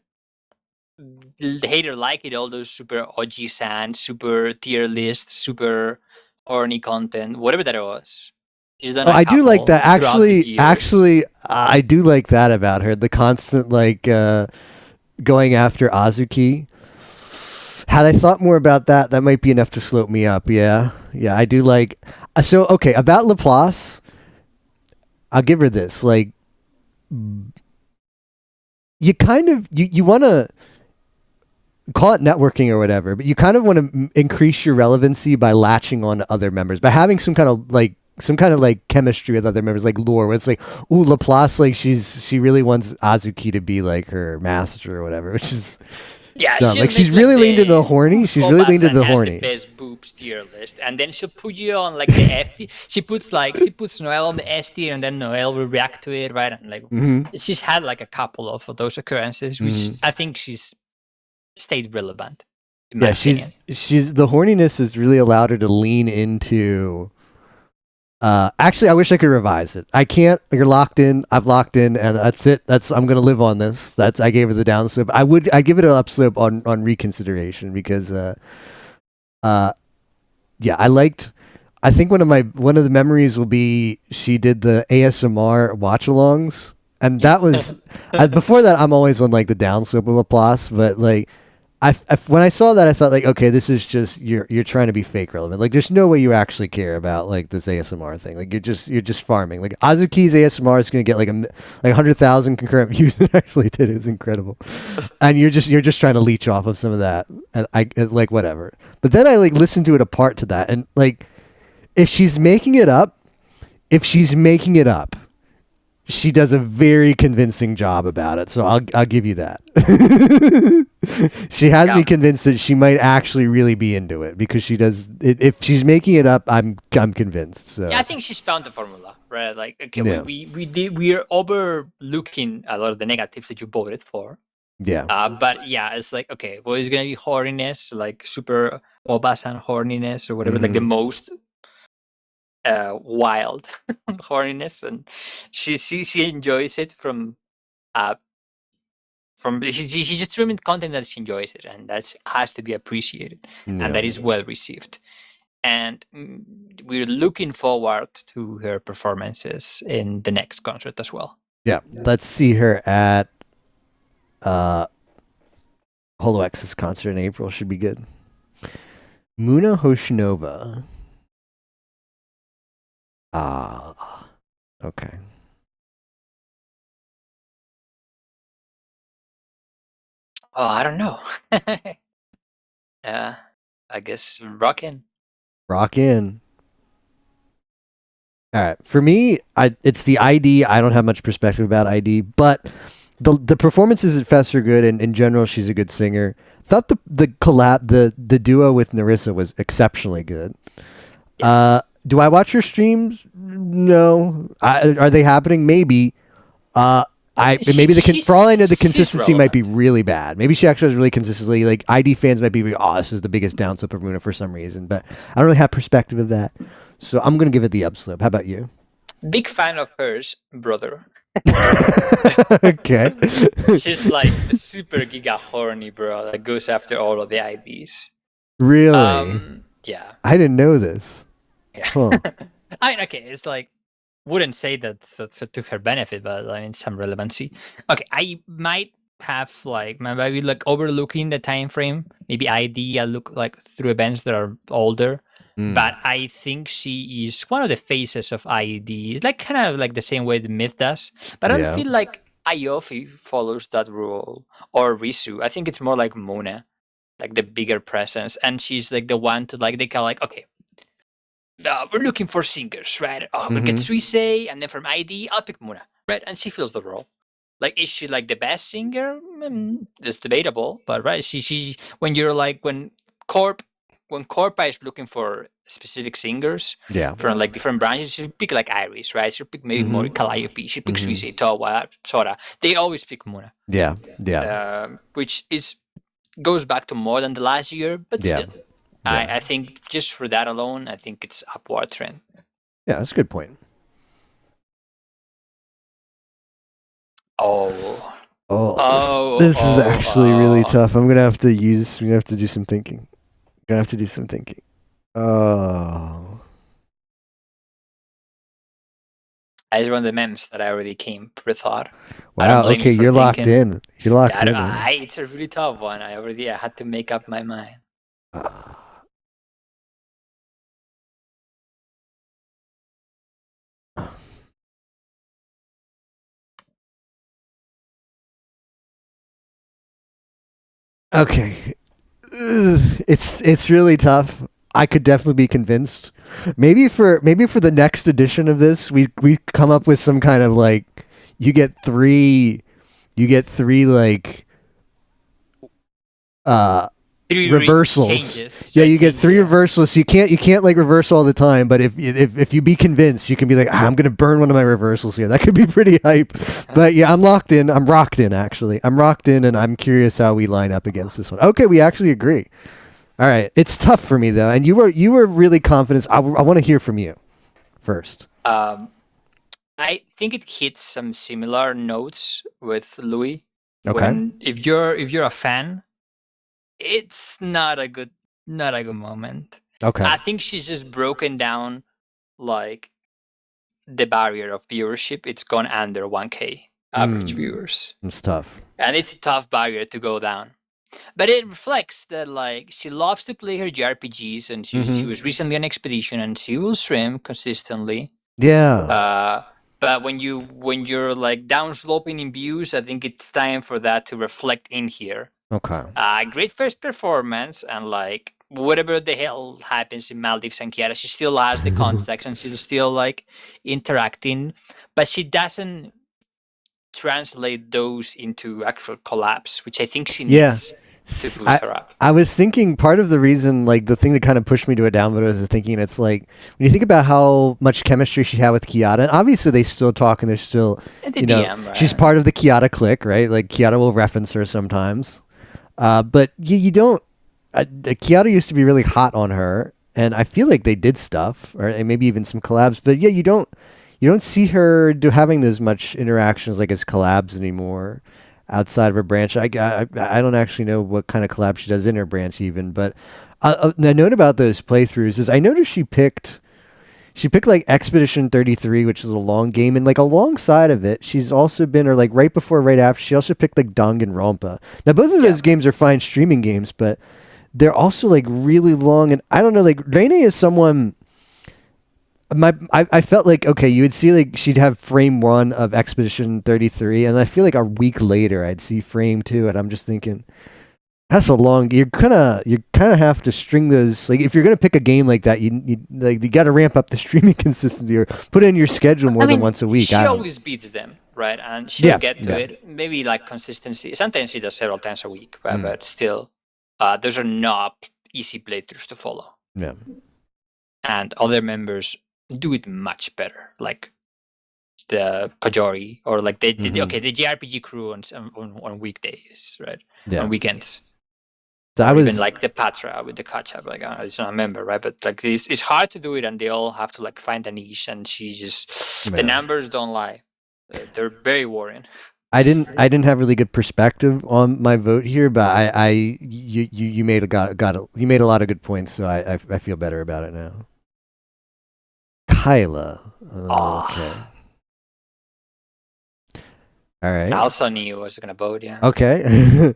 the hater like it, all those super Oji-san, super tier list, super horny content, whatever that was. I do like that. Actually, I do like that about her. The constant going after Azuki. Had I thought more about that, that might be enough to slope me up. Yeah, I do like. So okay, about Laplace, I'll give her this. Like, you kind of you want to call it networking or whatever, but you kind of want to increase your relevancy by latching on to other members, by having some kind of chemistry with other members, like lore, where it's like, ooh, Laplace, like she really wants Azuki to be like her master or whatever, which is dumb. Like she's really leaned into the horny. She's really leaned into the horny. The best boobs tier list, and then she'll put you on like the F tier. She puts Noelle on the S tier, and then Noelle will react to it, right? And she's had like a couple of those occurrences, which I think she's stayed relevant. She's the horniness has really allowed her to lean into. Actually, I wish I could revise it. I can't. You're locked in. I've locked in, and that's it. I'm gonna live on this. I gave her the downslope. I give it an upslope on reconsideration because I liked. I think one of the memories will be she did the ASMR watch-alongs, and that was before that. I'm always on like the downslope of Laplace, but like. When I saw that, I felt like, okay, this is just you're trying to be fake relevant. Like, there's no way you actually care about like this ASMR thing. Like, you're just farming. Like, Azuki's ASMR is going to get like 100,000 concurrent views. It actually did. It was incredible. And you're just trying to leech off of some of that. And I like whatever. But then I like listened to it apart to that, and like, if she's making it up, she does a very convincing job about it, so I'll give you that. She has me convinced that she might actually really be into it because she does. If she's making it up, I'm convinced. So yeah, I think she's found the formula, right? Like, okay, we are overlooking a lot of the negatives that you voted for. Yeah. But yeah, it's like, okay, well, it's gonna be horniness, like super Obasan horniness or whatever, like the most. Wild horniness, and she enjoys it from she's just streaming content that she enjoys it, and that has to be appreciated, and that is well received. And we're looking forward to her performances in the next concert as well. Yeah, let's see her at HoloX's concert in April. Should be good. Muna Hoshinova. Okay. Oh, I don't know. I guess rock in. Rock in. All right. For me, it's the ID. I don't have much perspective about ID, but the performances at Fest are good, and in general, she's a good singer. Thought the collab, the duo with Narissa was exceptionally good. Yes. Do I watch her streams? No. Are they happening? Maybe. For all I know, the consistency might be really bad. Maybe she actually has really consistently, like, ID fans might be, this is the biggest downslope of Muna for some reason, but I don't really have perspective of that. So I'm going to give it the upslope. How about you? Big fan of hers, brother. Okay. She's like super giga horny, bro, that goes after all of the IDs. Really? Yeah. I didn't know this. Yeah. Huh. I mean, okay, it's like, wouldn't say that's to her benefit, but I mean, some relevancy. Okay, I might have maybe overlooking the time frame. Maybe I look like through events that are older, but I think she is one of the faces of IED. It's like kind of like the same way the Myth does, but I don't feel like Iofi follows that rule or Risu. I think it's more like Mona, like the bigger presence, and she's like the one to like they call like, okay, we're looking for singers, right? Oh, we'll get Suisei, and then from ID, I'll pick Muna, right? And she fills the role. Like, is she like the best singer? It's debatable, but right, she when you're like when Corpa is looking for specific singers from like different branches, she'll pick like Iris, right? She'll pick maybe Mori Calliope, she'll pick Suisei, Towa, Sora. They always pick Muna. Which goes back to more than the last year, but still. I think just for that alone, I think it's upward trend. Yeah, that's a good point. This is actually really tough. I'm gonna have to do some thinking. Oh. It's one of the memes that I already came pre-thought. Wow. Okay, you're locked in. It's a really tough one. I had to make up my mind. Okay. It's really tough. I could definitely be convinced. Maybe for the next edition of this, we come up with some kind of like you get three like reversals. You get three reversals. So you can't like reverse all the time, but if you be convinced, you can be like, I'm gonna burn one of my reversals here. That could be pretty hype. But yeah, I'm locked in. I'm rocked in actually. I'm rocked in, and I'm curious how we line up against this one. Okay, we actually agree. All right, it's tough for me though, and you were really confident. I want to hear from you first. I think it hits some similar notes with Louis. Okay. If you're a fan, it's not a good moment. Okay. I think she's just broken down like the barrier of viewership. It's gone under 1K average viewers. It's tough. And it's a tough barrier to go down. But it reflects that like she loves to play her JRPGs, and she was recently on Expedition, and she will stream consistently. Yeah. But when you're like downsloping in views, I think it's time for that to reflect in here. Okay. Great first performance, and like whatever the hell happens in Maldives and Kiara, she still has the contacts and she's still like interacting, but she doesn't translate those into actual collabs, which I think she needs to boost her up. I was thinking part of the reason, like the thing that kind of pushed me to it down, but I was thinking it's like when you think about how much chemistry she had with Kiara, and obviously they still talk and they're still, DM, right? She's part of the Kiara clique, right? Like Kiara will reference her sometimes. But you don't. Kiara used to be really hot on her, and I feel like they did stuff, or maybe even some collabs. But yeah, you don't see her having as much interactions like as collabs anymore outside of her branch. I don't actually know what kind of collab she does in her branch even. But a note about those playthroughs is I noticed she picked like Expedition 33, which is a long game, and like alongside of it, she's also been, or like right before, right after, she also picked like Danganronpa. Now both of those games are fine streaming games, but they're also like really long, and I don't know, like Rene is someone I felt like, okay, you would see like she'd have frame 1 of Expedition 33, and I feel like a week later I'd see frame 2, and I'm just thinking, that's a long. You kind of have to string those. Like if you're gonna pick a game like that, you got to ramp up the streaming consistency or put it in your schedule more than once a week. She always beats them, right? And she'll get to it. Maybe like consistency. Sometimes she does several times a week, but still, those are not easy playthroughs to follow. Yeah. And other members do it much better, like the Kajori or like the JRPG crew on weekdays, right? Yeah. On weekends. Even like the Patra with the Kacha, like I just don't remember, right? But like it's hard to do it, and they all have to like find a niche, and she just the numbers don't lie; they're very worrying. I didn't have really good perspective on my vote here, but you made you made a lot of good points, so I feel better about it now. Kyla, okay. All right. I also knew I was gonna vote. Yeah. Okay.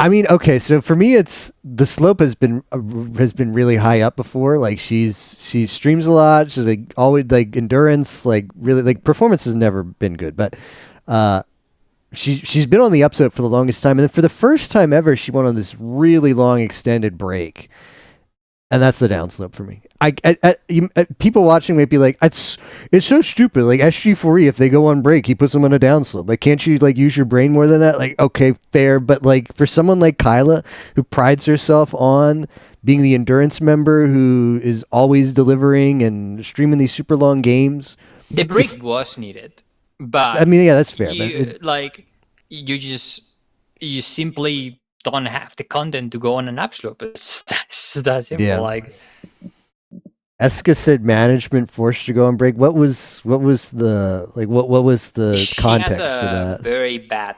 I mean, okay. So for me, it's the slope has been really high up before. Like she streams a lot. She's like always like endurance. Like really like performance has never been good, but she's been on the upside for the longest time. And then for the first time ever, she went on this really long extended break. And that's the downslope for me. People watching might be like, it's so stupid. Like SG4E, if they go on break, he puts them on a downslope. Like, can't you like use your brain more than that? Like, okay, fair, but like for someone like Kyla, who prides herself on being the endurance member who is always delivering and streaming these super long games, the break was needed. But I mean, yeah, that's fair. You simply don't have the content to go on an upslope. It's that simple. Yeah. Like, Eska said management forced to go on break. What was the context for that? Very bad,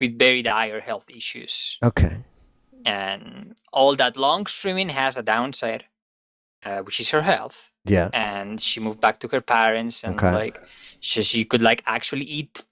with very dire health issues. Okay. And all that long streaming has a downside, which is her health. Yeah. And she moved back to her parents, and she could like actually eat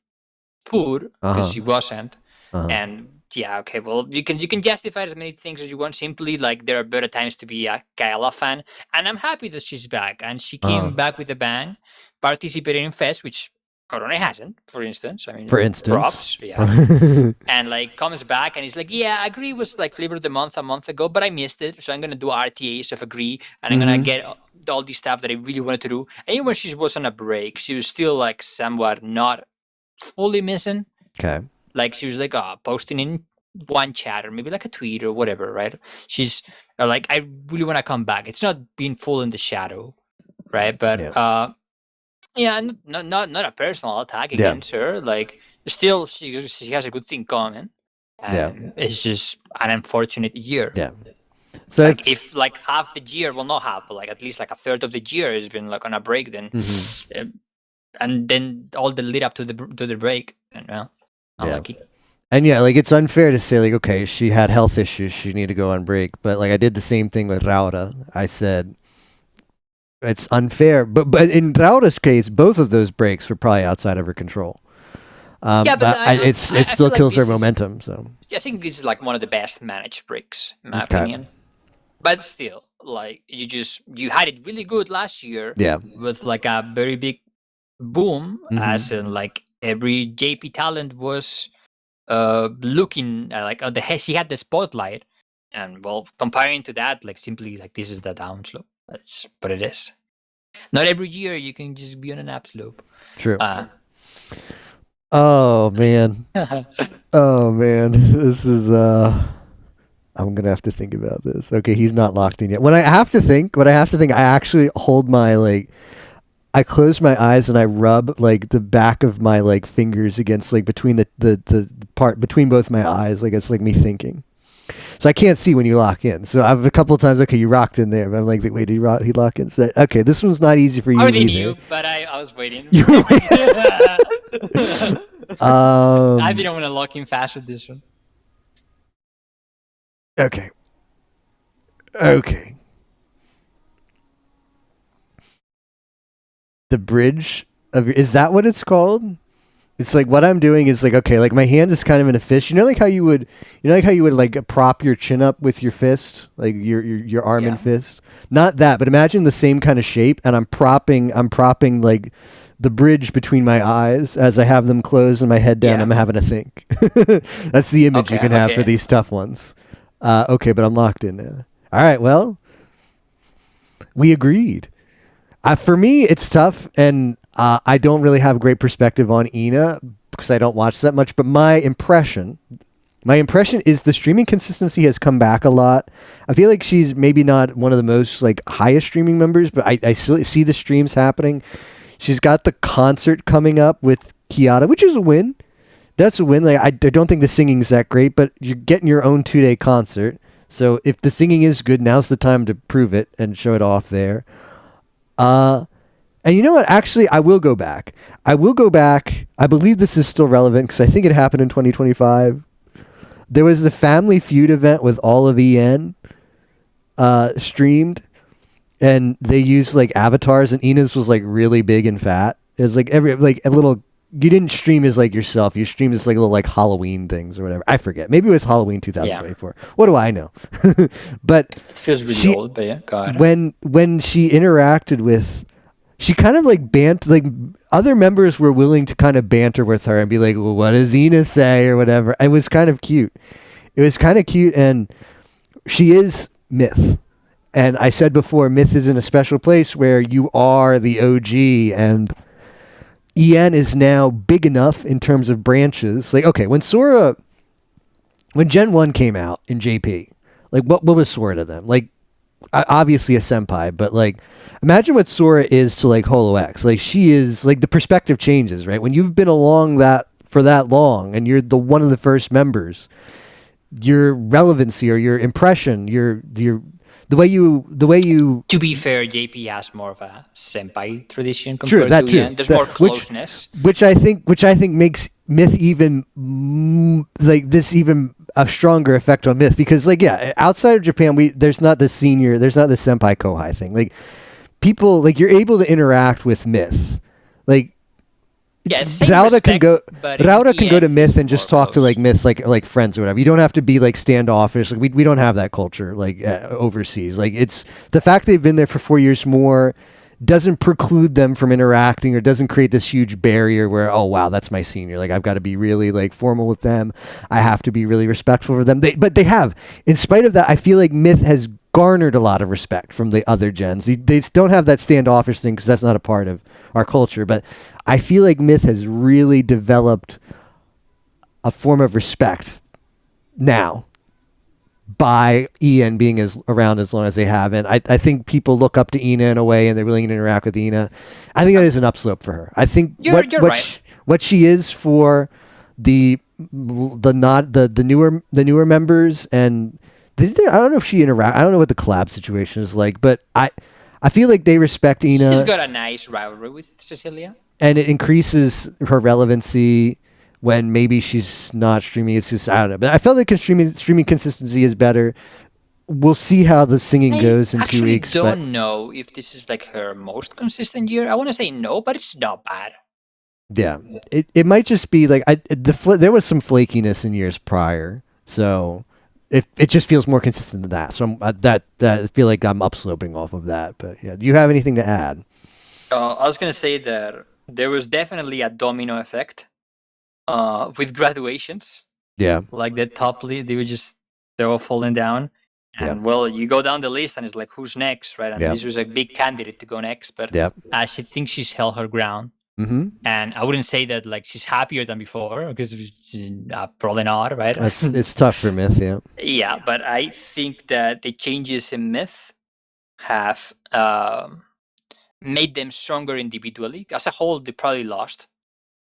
food because she wasn't. And yeah, okay, well, you can justify as many things as you want. Simply like there are better times to be a Kyla fan, and I'm happy that she's back, and she came back with a bang, participating in Fest, which Korone hasn't, for instance. I mean, props, yeah. And like comes back and he's like, yeah, I agree, was like flavor of the month a month ago, but I missed it, so I'm gonna do RTAs of agree, and I'm gonna get all these stuff that I really wanted to do. And even when she was on a break, she was still like somewhat not fully missing. Okay. Like she was like posting in one chat or maybe like a tweet or whatever, right? She's like, I really want to come back. It's not being full in the shadow, right? But not a personal attack against her. Like still, she has a good thing coming. And it's just an unfortunate year. Yeah. So like if like half the year, well, not half, but like at least like a third of the year has been like on a break, then and then all the lead up to the break, and well, unlucky. And yeah, like it's unfair to say like, okay, she had health issues, she needed to go on break. But like I did the same thing with Raora. I said it's unfair, but in Raora's case, both of those breaks were probably outside of her control. But it still kills her momentum. So I think this is like one of the best managed breaks, in my opinion. But still, like you had it really good last year. Yeah. With like a very big boom, as in like every JP talent was looking like she had the spotlight, and well, comparing to that, like simply like this is the downslope. That's what it is. Not every year you can just be on an upslope. True. Oh man. Oh man. This is I'm gonna have to think about this. Okay, he's not locked in yet. What I have to think, I actually hold my I close my eyes and I rub like the back of my like fingers against like between the part between both my eyes, like it's like me thinking. So I can't see when you lock in. So I've a couple of times, okay, you rocked in there, but I'm like, wait, did he lock in? So, okay, this one's not easy for you. I already knew, but I was waiting. You were waiting. I didn't want to lock in fast with this one. Okay. The bridge is that what it's called? It's like what I'm doing is like, okay, like my hand is kind of in a fist. You know, like how you would like prop your chin up with your fist, like your arm and fist. Not that, but imagine the same kind of shape, and I'm propping like the bridge between my eyes as I have them closed and my head down. I'm having to think. That's the image you can have for these tough ones. Okay, but I'm locked in now. All right, well, we agreed. For me, it's tough, and I don't really have great perspective on Ina because I don't watch that much. But my impression is the streaming consistency has come back a lot. I feel like she's maybe not one of the most like highest streaming members, but I still see the streams happening. She's got the concert coming up with Kiara, which is a win. That's a win. Like I don't think the singing's that great, but you're getting your own 2-day concert. So if the singing is good, now's the time to prove it and show it off there. And you know what? Actually, I will go back. I believe this is still relevant because I think it happened in 2025. There was the Family Feud event with all of EN streamed, and they used like avatars, and Ina's was like really big and fat. It was like a little. You didn't stream as like yourself. You streamed as like little like Halloween things or whatever. I forget. Maybe it was Halloween 2024. Yeah. What do I know? But it feels really old. But yeah, go ahead. When she interacted with, she kind of like like other members were willing to kind of banter with her and be like, well, what does Ina say or whatever. It was kind of cute. And she is myth. And I said before, myth is in a special place where you are the OG, and EN is now big enough in terms of branches. Like, okay, when Gen 1 came out in JP, like, what was Sora to them? Like, obviously a senpai, but like, imagine what Sora is to like Holo X. Like, she is, like, the perspective changes, right? When you've been along that for that long and you're one of the first members, your relevancy or your impression, your the way you. To be fair, JP has more of a senpai tradition compared to EN. There's more closeness, which I think makes myth even even a stronger effect on myth, because like, yeah, outside of Japan, there's not the senpai kohai thing. Like, people, like, you're able to interact with myth, like. Yeah, Raora can go to myth and just talk to like myth like friends or whatever. You don't have to be like standoffish. Like, we don't have that culture like overseas. Like, it's the fact they've been there for 4 years more doesn't preclude them from interacting, or doesn't create this huge barrier where, oh wow, that's my senior, like I've got to be really like formal with them. I have to be really respectful for them. But they have, in spite of that, I feel like myth has garnered a lot of respect from the other gens. They don't have that standoffish thing because that's not a part of our culture, but I feel like myth has really developed a form of respect now by EN being around as long as they have. And I think people look up to Ina in a way, and they're willing to interact with Ina. I think that is an upslope for her. I think you're right. What she is for the newer members, and I don't know if she interact. I don't know what the collab situation is like, but I feel like they respect Ina. She's got a nice rivalry with Cecilia, and it increases her relevancy when maybe she's not streaming. It's just, I don't know. But I felt like streaming consistency is better. We'll see how the singing goes in 2 weeks. I don't know if this is like her most consistent year. I want to say no, but it's not bad. Yeah, it might just be like there was some flakiness in years prior, so it just feels more consistent than that. So I feel like I'm upsloping off of that. But yeah, do you have anything to add? I was gonna say that there was definitely a domino effect with graduations. Yeah, like the top lead, they're all falling down. And well, you go down the list and it's like, who's next, right? And this was a big candidate to go next, but she thinks she's held her ground. Mm-hmm. And I wouldn't say that like she's happier than before, because probably not, right? It's tough for myth, yeah. Yeah, but I think that the changes in myth have made them stronger individually. As a whole, they probably lost,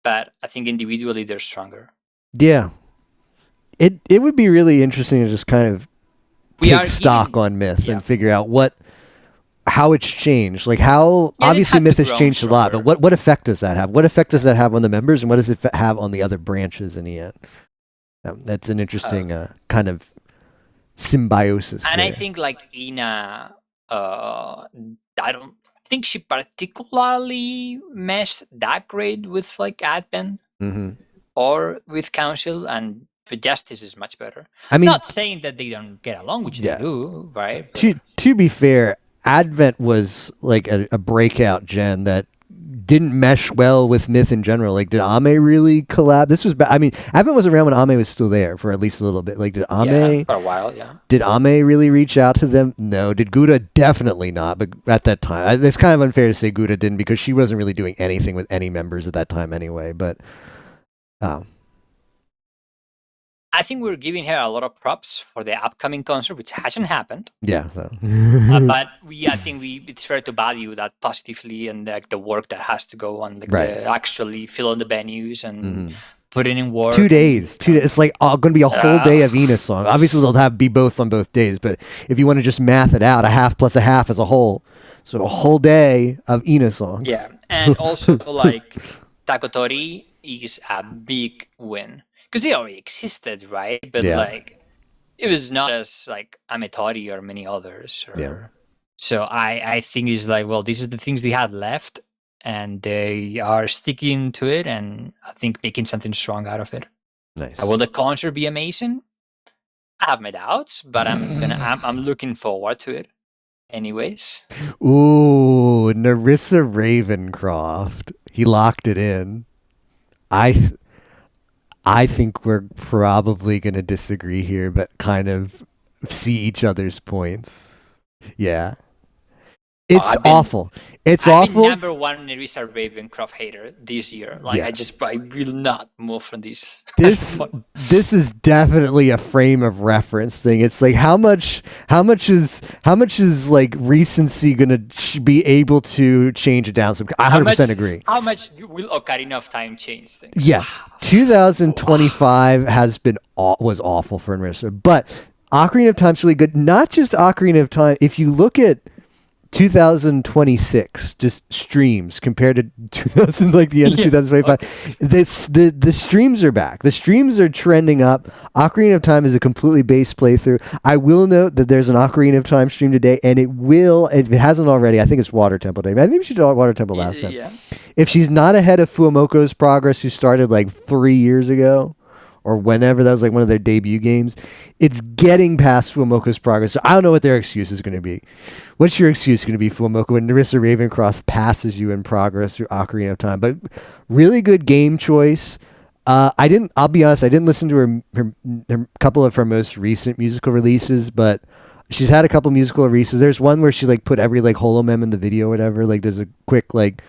but I think individually they're stronger. Yeah, it would be really interesting to just kind of take stock on myth and figure out how it's changed. Like, how obviously myth has changed a lot, but what effect does that have? What effect does that have on the members, and what does it have on the other branches in the end? That's an interesting kind of symbiosis. And there. I think like Ina, I don't think she particularly meshed that great with like Advent or with Council, and for Justice is much better. I mean, not saying that they don't get along, which they do, right? But to be fair, Advent was like a breakout gen that didn't mesh well with myth in general. Like, did Ame really collab? This was I mean, Advent was around when Ame was still there for at least a little bit. Like, did Ame for a while? Yeah. Did Ame really reach out to them? No. Did Gouda? Definitely not. But at that time, it's kind of unfair to say Gouda didn't, because she wasn't really doing anything with any members at that time anyway. But I think we're giving her a lot of props for the upcoming concert, which hasn't happened. Yeah. So. But I think it's fair to value that positively, and like the work that has to go on, like the actually fill in the venues and putting in work. 2 days. 2 days. It's like going to be a whole day of Ina song. Obviously, they'll be both on both days, but if you want to just math it out, a half plus a half as a whole, so a whole day of Ina songs. Yeah, and also like Takotori is a big win. Because they already existed, right? But like, it was not as like Ametori or many others. So I think it's like, well, these are the things they had left, and they are sticking to it, and I think making something strong out of it. Nice. Will the concert be amazing? I have my doubts, but I'm looking forward to it. Anyways. Ooh, Narissa Ravencroft. He locked it in. I think we're probably going to disagree here, but kind of see each other's points. Yeah. It's awful. It's awful. I've been #1 Nerissa Ravencroft hater this year. Like, yes. I will not move from this. This is definitely a frame of reference thing. It's like how much is like recency gonna be able to change it down? 100% agree. How much will Ocarina of Time change things? Yeah, wow. 2025 was awful for Nerissa, but Ocarina of Time's really good. Not just Ocarina of Time. If you look at 2026 just streams compared to 2000, like the end of 2025. The streams are back. The streams are trending up. Ocarina of Time is a completely base playthrough. I will note that there's an Ocarina of Time stream today, and it will, if it hasn't already, I think it's Water Temple Day. I think she did Water Temple last time. Yeah. If she's not ahead of Fuwamoko's Progress, who started like 3 years ago, or whenever, that was like one of their debut games, it's getting past Fuwamoko's Progress. So I don't know what their excuse is going to be. What's your excuse going to be, Fuwamoko, when Nerissa Ravencroft passes you in progress through Ocarina of Time? But really good game choice. I'll be honest, I didn't listen to her couple of her most recent musical releases, but she's had a couple musical releases. There's one where she like put every like holomem in the video or whatever. Like there's a quick like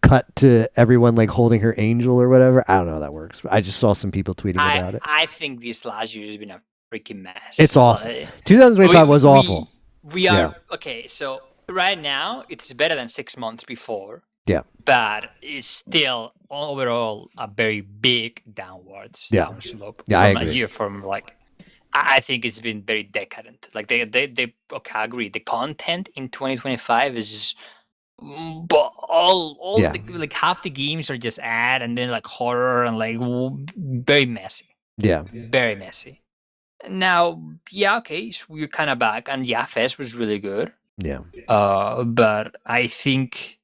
cut to everyone like holding her angel or whatever. I don't know how that works. I just saw some people tweeting about it. I think this last year has been a freaking mess. It's awful. 2025 was awful. We are okay. So right now it's better than 6 months before. Yeah, but it's still overall a very big downwards down slope. Yeah, from I agree. A year from like. I think it's been very decadent. Like they okay, I agree. The content in 2025 is just. But all like half the games are just ad and then like horror and like very messy. Yeah, very messy. Now, okay, so we're kind of back, and Fest was really good. Yeah. But I think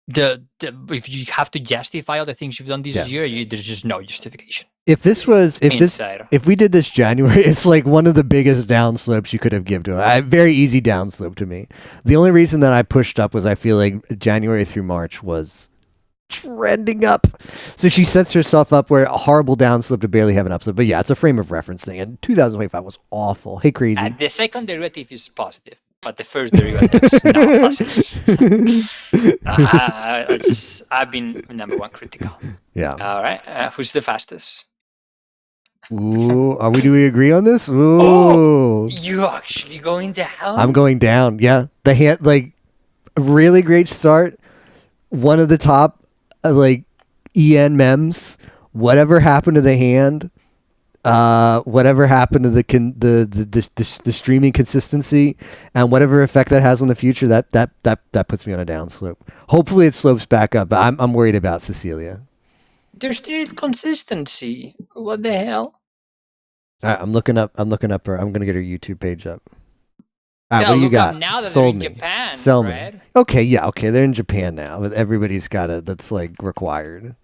the if you have to justify all the things you've done this year, there's just no justification. If we did this January, it's like one of the biggest downslopes you could have given to it. A very easy downslope to me. The only reason that I pushed up was I feel like January through March was trending up. So she sets herself up where a horrible downslope to barely have an upslope. But yeah, it's a frame of reference thing. And 2025 was awful. Hey, Crazy. The second derivative is positive, but the first derivative is not positive. I've been #1 critical. Yeah. All right. Who's the fastest? Ooh, do we agree on this? Ooh. Oh, you're actually going down? I'm going down. Yeah. The hand, like, really great start. One of the top, like, EN mems. Whatever happened to the hand? Whatever happened to the streaming consistency, and whatever effect that has on the future, that puts me on a downslope. Hopefully, it slopes back up. But I'm worried about Cecilia. There's still consistency. What the hell? All right, I'm looking up her. I'm gonna get her YouTube page up. All right, what do you got? Now that Sold they're in me. Japan, Sell Brad. me. Okay, okay, they're in Japan now, but everybody's got it. That's like required.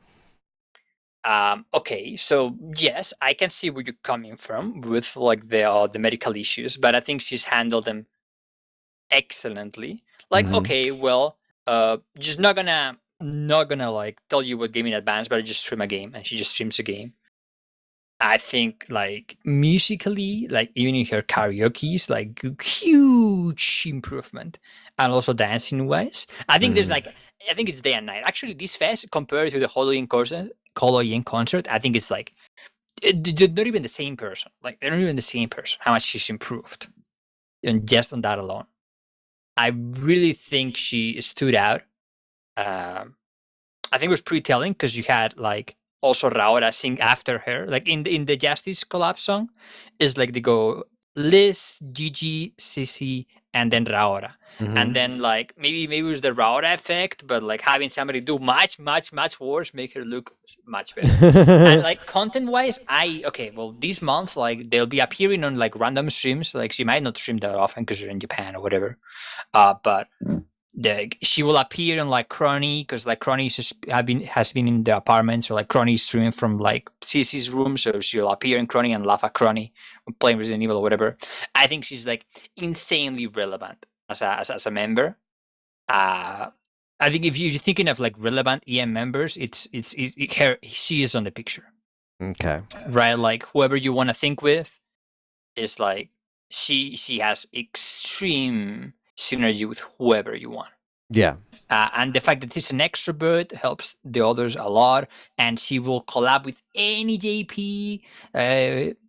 Okay, so yes, I can see where you're coming from with like the medical issues, but I think she's handled them excellently. Like, okay, well, just not gonna like tell you what game in advance, but I just stream a game, and she just streams a game. I think like musically, like even in her karaoke's, like huge improvement, and also dancing wise. I think there's like, I think it's day and night. Actually, this fest compared to the Halloween concert, I think it's like they're not even the same person. Like they're not even the same person. How much she's improved, and just on that alone, I really think she stood out. I think it was pretty telling because you had like also Raora sing after her, like in the Justice collab song, is like they go Liz, Gigi, Sissy, and then Raora, and then like maybe it was the Raora effect, but like having somebody do much worse make her look much better. And like content wise, this month like they'll be appearing on like random streams. Like she might not stream that often because you're in Japan or whatever, but. She will appear in like Kronii because like Kronii has been in the apartment, so like Kronii is streaming from like Cece's room, so she'll appear in Kronii and laugh at Kronii playing Resident Evil or whatever. I think she's like insanely relevant as a member. I think if you're thinking of like relevant EM members, she is on the picture. Okay. Right, like whoever you want to think with. is like she has extreme synergy with whoever you want. Yeah. And the fact that she's an extrovert helps the others a lot. And she will collab with any JP.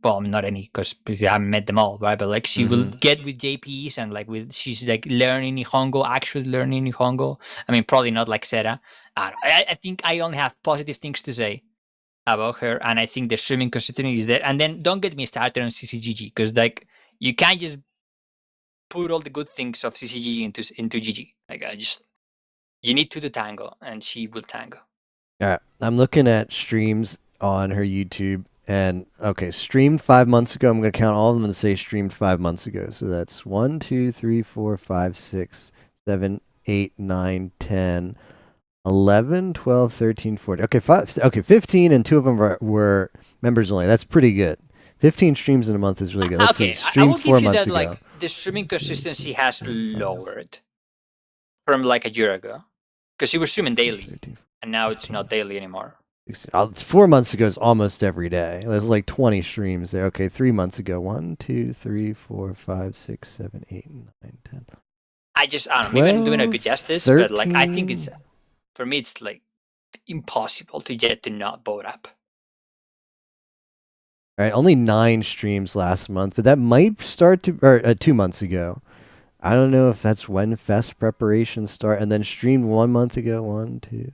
Well, not any, because I haven't met them all, right? But like she will get with JPs and like she's like learning Nihongo, actually learning Nihongo. I mean, probably not like Seta. I think I only have positive things to say about her, and I think the swimming consistency is there. And then don't get me started on CCGG, because like you can't just put all the good things of CCGG into GG. Like you need to do tango, and she will tango. All right. I'm looking at streams on her YouTube, and okay, streamed 5 months ago. I'm going to count all of them and say streamed 5 months ago. So that's 1, 2, 3, 4, 5, 6, 7, 8, 9, 10, 11, 12, 13, 14. Okay, 15, and 2 of them were members only. That's pretty good. 15 streams in a month is really good. Let's see. Streamed 4 months ago. Like the streaming consistency has lowered from like a year ago, because she was streaming daily, 13, and now it's not daily anymore. It's 4 months ago. It's almost every day. There's like 20 streams there. Okay, 3 months ago. 1, 2, 3, 4, 5, 6, 7, 8, 9, 10. I don't know. Maybe I'm doing a good justice, 13. But like I think it's, for me, it's like impossible to get to not vote up. All right, only 9 streams last month, but that might start to, or 2 months ago. I don't know if that's when fest preparations start, and then streamed 1 month ago. 1, 2.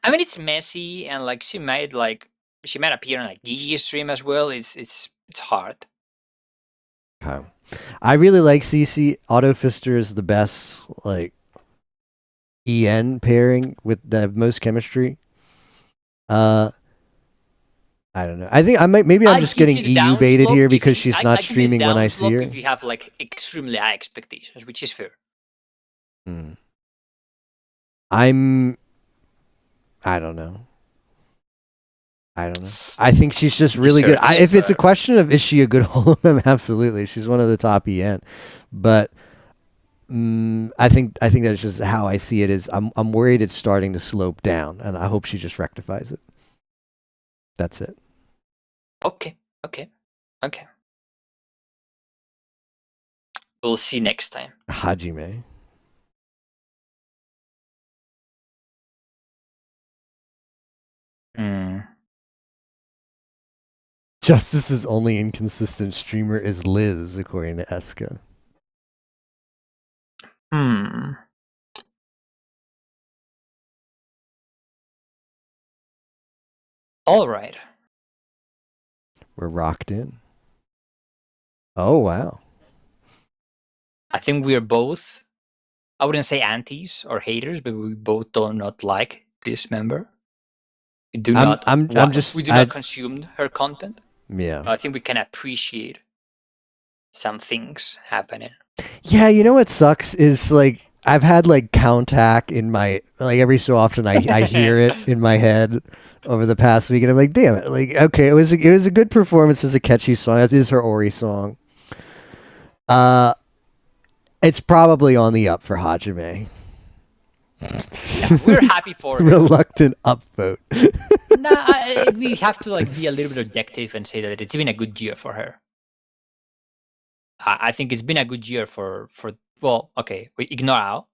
I mean, it's messy, and like she might appear on like Gigi's stream as well. It's hard. Okay. I really like CC. Auto Fister is the best like EN pairing with the most chemistry. I don't know. I think I'm just getting EU baited here because she's not streaming when I see her. If you have like extremely high expectations, which is fair. I don't know. I think she's just really good. If it's a question of is she a good Holomem, absolutely. She's one of the top EN. But I think that's just how I see it. Is I'm worried it's starting to slope down, and I hope she just rectifies it. That's it. Okay. We'll see next time. Hajime. Justice's only inconsistent streamer is Liz, according to Eska. All right. We're rocked in. Oh, wow. I think we're both, I wouldn't say antis or haters, but we both do not like this member. We do not consume her content. Yeah. I think we can appreciate some things happening. Yeah, you know what sucks is like I've had like Countac in my, like every so often I hear it in my head over the past week, and I'm like, damn it, like okay, it was a good performance. It's a catchy song. That is her Ori song. It's probably on the up for Hajime. Yeah, we're happy for her. Reluctant upvote. We have to like be a little bit objective and say that it's been a good year for her. I think it's been a good year for well, okay, we ignore Ao,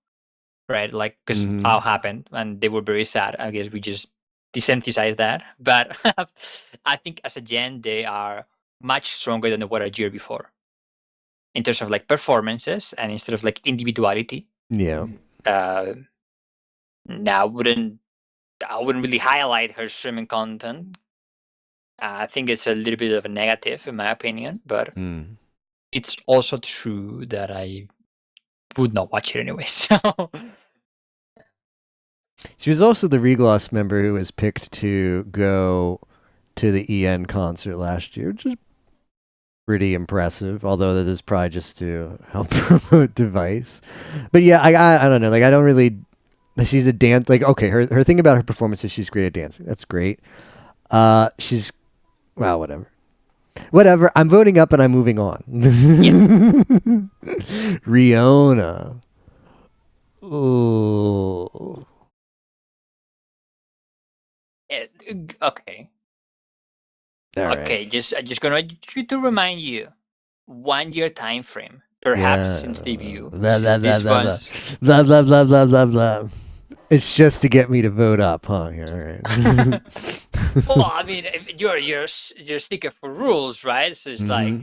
right? Like because Ao happened and they were very sad. I guess we just desensitized that. But I think as a gen, they are much stronger than they were a year before in terms of like performances and instead of like individuality. Yeah. Now I wouldn't really highlight her streaming content. I think it's a little bit of a negative in my opinion, but it's also true that I would not watch it anyway. So she was also the Regloss member who was picked to go to the EN concert last year, which is pretty impressive, although that is probably just to help promote Device. But yeah, I don't know. Like I don't really. She's a dance. Like okay, her thing about her performance is she's great at dancing. That's great. She's well, whatever. I'm voting up and I'm moving on. Riona. Oh. Okay. Okay, I'm just gonna to remind you, 1 year time frame, perhaps since debut. Blah, blah, blah, This blah, one's blah, blah, blah, blah, blah, blah. It's just to get me to vote up, huh? Yeah, all right. well, I mean, you're sticker for rules, right? So it's like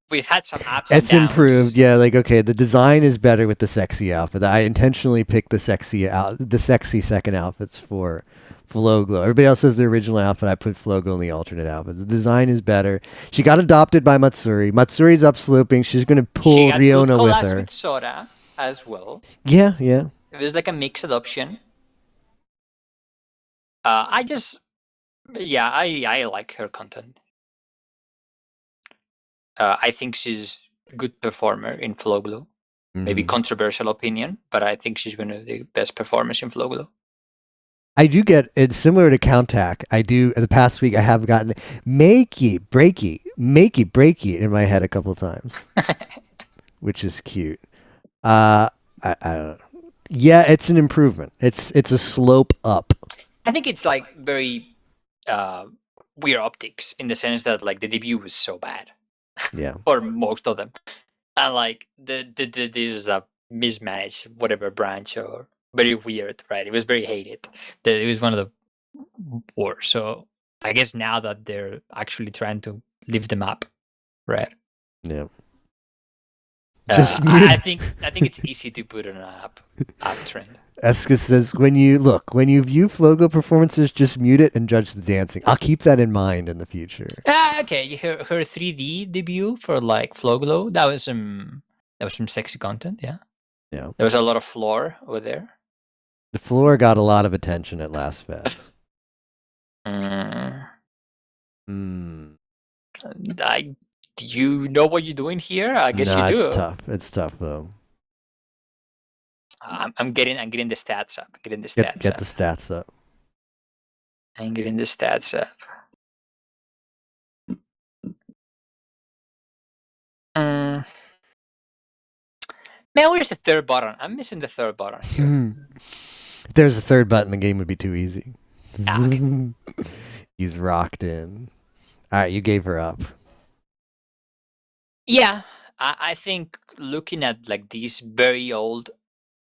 we've had some ups and It's downs. improved, yeah. Like, okay, the design is better with the sexy outfit. I intentionally picked the sexy second outfits for Floglo. Everybody else has the original outfit. I put Floglo in the alternate outfit. The design is better. She got adopted by Matsuri. Matsuri's upsloping. She's going to pull Riona with her. With Sora as well. Yeah. It was like a mixed adoption. I like her content. I think she's a good performer in Floglo. Maybe controversial opinion, but I think she's one of the best performers in Floglo. I do get it's similar to Countac. I do the past week I have gotten makey breaky in my head a couple of times, which is cute. I don't know. Yeah, it's an improvement. It's a slope up. I think it's like very weird optics in the sense that like the debut was so bad. Yeah. or most of them, and like this is a mismanaged whatever branch or very weird, right? It was very hated. It was one of the worst. So I guess now that they're actually trying to lift them up, right? Yeah. I think it's easy to put on an up trend. Eska says, when you view Floglo performances, just mute it and judge the dancing. I'll keep that in mind in the future. Okay, her 3D debut for like Floglo, that was some sexy content, yeah. Yeah. There was a lot of floor over there. The floor got a lot of attention at Last Fest. Do you know what you're doing here? I guess you do. It's tough. It's tough though. I'm getting the stats up. Get the stats up. I'm getting the stats up. Man, where's the third button? I'm missing the third button here. If there's a third button, the game would be too easy. Okay. He's rocked in. All right, you gave her up. Yeah, I think looking at like these very old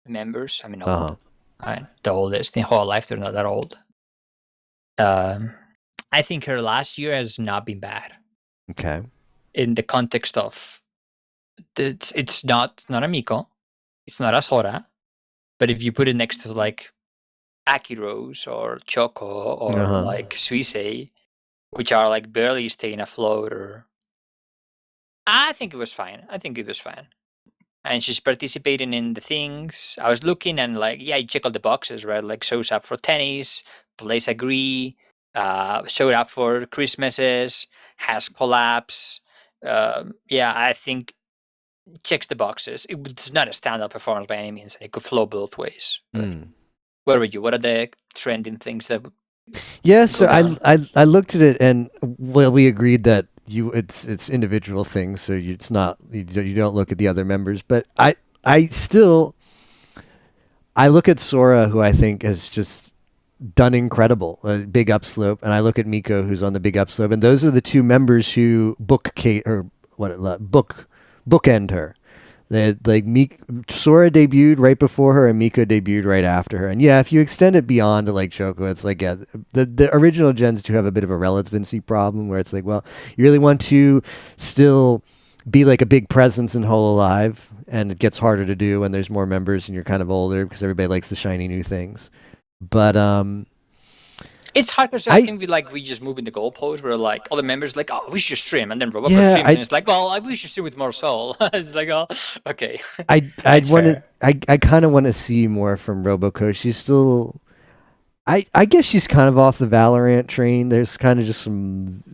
members, I mean old, the oldest in whole life, they're not that old. I think her last year has not been bad. Okay. In the context of it's not a Miko, it's not a Sora, but if you put it next to like Akiros or Choco or like Suisei, which are like barely staying afloat, or I think it was fine. And she's participating in the things. I was looking and like, yeah, you check all the boxes, right? Like shows up for tennis, plays agree, showed up for Christmases, has collabs. Yeah, I think checks the boxes. It's not a standout performance by any means, and it could flow both ways. Where were you? What are the trending things that? Yeah, so I looked at it, and well, we agreed that it's individual things, so it's not you don't look at the other members. But I still look at Sora, who I think has just done incredible, big upslope, and I look at Miko, who's on the big upslope, and those are the two members who bookend her. Sora debuted right before her, and Miko debuted right after her. And yeah, if you extend it beyond to like Choco, it's like the original gens do have a bit of a relevancy problem, where it's like, well, you really want to still be like a big presence in Hololive, and it gets harder to do when there's more members and you're kind of older because everybody likes the shiny new things. But it's hard because I think we just move in the goalpost where like all the members like, oh, we should stream, and then Roboco streams and it's like, well, we should stream with more soul. It's like, oh, okay. I kind of want to see more from Roboco. She's still, I guess she's kind of off the Valorant train. There's kind of just some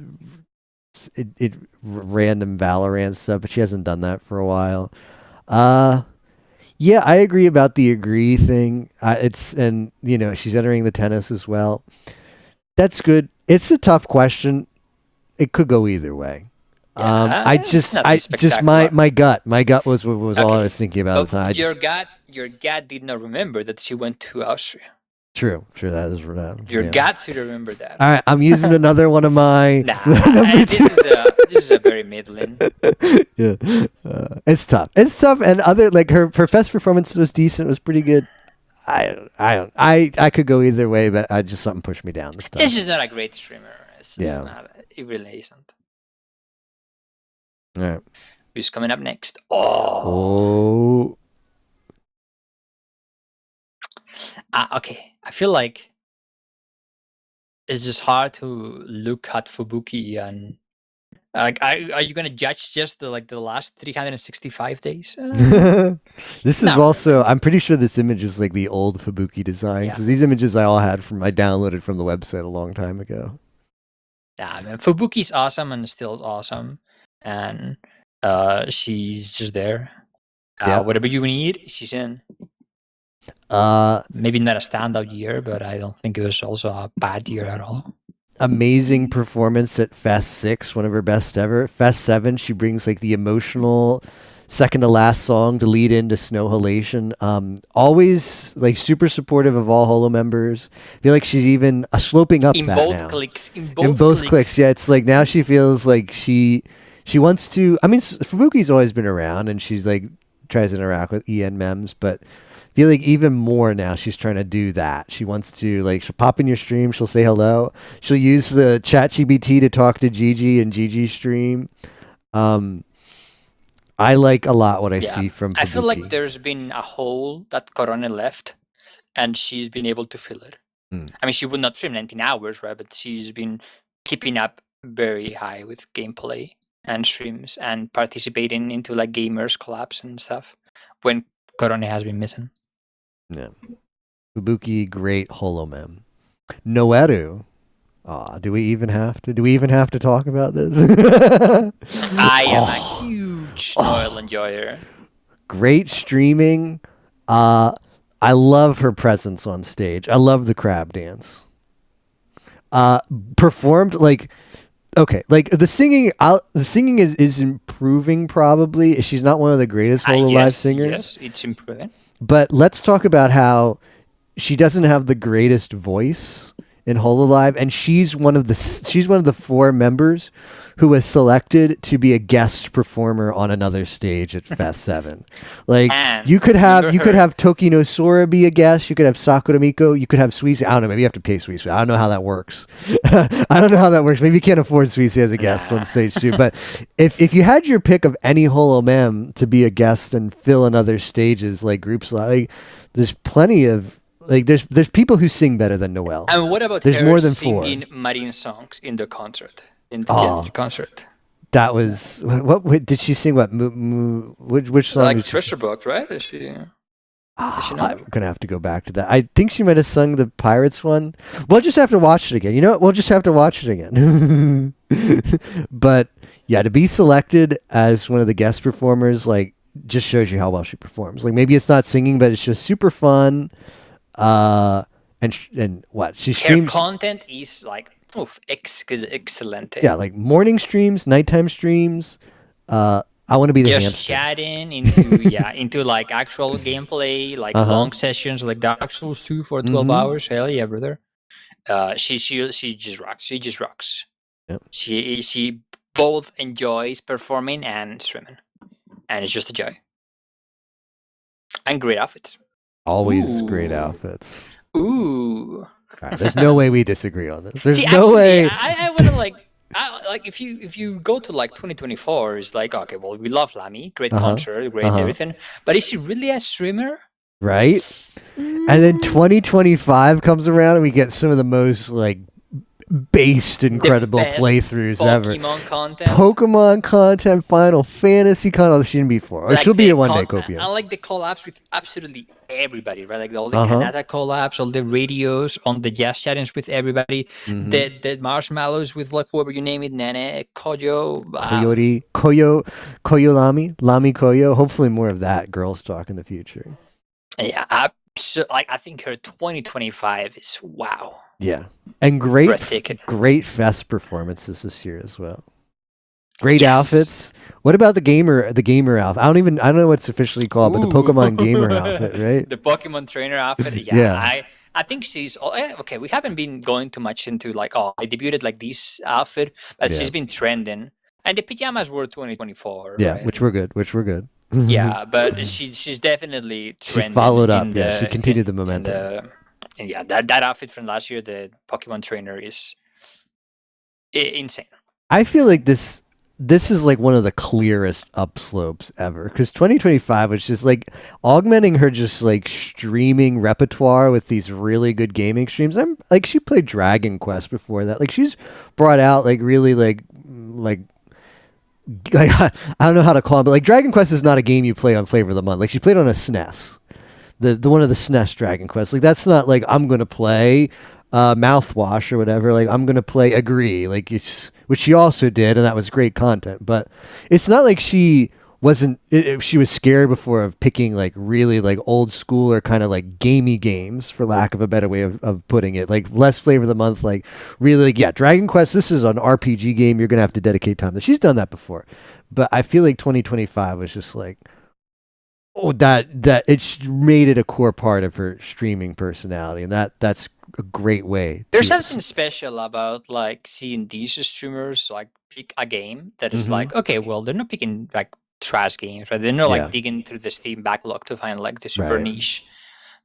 random Valorant stuff, but she hasn't done that for a while. Yeah, I agree about the agree thing. And she's entering the tennis as well. That's good. It's a tough question. It could go either way. Yeah, my gut was all I was thinking about at the time. Your gut did not remember that she went to Austria. True. That is right. Your got to remember that. All right, I'm using another one of my. This is a very middling. Yeah, it's tough. And other like her fest performance was decent. It was pretty good. I could go either way, but I just something pushed me down this time. It's just not a great streamer. It's just not. It really isn't. All right. Who's coming up next? Okay. I feel like it's just hard to look at Fubuki and like, are you gonna judge just the last 365 days? This is also. I'm pretty sure this image is like the old Fubuki design because these images I all had I downloaded from the website a long time ago. Yeah, man. Fubuki's awesome and still awesome, and she's just there. Whatever you need, she's in. Maybe not a standout year, but I don't think it was also a bad year at all. Amazing performance at Fest 6, one of her best ever. Fest 7, she brings like the emotional second to last song to lead into Snow Halation. Always like super supportive of all Holo members. I feel like she's even sloping up in that both now. Clicks. In both clicks. Yeah, it's like now she feels like she wants to. I mean, Fubuki's always been around and she's like tries to interact with EN mems, but I feel like even more now she's trying to do that. She wants to like she'll pop in your stream, she'll say hello. She'll use the ChatGPT to talk to Gigi and Gigi's stream. I like a lot what I see from Fubuki. I feel like there's been a hole that Korone left and she's been able to fill it. I mean, she would not stream 19 hours, right? But she's been keeping up very high with gameplay and streams and participating into like gamers collabs and stuff when Korone has been missing. Yeah. Fubuki, great Holo mem. Noeru. Do we even have to talk about this? I am a huge Noel enjoyer. Great streaming. I love her presence on stage. I love the crab dance. Performed like okay, like the singing. The singing is improving. Probably she's not one of the greatest Holo live singers. Yes, it's improving. But let's talk about how she doesn't have the greatest voice in Hololive, and she's one of the 4 members who was selected to be a guest performer on another stage at Fest 7. Like you could have Tokino Sora be a guest, you could have Sakura Miko, you could have Suisei. I don't know, maybe you have to pay Suisei. I don't know how that works. Maybe you can't afford Suisei as a guest on stage too. But if you had your pick of any Holo mem to be a guest and fill in other stages like groups, like there's plenty of like there's people who sing better than Noelle. And what about there's her more than singing 4 Marine songs in the concert? In the Gen concert. That was what did she sing? What which song? Like Treasure Box, right? Is she I'm gonna have to go back to that. I think she might have sung the Pirates one. We'll just have to watch it again. You know what? We'll just have to watch it again. But yeah, to be selected as one of the guest performers, like, just shows you how well she performs. Like maybe it's not singing, but it's just super fun. And what she streams. Her content is like excellent. Yeah, like morning streams, nighttime streams. I want to be the just hamster. Chatting into like actual gameplay, like long sessions, like Dark Souls 2 for 12 hours. Hell yeah, brother. She just rocks. She just rocks. Yep. She both enjoys performing and streaming, and it's just a joy. And great outfits. Always great outfits. Ooh. Right, there's no way we disagree on this. There's way. I would have like if you go to like 2024, it's like, okay, well, we love Lamy, great concert, great everything, but is she really a streamer? Right. And then 2025 comes around and we get some of the most like based incredible playthroughs ever. Pokemon content, Final Fantasy content. She didn't be before. Like she'll be here one day, Copia. I like the collabs with absolutely everybody, right? Like all the Kanata collabs, all the radios on the jazz chattings with everybody, the marshmallows with like whoever you name it, Nene, Koyo, Lamy Koyo. Hopefully more of that girls talk in the future. Yeah, I think her 2025 is wow. Yeah, and great fest performances this year as well. Great outfits. What about the gamer outfit? I don't know what it's officially called, but the Pokemon gamer outfit, right? The Pokemon trainer outfit. Yeah. I think she's okay. We haven't been going too much into like, oh, I debuted like this outfit, but she's been trending. And the pajamas were 2024. Yeah, right? which were good. Yeah, but she's definitely trending. She followed up. She continued the momentum. And yeah, that outfit from last year, the Pokemon trainer, is insane. I feel like this is like one of the clearest upslopes ever, because 2025 was just like augmenting her just like streaming repertoire with these really good gaming streams. I'm like, she played Dragon Quest before that. Like, she's brought out like really like I don't know how to call it, but like Dragon Quest is not a game you play on Flavor of the Month. Like, she played on a SNES, the one of the SNES Dragon Quest. Like, that's not like I'm gonna play mouthwash or whatever. Like, I'm gonna play Agree, like, it's, which she also did, and that was great content. But it's not like she wasn't she was scared before of picking like really like old school or kind of like gamey games, for lack of a better way of putting it, like less Flavor of the Month, like really like, yeah, Dragon Quest, this is an RPG game, you're gonna have to dedicate time to. She's done that before, but I feel like 2025 was just like, oh, that it's made it a core part of her streaming personality, and that's a great way. There's something special about like seeing these streamers like pick a game that is like, okay, well, they're not picking like trash games, right? They're not like digging through the Steam backlog to find like the super niche.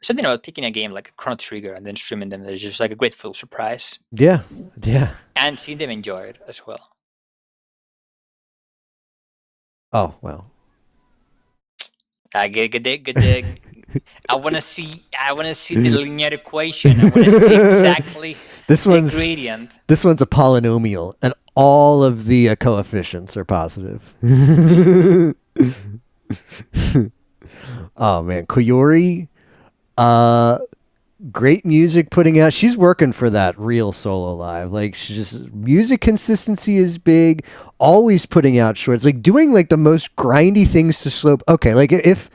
Something about picking a game like Chrono Trigger and then streaming them that is just like a grateful surprise. Yeah. And seeing them enjoy it as well. Oh, well. I want to see the linear equation. I want to see exactly the gradient. This one's a polynomial, and all of the coefficients are positive. Oh man, Koyori, great music putting out. She's working for that real solo live. Like, she's just, music consistency is big. Always putting out shorts, like doing like the most grindy things to slope. Okay, like if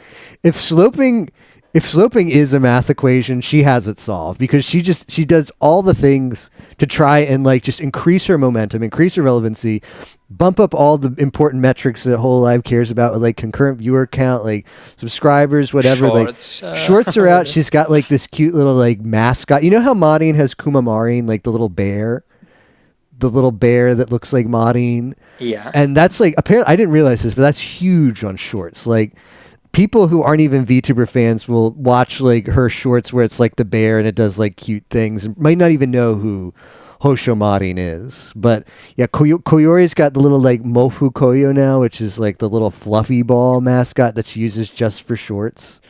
sloping is a math equation, she has it solved, because she does all the things to try and like just increase her momentum, increase her relevancy, bump up all the important metrics that Whole Live cares about, with like concurrent viewer count, like subscribers, whatever. Shorts, like shorts are out. She's got like this cute little like mascot. You know how Marin has Kumamarin, like the little bear that looks like Marin? Yeah. And that's like, apparently, I didn't realize this, but that's huge on shorts. Like, people who aren't even VTuber fans will watch like her shorts where it's like the bear and it does like cute things, and might not even know who Houshou Marine is. But yeah, Koyori's got the little like Mofu Koyo now, which is like the little fluffy ball mascot that she uses just for shorts.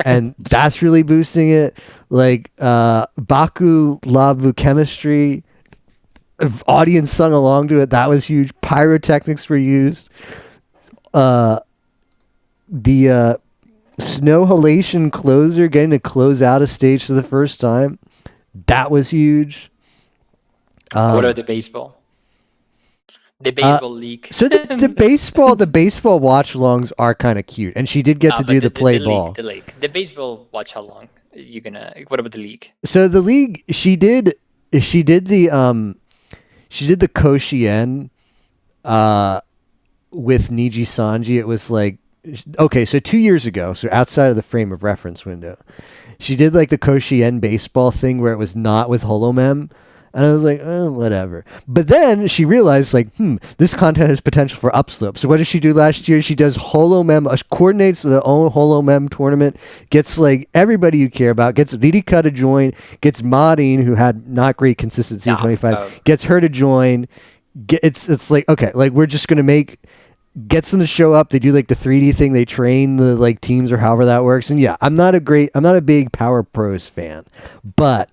And that's really boosting it. Like Baku Labu Chemistry, audience sung along to it. That was huge. Pyrotechnics were used. The Snow Halation closer, getting to close out a stage for the first time, that was huge. What about the baseball? The baseball league. So the baseball watch alongs are kind of cute, and she did get to do the play ball. The league. The baseball watch along. What about the league? So the league, she did the Koshien with Niji Sanji. It was like, okay, so 2 years ago, so outside of the frame of reference window, she did like the Koshien baseball thing where it was not with Holomem, and I was like, oh, whatever. But then she realized, like, this content has potential for upslope. So what does she do last year? She does Holomem, coordinates the own Holomem tournament, gets like everybody you care about, gets Ririka to join, gets Marin, who had not great consistency in 25, gets her to join. It's like, okay, like we're just gonna gets them to show up. They do like the 3D thing. They train the like teams or however that works. And yeah, I'm not a big Power Pros fan, but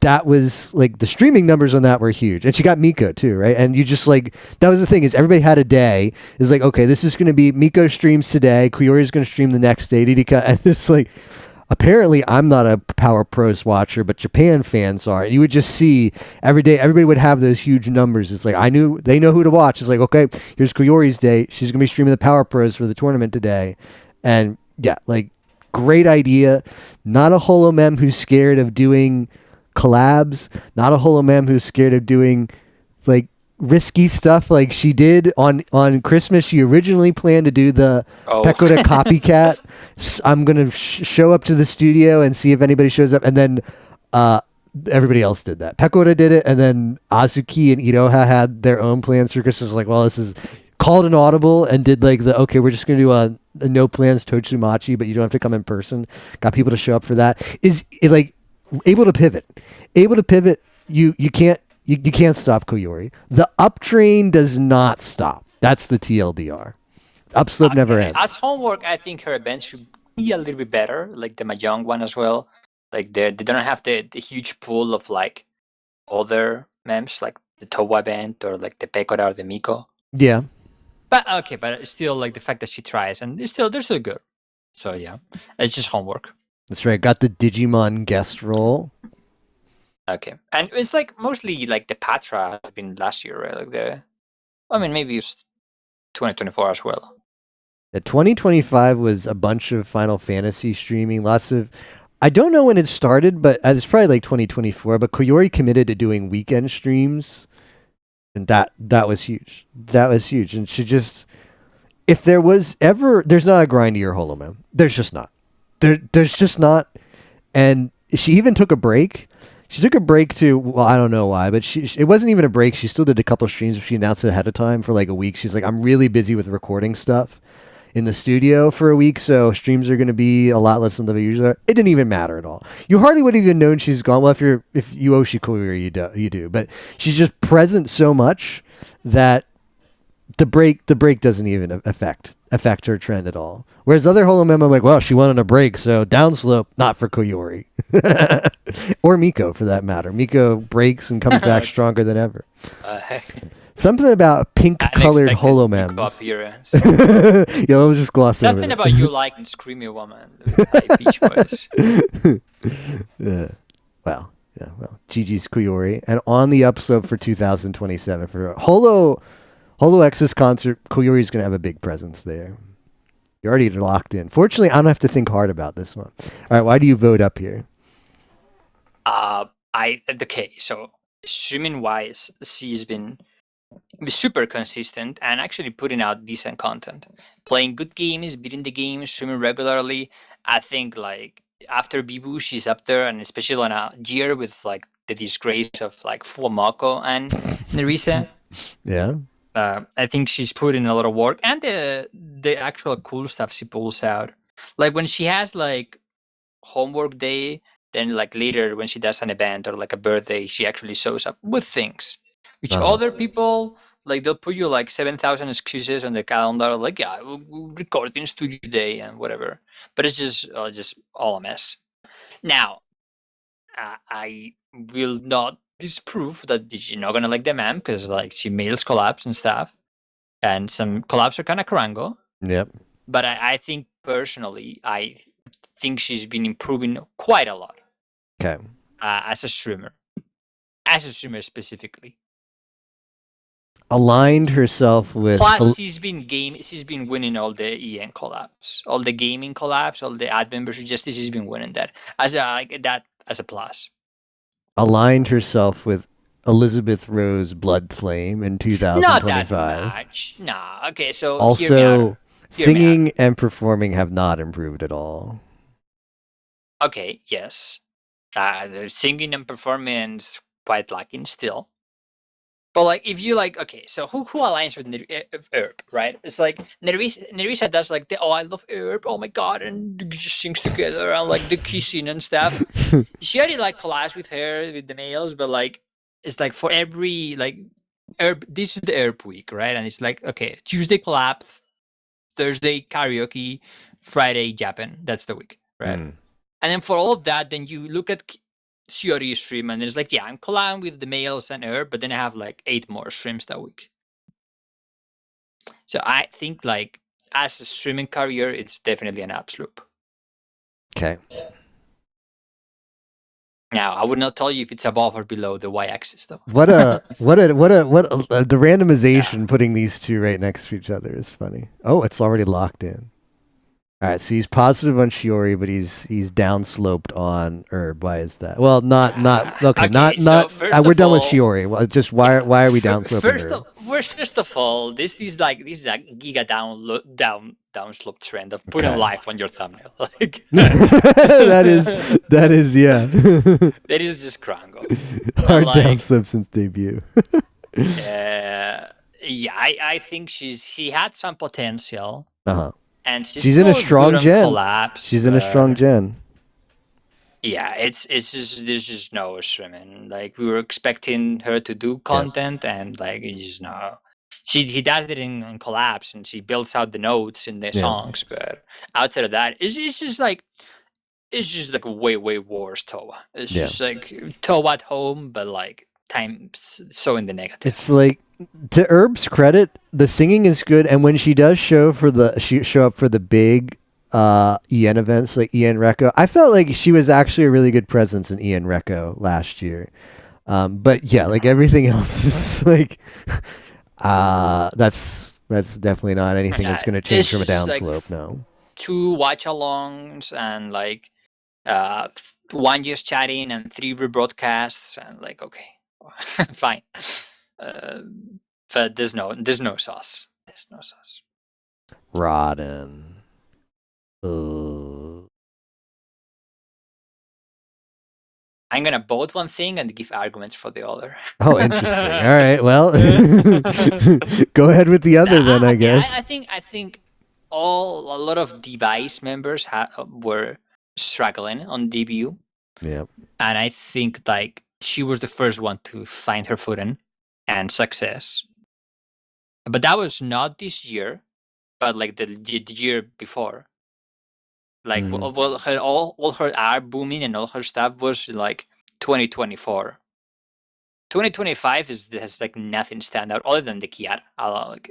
that was like the streaming numbers on that were huge. And she got Miko too, right? And you just like, that was the thing, is everybody had a day. It's like, okay, this is going to be Miko streams today. Koyori is going to stream the next day. Ririka, and it's like, apparently I'm not a Power Pros watcher, but Japan fans are. You would just see every day, everybody would have those huge numbers. It's like, they know who to watch. It's like, okay, here's Koyori's day. She's going to be streaming the Power Pros for the tournament today. And yeah, like, great idea. Not a Holomem who's scared of doing collabs. Not a Holomem who's scared of doing like risky stuff like she did on Christmas. She originally planned to do the Pekora copycat. I'm gonna show up to the studio and see if anybody shows up, and then everybody else did that. Pekora did it, and then Azuki and Iroha had their own plans for Christmas. Like, well, this is called an audible and did like okay, we're just gonna do a no plans Totsumachi, but you don't have to come in person. Got people to show up for that. Is it like able to pivot? You can't stop Koyori. The up train does not stop. That's the TLDR. Upslope never ends. As homework, I think her events should be a little bit better, like the Mahjong one as well. Like they don't have the huge pool of like other memes, like the Towa event or like the Pekora or the Miko. Yeah. But still, like the fact that she tries and they're still good. So yeah, it's just homework. That's right. Got the Digimon guest role. Okay, and it's like mostly like the Patra has been last year, right? Like maybe it's 2024 as well. The 2025 was a bunch of Final Fantasy streaming. Lots of, I don't know when it started, but it's probably like 2024. But Koyori committed to doing weekend streams, and that was huge. That was huge. And she just, if there was ever, there's not a grindier Holomem. There's just not. There's just not. And she even took a break. She took a break to, well, I don't know why, but it wasn't even a break. She still did a couple of streams. She announced it ahead of time for like a week. She's like, I'm really busy with recording stuff in the studio for a week, so streams are going to be a lot less than they usually are. It didn't even matter at all. You hardly would have even known she's gone. Well, if you Oshi Koyori, you do. But she's just present so much that the break doesn't even affect her trend at all. Whereas other Holomem, I'm like, well, she went on a break, so downslope, not for Koyori. Or Miko, for that matter. Miko breaks and comes back stronger than ever. Something about pink-colored Holomems. Yeah, let's just gloss over Something about you liking Screamy Woman by Beach Boys. Well, Gigi's Koyori. And on the upslope for 2027 for Holo X's concert, Koyori's going to have a big presence there. You're already locked in. Fortunately, I don't have to think hard about this one. All right, why do you vote up here? Okay, so streaming wise, she's been super consistent and actually putting out decent content, playing good games, beating the game, streaming regularly. I think like after Bibu, she's up there, and especially on a year with like the disgrace of like Fuamako and Nerissa. Yeah. I think she's put in a lot of work, and the actual cool stuff she pulls out. Like when she has like homework day, then like later when she does an event or like a birthday, she actually shows up with things, which other people like they'll put you like 7,000 excuses on the calendar, like we'll record in studio day and whatever. But it's just all a mess. Now, I will not disprove that she's not gonna like the meme because like she mails collabs and stuff, and some collabs are kind of karango. Yep. But I think personally, I think she's been improving quite a lot. Okay. As a streamer specifically. Aligned herself with. Plus, she's been winning all the EN collabs, all the gaming collabs, all the admin versus justice. She's been winning that as a plus. Aligned herself with Elizabeth Rose Bloodflame in 2025. Not that much. Nah. Okay, so also singing and performing have not improved at all. Okay. Yes. The singing and performing is quite lacking still. But like, if you like, okay, so who aligns with Herb, right? It's like Nerissa does like I love Herb, oh my god, and just sings together and like the kissing and stuff. She already like collabs with her with the males, but like it's like for every like Herb, this is the Herb week, right? And it's like okay, Tuesday collab, Thursday karaoke, Friday Japan. That's the week, right? And then for all of that, then you look at Shiori's stream and it's like, yeah, I'm collabing with the males and Herb, but then I have like 8 more streams that week. So I think like as a streaming career, it's definitely an upslope. Okay. Now I would not tell you if it's above or below the y-axis though. What the randomization putting these two right next to each other is funny. Oh, it's already locked in. All right, so he's positive on Shiori, but he's downsloped on Herb. Why is that? Well, not okay, Okay, so not. first We're of done with all, Shiori. Well, just why are we downsloping Herb? First of all, this is like giga downslope trend of putting Okay. life on your thumbnail. Like that is yeah. that is just crango. Hard Like, downslip since debut. yeah, I think she had some potential, and She's in a strong gen. Collapse. She's in a strong gen. Yeah, it's just there's just no swimming. Like we were expecting her to do content, and like it's just no. He does it in Collapse, and she builds out the notes in the songs. But outside of that, it's just like way worse Towa. It's just like Towa at home, but like times so in the negative. It's like, to Herb's credit, the singing is good, and when she does show up for the big EN events like EN Reco, I felt like she was actually a really good presence in EN Reco last year. But yeah, like everything else is like that's definitely not anything that's going to change from a downslope. Like, no. 2 watch-alongs and like 1 just chatting and 3 rebroadcasts and like okay, fine. But there's no sauce. There's no sauce. Rodden. I'm gonna vote one thing and give arguments for the other. Oh, interesting. All right. Well, go ahead with the other then. I guess. I think a lot of Device members were struggling on debut. Yeah. And I think like she was the first one to find her footing and success. But that was not this year, but like the year before. Like all her art booming and all her stuff was like 2024. 2025 has like nothing stand out other than the Kiara.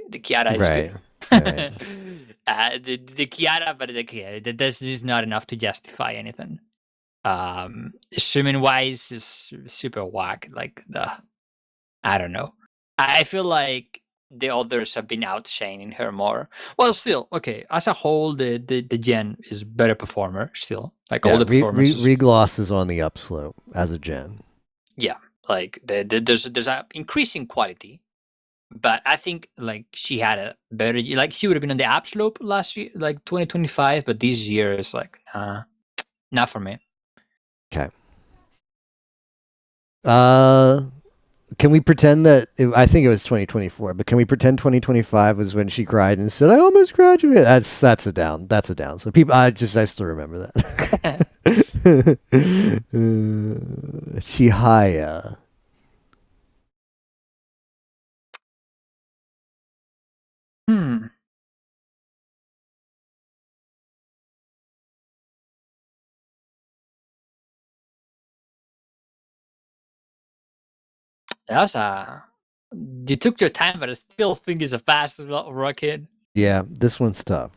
The Kiara is good. Right. The Kiara, but that's just not enough to justify anything. Swimming wise is super whack. Like I don't know. I feel like the others have been outshining her more. Well, still, okay. As a whole, the gen is better performer still. Like all the performances. Regloss is on the upslope as a gen. Yeah, like there's an increasing quality, but I think like she had a better. Like she would have been on the upslope last year, like 2025, but this year is like not for me. Okay. Can we pretend that I think it was 2024, but can we pretend 2025 was when she cried and said, "I almost graduated"? That's a down. That's a down. So people, I still remember that. Chihaya. You took your time, but I still think it's a fast rocket. Yeah, this one's tough.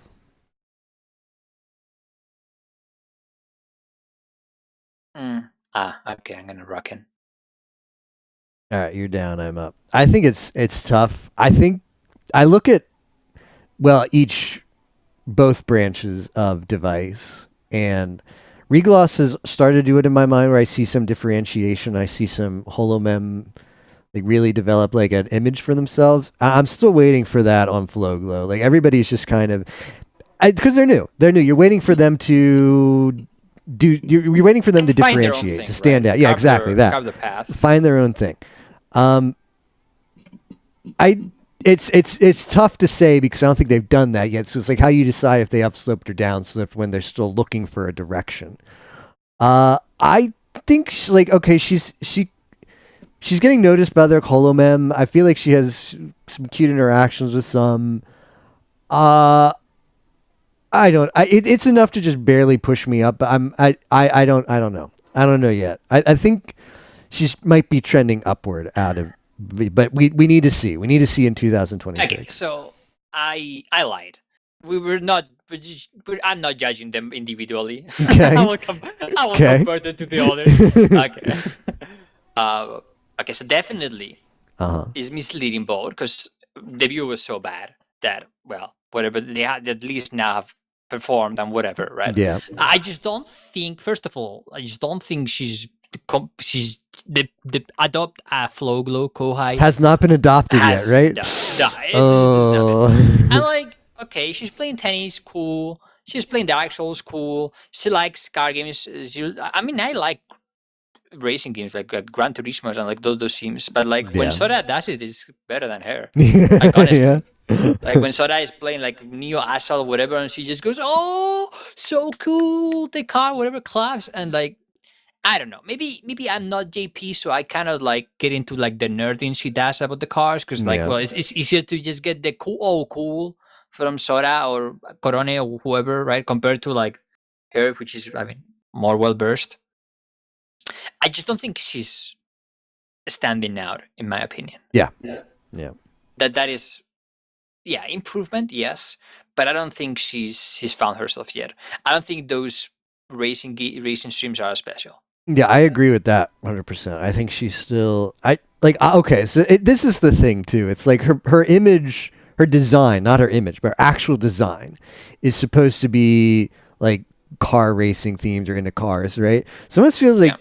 Okay, I'm gonna rock in. All right, you're down, I'm up. I think it's tough. I think I look at both branches of Device, and Regloss has started to do it in my mind where I see some differentiation. I see some Holomem like really develop like an image for themselves. I'm still waiting for that on Flowglow. Like everybody's just kind of, because they're new. You're waiting for them to you're waiting for them to differentiate, to stand out. Yeah, exactly that. Carve the path. Find their own thing. It's tough to say because I don't think they've done that yet. So it's like how you decide if they upsloped or downsloped when they're still looking for a direction. I think she's getting noticed by their Holomem. I feel like she has some cute interactions with some. It's enough to just barely push me up. But I don't know. I don't know yet. I think she might be trending upward out of. But we need to see. We need to see in 2026. Okay, so I lied. I'm not judging them individually. Okay. I will compare them to the others. Okay. Okay, so definitely is misleading both because debut was so bad that whatever they at least now have performed and whatever, right? Yeah. I just don't think. First of all, I just don't think she's the adopt a flow glow kohai Has not been adopted yet, right? No, and like, okay, she's playing tennis, cool. She's playing Dark Souls, cool. She likes car games. I mean, I like racing games like Gran Turismo and like those sims, but like when Sora does it, it's better than her. Like, honestly. Like when Sora is playing like Neo Asphalt, whatever, and she just goes, "Oh, so cool!" The car, whatever, claps, and like, I don't know. Maybe I'm not JP, so I kind of like get into like the nerding she does about the cars, because like, well, it's easier to just get the cool from Sora or Korone or whoever, right? Compared to like her, which is, I mean, more well versed. I just don't think she's standing out, in my opinion. Yeah. That is. Yeah, improvement, yes, but I don't think she's found herself yet. I don't think those racing streams are special. Yeah, I agree with that 100%. I think she's still okay. So this is the thing too. It's like her image, her design, not her image, but her actual design is supposed to be like car racing themed or into cars, right? So it almost feels like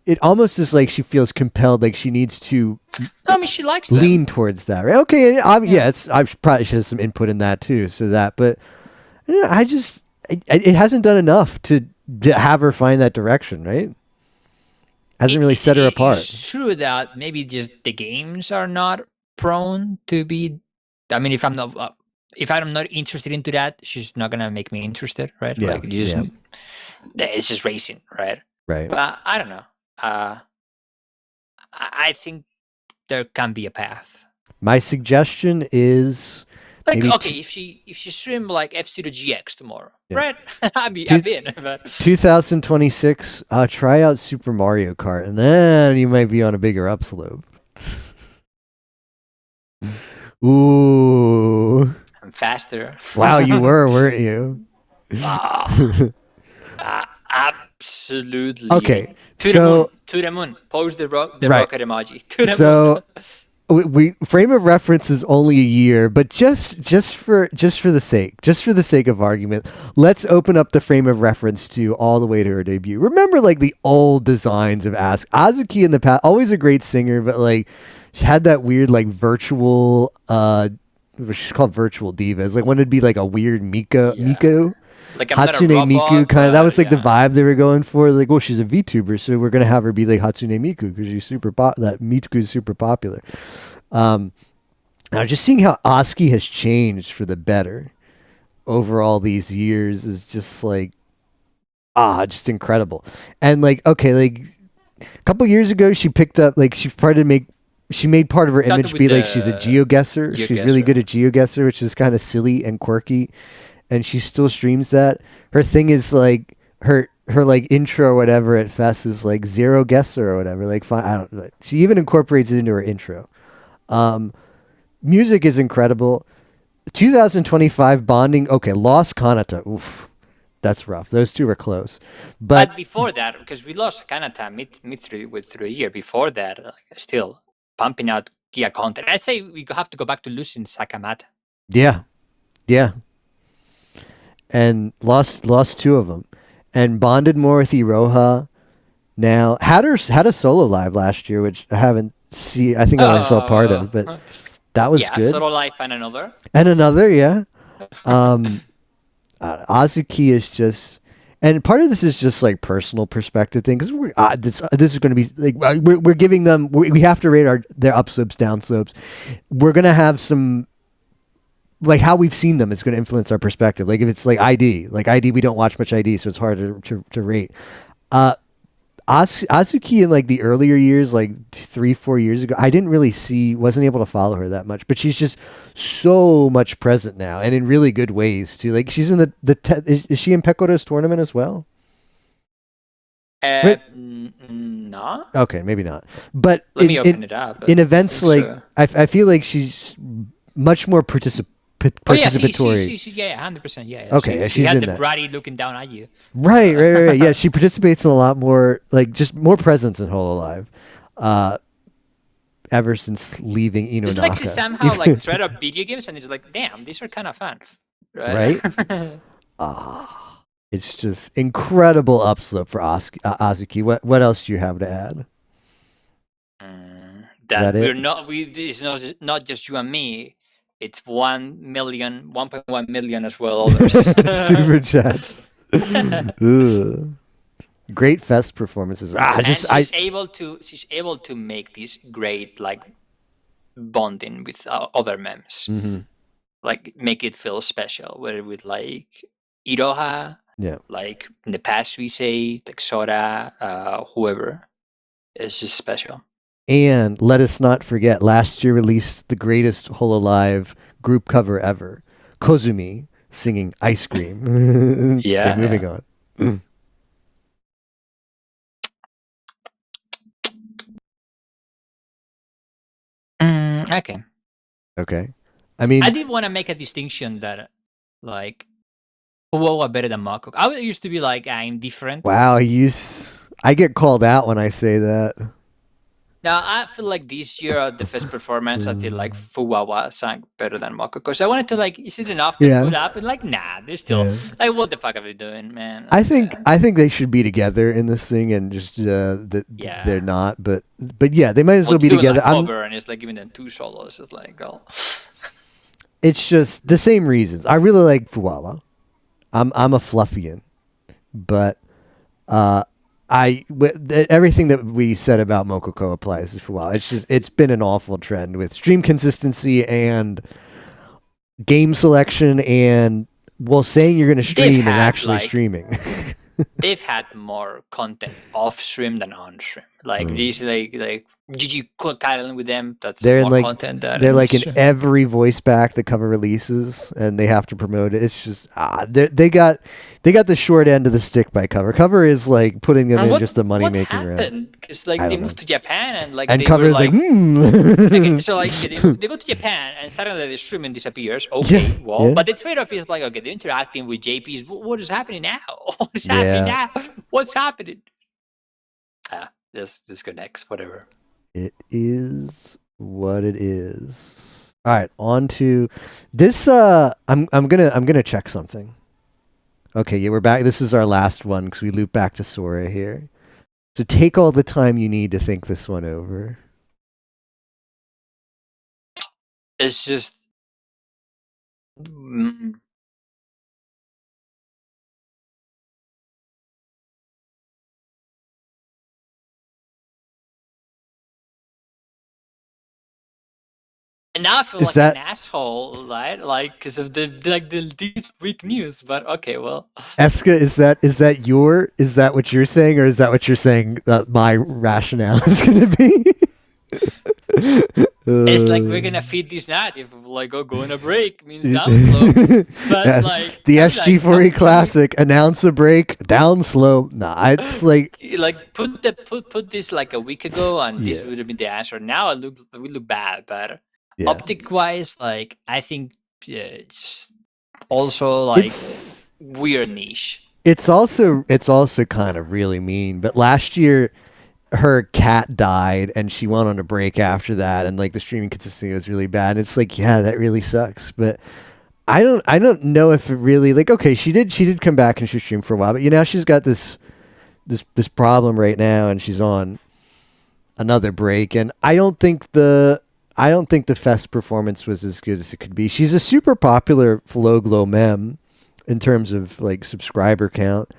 it almost is like she feels compelled, like she needs to. I mean, she likes lean towards that, right? Okay, I probably she has some input in that too. So that, but I just it hasn't done enough to have her find that direction, right? Hasn't really set her apart. It's true that maybe just the games are not prone to be. I mean, if I'm not interested into that, she's not gonna make me interested, right? Yeah, like it's just racing, right? Right. But I don't know. I think there can be a path. My suggestion is like, okay, if she stream like F-Zero GX tomorrow, right? I'd be in. But 2026, try out Super Mario Kart, and then you might be on a bigger upslope. Ooh. I'm faster. Wow, you weren't you? Absolutely. Okay, to the moon. Post the rocket emoji. To the moon. We frame of reference is only a year, but just for the sake of argument, let's open up the frame of reference to all the way to her debut. Remember, like the old designs of Azuki in the past, always a great singer, but like she had that weird like virtual she's called virtual divas, like when it'd be like a weird Miku. Like Hatsune Miku kind of, that was like the vibe they were going for. Like, well, she's a VTuber, so we're gonna have her be like Hatsune Miku because she's that Miku is super popular. Now, just seeing how Oski has changed for the better over all these years is just like just incredible. And like, okay, like a couple years ago, she picked up like she made part of her image be like she's a geoguesser. She's really good at geoguesser, which is kind of silly and quirky. And she still streams that. Her thing is like her like intro or whatever at Fest is like zero guesser or whatever. Like I don't know. She even incorporates it into her intro. Music is incredible. 2025 bonding. Okay, Lost Kanata. Oof, that's rough. Those two were close. But before that, because we lost Kanata through a year before that, like, still pumping out Gia content. I'd say we have to go back to Lucin Sakamata. Yeah. And lost two of them, and bonded more with Iroha. Now had a solo live last year, which I haven't seen. I think I only saw part of, but that was good. Solo live and another. Yeah. Azuki is just, and part of this is just like personal perspective thing, because this is going to be like we're giving them. We have to rate their upslopes, downslopes. We're gonna have some. Like how we've seen them is going to influence our perspective. Like if it's like ID, we don't watch much ID, so it's hard to rate. Azuki in like the earlier years, like 3-4 years ago, I wasn't able to follow her that much, but she's just so much present now and in really good ways too. Like she's in is she in Pekora's tournament as well? No. Okay, maybe not. But let me open it up. In events like I feel like she's much more participatory. Oh, yeah, 100%. Yeah. Okay, she had in the that. bratty looking down at you. Right. Yeah, she participates in a lot more, like just more presence in Hololive. Ever since leaving Inonaka. It's like she somehow like tried out video games and it's like, damn, these are kind of fun. Right? It's just incredible upslope for Azuki. What else do you have to add? That we're not. It's not just you and me. It's 1.1 million as well. Others. Super chats. Great fest performances. She's able to make this great like bonding with other memes. Mm-hmm. Like make it feel special. Whether with like Iroha, like in the past we say like Sora, whoever. It's just special. And let us not forget, last year released the greatest Hololive group cover ever. Kozumi singing Ice Cream. Okay, moving on. Okay. I mean, I did want to make a distinction that, like, Fuwawa better than Mococo. I used to be like, I'm different. Wow, I get called out when I say that. Now, I feel like this year, the first performance, I feel like Fuwawa sang better than Mococo. So I wanted to, like, is it enough to put up? And, like, nah, they're still, like, what the fuck are they doing, man? I think they should be together in this thing and just, they're not. But yeah, they might as well be together. Like cover and it's like giving them 2 solos. It's like, oh. It's just the same reasons. I really like Fuwawa. I'm a fluffian. But, everything that we said about Mococo applies for a while. It's been an awful trend with stream consistency and game selection and saying you're going to stream and actually streaming. They've had more content off stream than on stream. Like these like Gigi Murin with them. That's more content. They're like in every voice back that cover releases, and they have to promote it. It's just they got the short end of the stick by cover. Cover is like putting them in just the money making round. Because like they moved to Japan and like and cover is like okay, so like they go to Japan and suddenly the streaming disappears. Okay, but the trade-off is like okay, they're interacting with JPs. What is happening now? What is happening now? What's happening? This disconnects. Whatever. It is what it is. All right, on to this. I'm gonna check something. Okay, yeah, we're back. This is our last one because we loop back to Sora here. So take all the time you need to think this one over. It's just. And now I feel like an asshole, right? Like because of these weak news. But okay, well. Eska, is that what you're saying, or is that what you're saying that my rationale is going to be? It's like we're gonna feed this narrative of like go on a break means downslope. But like the SG4E Classic announce a break, downslope. Nah, it's like put this like a week ago and this would have been the answer. Now we look bad, but optic wise, like I think it's also like weird niche. It's also kind of really mean. But last year her cat died and she went on a break after that, and like the streaming consistency was really bad. And it's like, yeah, that really sucks. But I don't know if it really like okay, she did come back and she streamed for a while, but now she's got this problem right now and she's on another break, and I don't think the fest performance was as good as it could be. She's a super popular Flow Glow mem in terms of like subscriber count.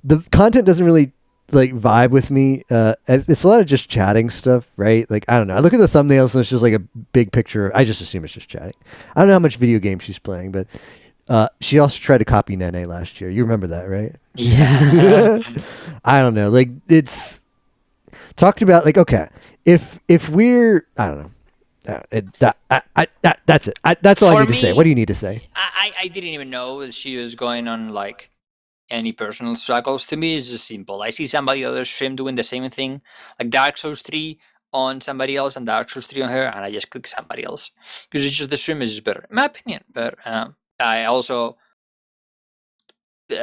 The content doesn't really like vibe with me. It's a lot of just chatting stuff, right? Like I don't know. I look at the thumbnails and it's just like a big picture. I just assume it's just chatting. I don't know how much video game she's playing, but she also tried to copy Nene last year. You remember that, right? Yeah. I don't know. Like it's talked about. Like okay, if we're I don't know. That's it. That's all I need to say. What do you need to say? I didn't even know she was going on like any personal struggles. To me, it's just simple. I see somebody other stream doing the same thing, like Dark Souls 3 on somebody else and Dark Souls 3 on her, and I just click somebody else because it's just the stream is just better, in my opinion. But I also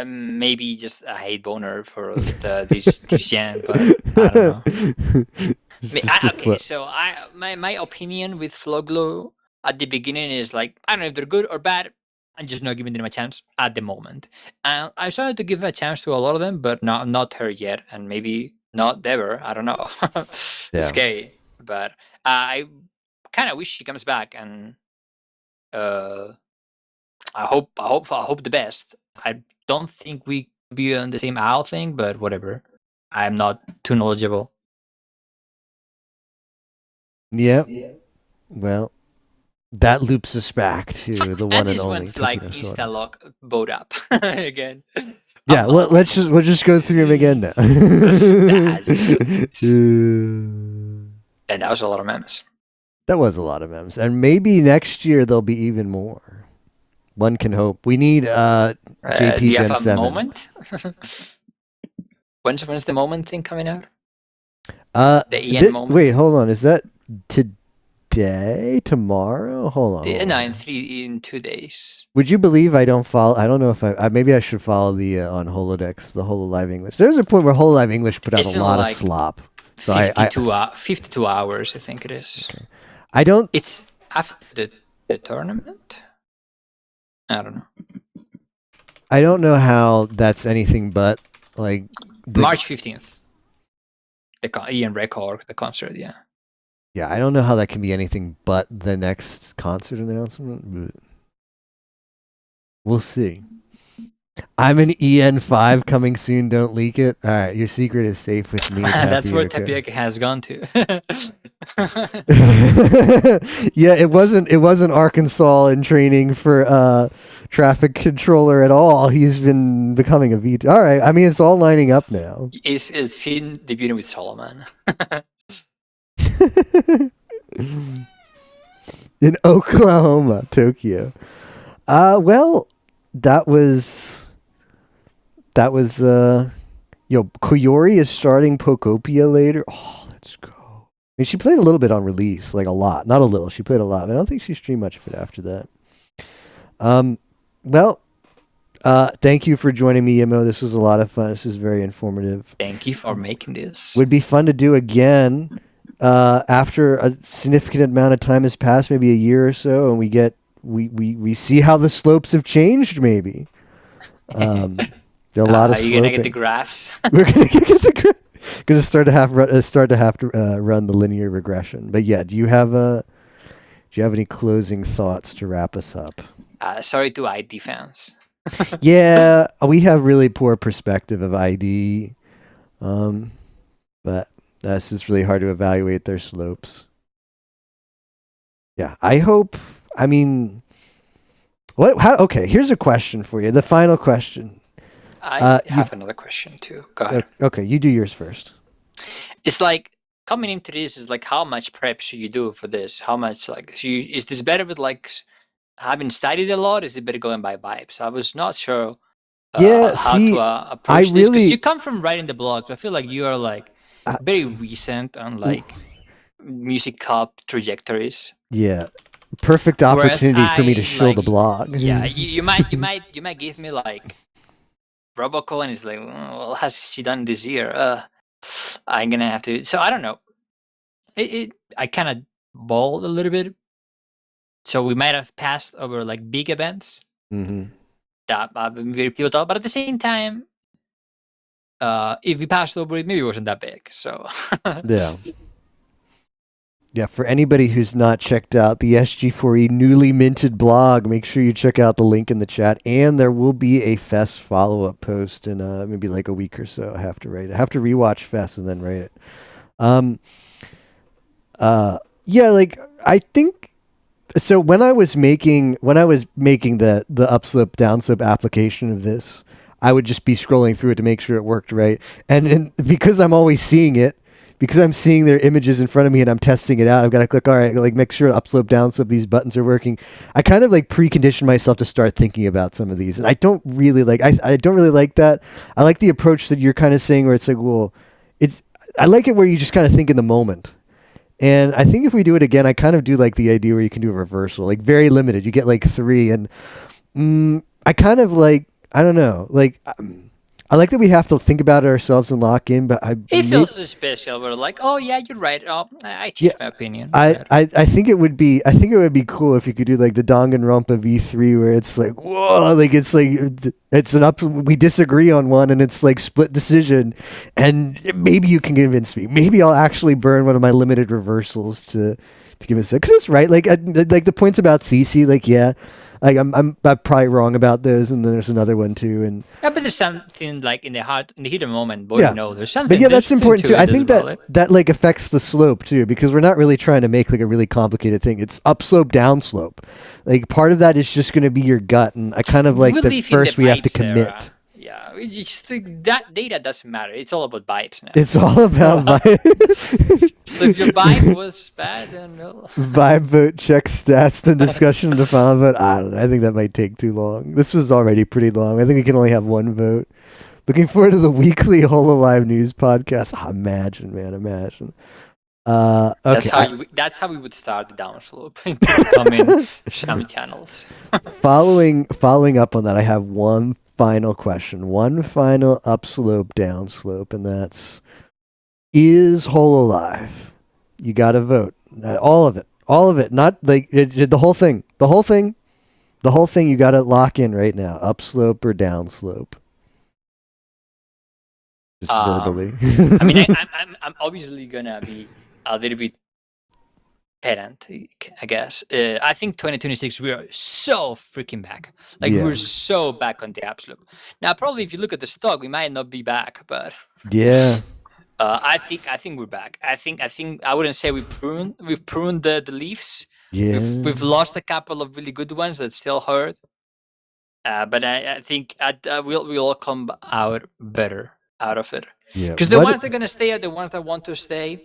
maybe just a hate boner for this gen, but I don't know. Okay, so my opinion with Flow Glow at the beginning is like I don't know if they're good or bad. I'm just not giving them a chance at the moment. And I started to give a chance to a lot of them, but not her yet, and maybe not ever. I don't know. It's scary, but I kind of wish she comes back, and I hope the best. I don't think we could be on the same aisle thing, but whatever. I'm not too knowledgeable. Yeah. Well, that loops us back to the one and only. And this one's like Insta-lock boat up again. Yeah, we'll just go through them again now. And that was a lot of memes. That was a lot of memes, and maybe next year there'll be even more. One can hope. We need JP do you Gen have a 7. moment? When's the moment thing coming out? The moment. Wait, hold on. Is that today? Tomorrow? Hold on. In 2 days. Would you believe I don't follow? I don't know if maybe I should follow the on Holodex, the Hololive English. There's a point where Hololive English put out a lot of slop. So 52 hours, I think it is. Okay. I don't. It's after the tournament. I don't know. I don't know how that's anything but like March 15th. The Ian Record, the concert, yeah. Yeah, I don't know how that can be anything but the next concert announcement. But we'll see. I'm an EN5 coming soon. Don't leak it. All right, your secret is safe with me. That's where Tapioca has gone to. Yeah, it wasn't Arkansas in training for traffic controller at all. He's been becoming a V2. All right, I mean it's all lining up now. Is he debuting with Solomon? In Oklahoma, Tokyo. Well, that was Koyori is starting Pokopia later. Oh, let's go. I mean, she played a little bit on release, like a lot, not a little. She played a lot. I don't think she streamed much of it after that. Well, thank you for joining me, Imo. This was a lot of fun. This was very informative. Thank you for making this. Would be fun to do again after a significant amount of time has passed, maybe a year or so, and we see how the slopes have changed. Maybe. There are a lot of. Are you gonna get the graphs? We're gonna get the graphs. Going to start to have to run the linear regression. But yeah, do you have any closing thoughts to wrap us up? Sorry to ID fans. Yeah, we have really poor perspective of ID, but that's just really hard to evaluate their slopes. Yeah, I hope. I mean, okay, here's a question for you. The final question. I have another question too. Go ahead. Okay, you do yours first. It's like coming into this is like how much prep should you do for this? How much is this better with like having studied a lot? Is it better going by vibes? I was not sure. How to approach this because you come from writing the blogs. I feel like you are like very recent on like music cup trajectories. Yeah. Perfect opportunity for me to show the blog. Yeah, you might give me like Roboco, and it's like, well, what has she done this year? I'm gonna have to. So I don't know. I kind of balled a little bit. So we might have passed over like big events that have been very pivotal, but at the same time, if we passed over it, maybe it wasn't that big. So yeah. Yeah, for anybody who's not checked out the SG4E newly minted blog, make sure you check out the link in the chat. And there will be a Fest follow-up post in maybe like a week or so. I have to write it. I have to rewatch Fest and then write it. Yeah, like I think so. When I was making the upslope downslope application of this, I would just be scrolling through it to make sure it worked right. And because I'm always seeing it. Because I'm seeing their images in front of me and I'm testing it out, I've got to click, all right, like make sure upslope, downslope, these buttons are working. I kind of like precondition myself to start thinking about some of these. And I don't really like, I don't really like that. I like the approach that you're kind of saying where it's like, well, I like it where you just kind of think in the moment. And I think if we do it again, I kind of do like the idea where you can do a reversal, like very limited. You get like 3 and I kind of like, I don't know, like I like that we have to think about it ourselves and lock in, but it feels special. We're like, oh yeah, you're right. Oh, I changed my opinion. I think it would be cool if you could do like the Danganronpa V3 where it's like, whoa, like it's we disagree on one and it's like split decision, and maybe you can convince me. Maybe I'll actually burn one of my limited reversals to give it a because it's right. Like the points about CC, like yeah. Like I'm probably wrong about those, and then there's another one too. And but there's something like in the heat of the moment, both know there's something. But yeah, that's important too. I think that like affects the slope too, because we're not really trying to make like a really complicated thing. It's upslope, downslope. Like part of that is just going to be your gut, and I kind of like that first we have to commit. Era. Yeah, we just think that data doesn't matter. It's all about vibes now. It's all about vibes. So if your vibe was bad, then no. Vibe vote, check stats, then discussion of the final vote. I don't know. I think that might take too long. This was already pretty long. I think we can only have one vote. Looking forward to the weekly HoloLive news podcast. Oh, imagine, man, imagine. Okay. That's how we would start the downslope into coming some channels. Following up on that, I have one final question, one final upslope, downslope, and that's: is HoloLive? You got to vote. All of it. Not like the whole thing. The whole thing. You got to lock in right now. Upslope or downslope? Just verbally. I mean, I'm obviously gonna be a little bit pedant, I guess. I think 2026 we are so freaking back. Like we're so back on the upslope. Now, probably if you look at the stock, we might not be back, but yeah. I think we're back. I think I wouldn't say we've pruned the leaves. Yeah. We've lost a couple of really good ones that still hurt. But I think we'll all come out better out of it. Yeah. Because the ones that are gonna stay are the ones that want to stay,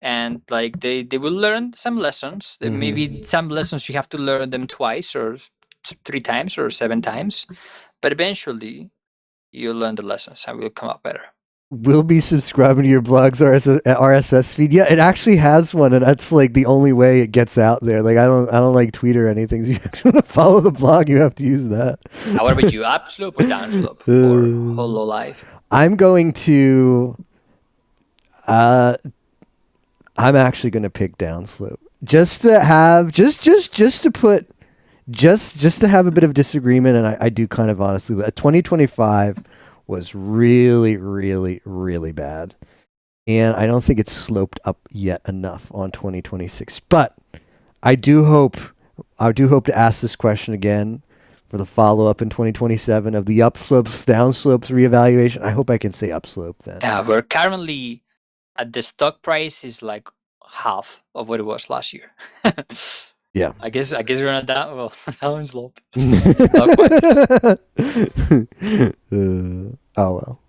and like they will learn some lessons. Maybe some lessons you have to learn them twice or 3 times or 7 times, but eventually you'll learn the lessons and will come out better. Will be subscribing to your blog's RSS feed. Yeah, it actually has one, and that's like the only way it gets out there. Like I don't like tweet or anything. So you actually want to follow the blog, you have to use that. What about you? Upslope or downslope or HoloLive? I'm going to. I'm actually going to pick downslope just to have just to have a bit of disagreement, and I do kind of honestly. 2025 was really, really, really bad. And I don't think it's sloped up yet enough on 2026. But I do hope to ask this question again for the follow-up in 2027 of the upslopes, downslopes reevaluation. I hope I can say upslope then. Yeah, we're currently at the stock price is like half of what it was last year. Yeah. I guess we're not downslope. Oh well.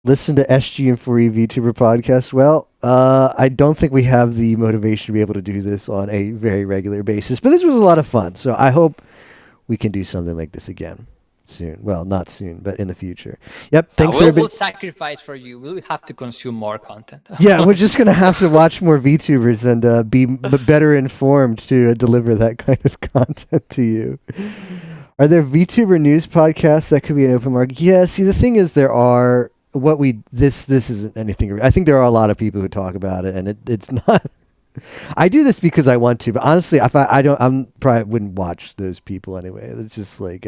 Listen to SG and 4E VTuber podcast. Well, I don't think we have the motivation to be able to do this on a very regular basis, but this was a lot of fun. So I hope we can do something like this again soon. Well, not soon, but in the future. Yep. Thanks, we'll sacrifice for you. We'll have to consume more content. Yeah, we're just going to have to watch more VTubers and be better informed to deliver that kind of content to you. Are there VTuber news podcasts that could be an open market? Yeah, see, the thing is there are this isn't anything. I think there are a lot of people who talk about it, and it's not. I do this because I want to, but honestly, if I probably wouldn't watch those people anyway. It's just like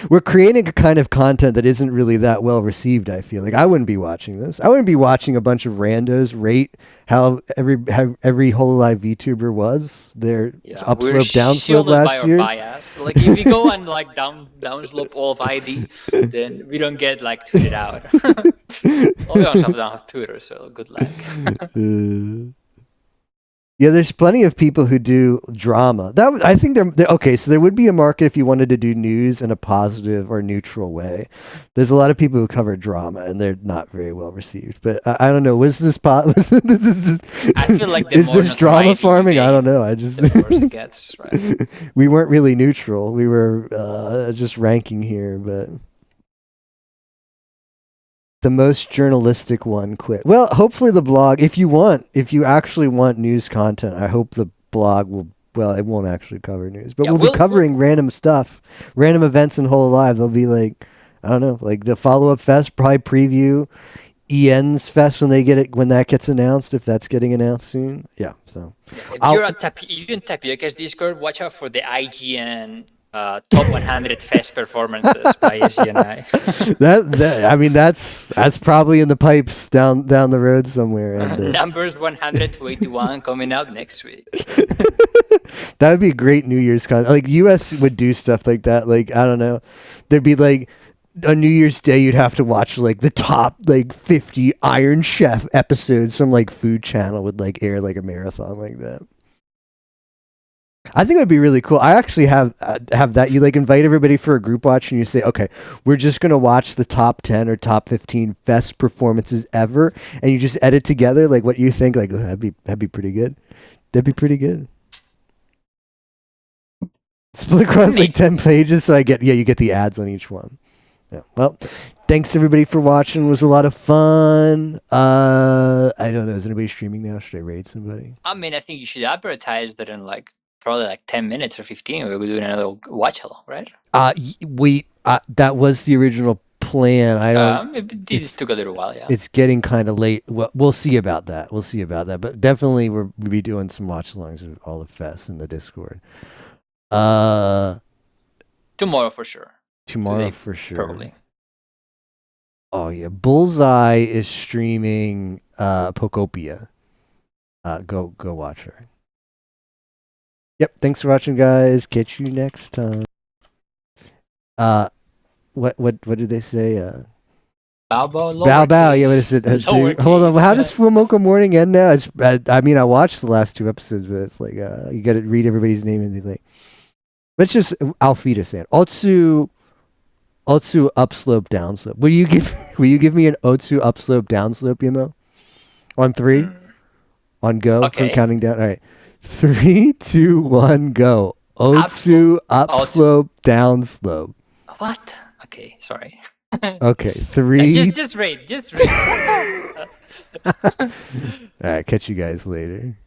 we're creating a kind of content that isn't really that well received. I feel like I wouldn't be watching this. I wouldn't be watching a bunch of randos rate how every HoloLive VTuber was their upslope, downslope last year. Bias. Like if you go and like downslope all of ID, then we don't get like tweeted out. All we don't have Twitter, so good luck. Yeah, there's plenty of people who do drama. I think they're okay. So there would be a market if you wanted to do news in a positive or neutral way. There's a lot of people who cover drama, and they're not very well received. But I don't know. Was this just? I feel like is this drama farming? I don't know. The worse it gets. Right? We weren't really neutral. We were just ranking here, but. The most journalistic one quit. Well, hopefully the blog, if you actually want news content, I hope the blog will well, it won't actually cover news, but we'll be covering random stuff, random events in Whole Alive. They'll be like, I don't know, like the follow-up fest, probably preview EN's fest when that gets announced, if that's getting announced soon. Yeah, so if you're in Tapioca's Discord, watch out for the IGN top 100 fest performances by SGNI. That's probably in the pipes down the road somewhere. And numbers 100 to 81 coming out next week. That would be a great New Year's like US would do stuff like that. Like, I don't know, there'd be like on New Year's Day you'd have to watch like the top like 50 Iron Chef episodes from like Food Channel would like air like a marathon like that. I think it would be really cool. I actually have that. You like invite everybody for a group watch and you say, okay, we're just going to watch the top 10 or top 15 best performances ever. And you just edit together like what you think. Like, oh, that'd be pretty good. That'd be pretty good. Split across like 10 pages. So you get the ads on each one. Yeah. Well, thanks everybody for watching. It was a lot of fun. I don't know. Is anybody streaming now? Should I raid somebody? I mean, I think you should advertise that in like probably like 10 minutes or 15. We're doing another watch along, right? That was the original plan. I don't. It just took a little while. Yeah. It's getting kind of late. We'll see about that. But definitely we'll be doing some watch alongs of all the fests in the Discord. Tomorrow for sure. Today, for sure. Probably. Oh yeah, Bullseye is streaming Pokopia. Go watch her. Yep, thanks for watching, guys. Catch you next time. What did they say? Bow. Yeah, what is it? Hold on. How does Full Mocha Morning end now? I watched the last 2 episodes, but it's like you got to read everybody's name and be like, let's just Alfida saying Otsu upslope downslope. Will you give me an Otsu upslope downslope, Yimo? On 3? On go? Okay. From counting down. All right. 3, 2, 1, go. Otsu upslope downslope. What? Okay, sorry. Okay, 3. Just read. All right, catch you guys later.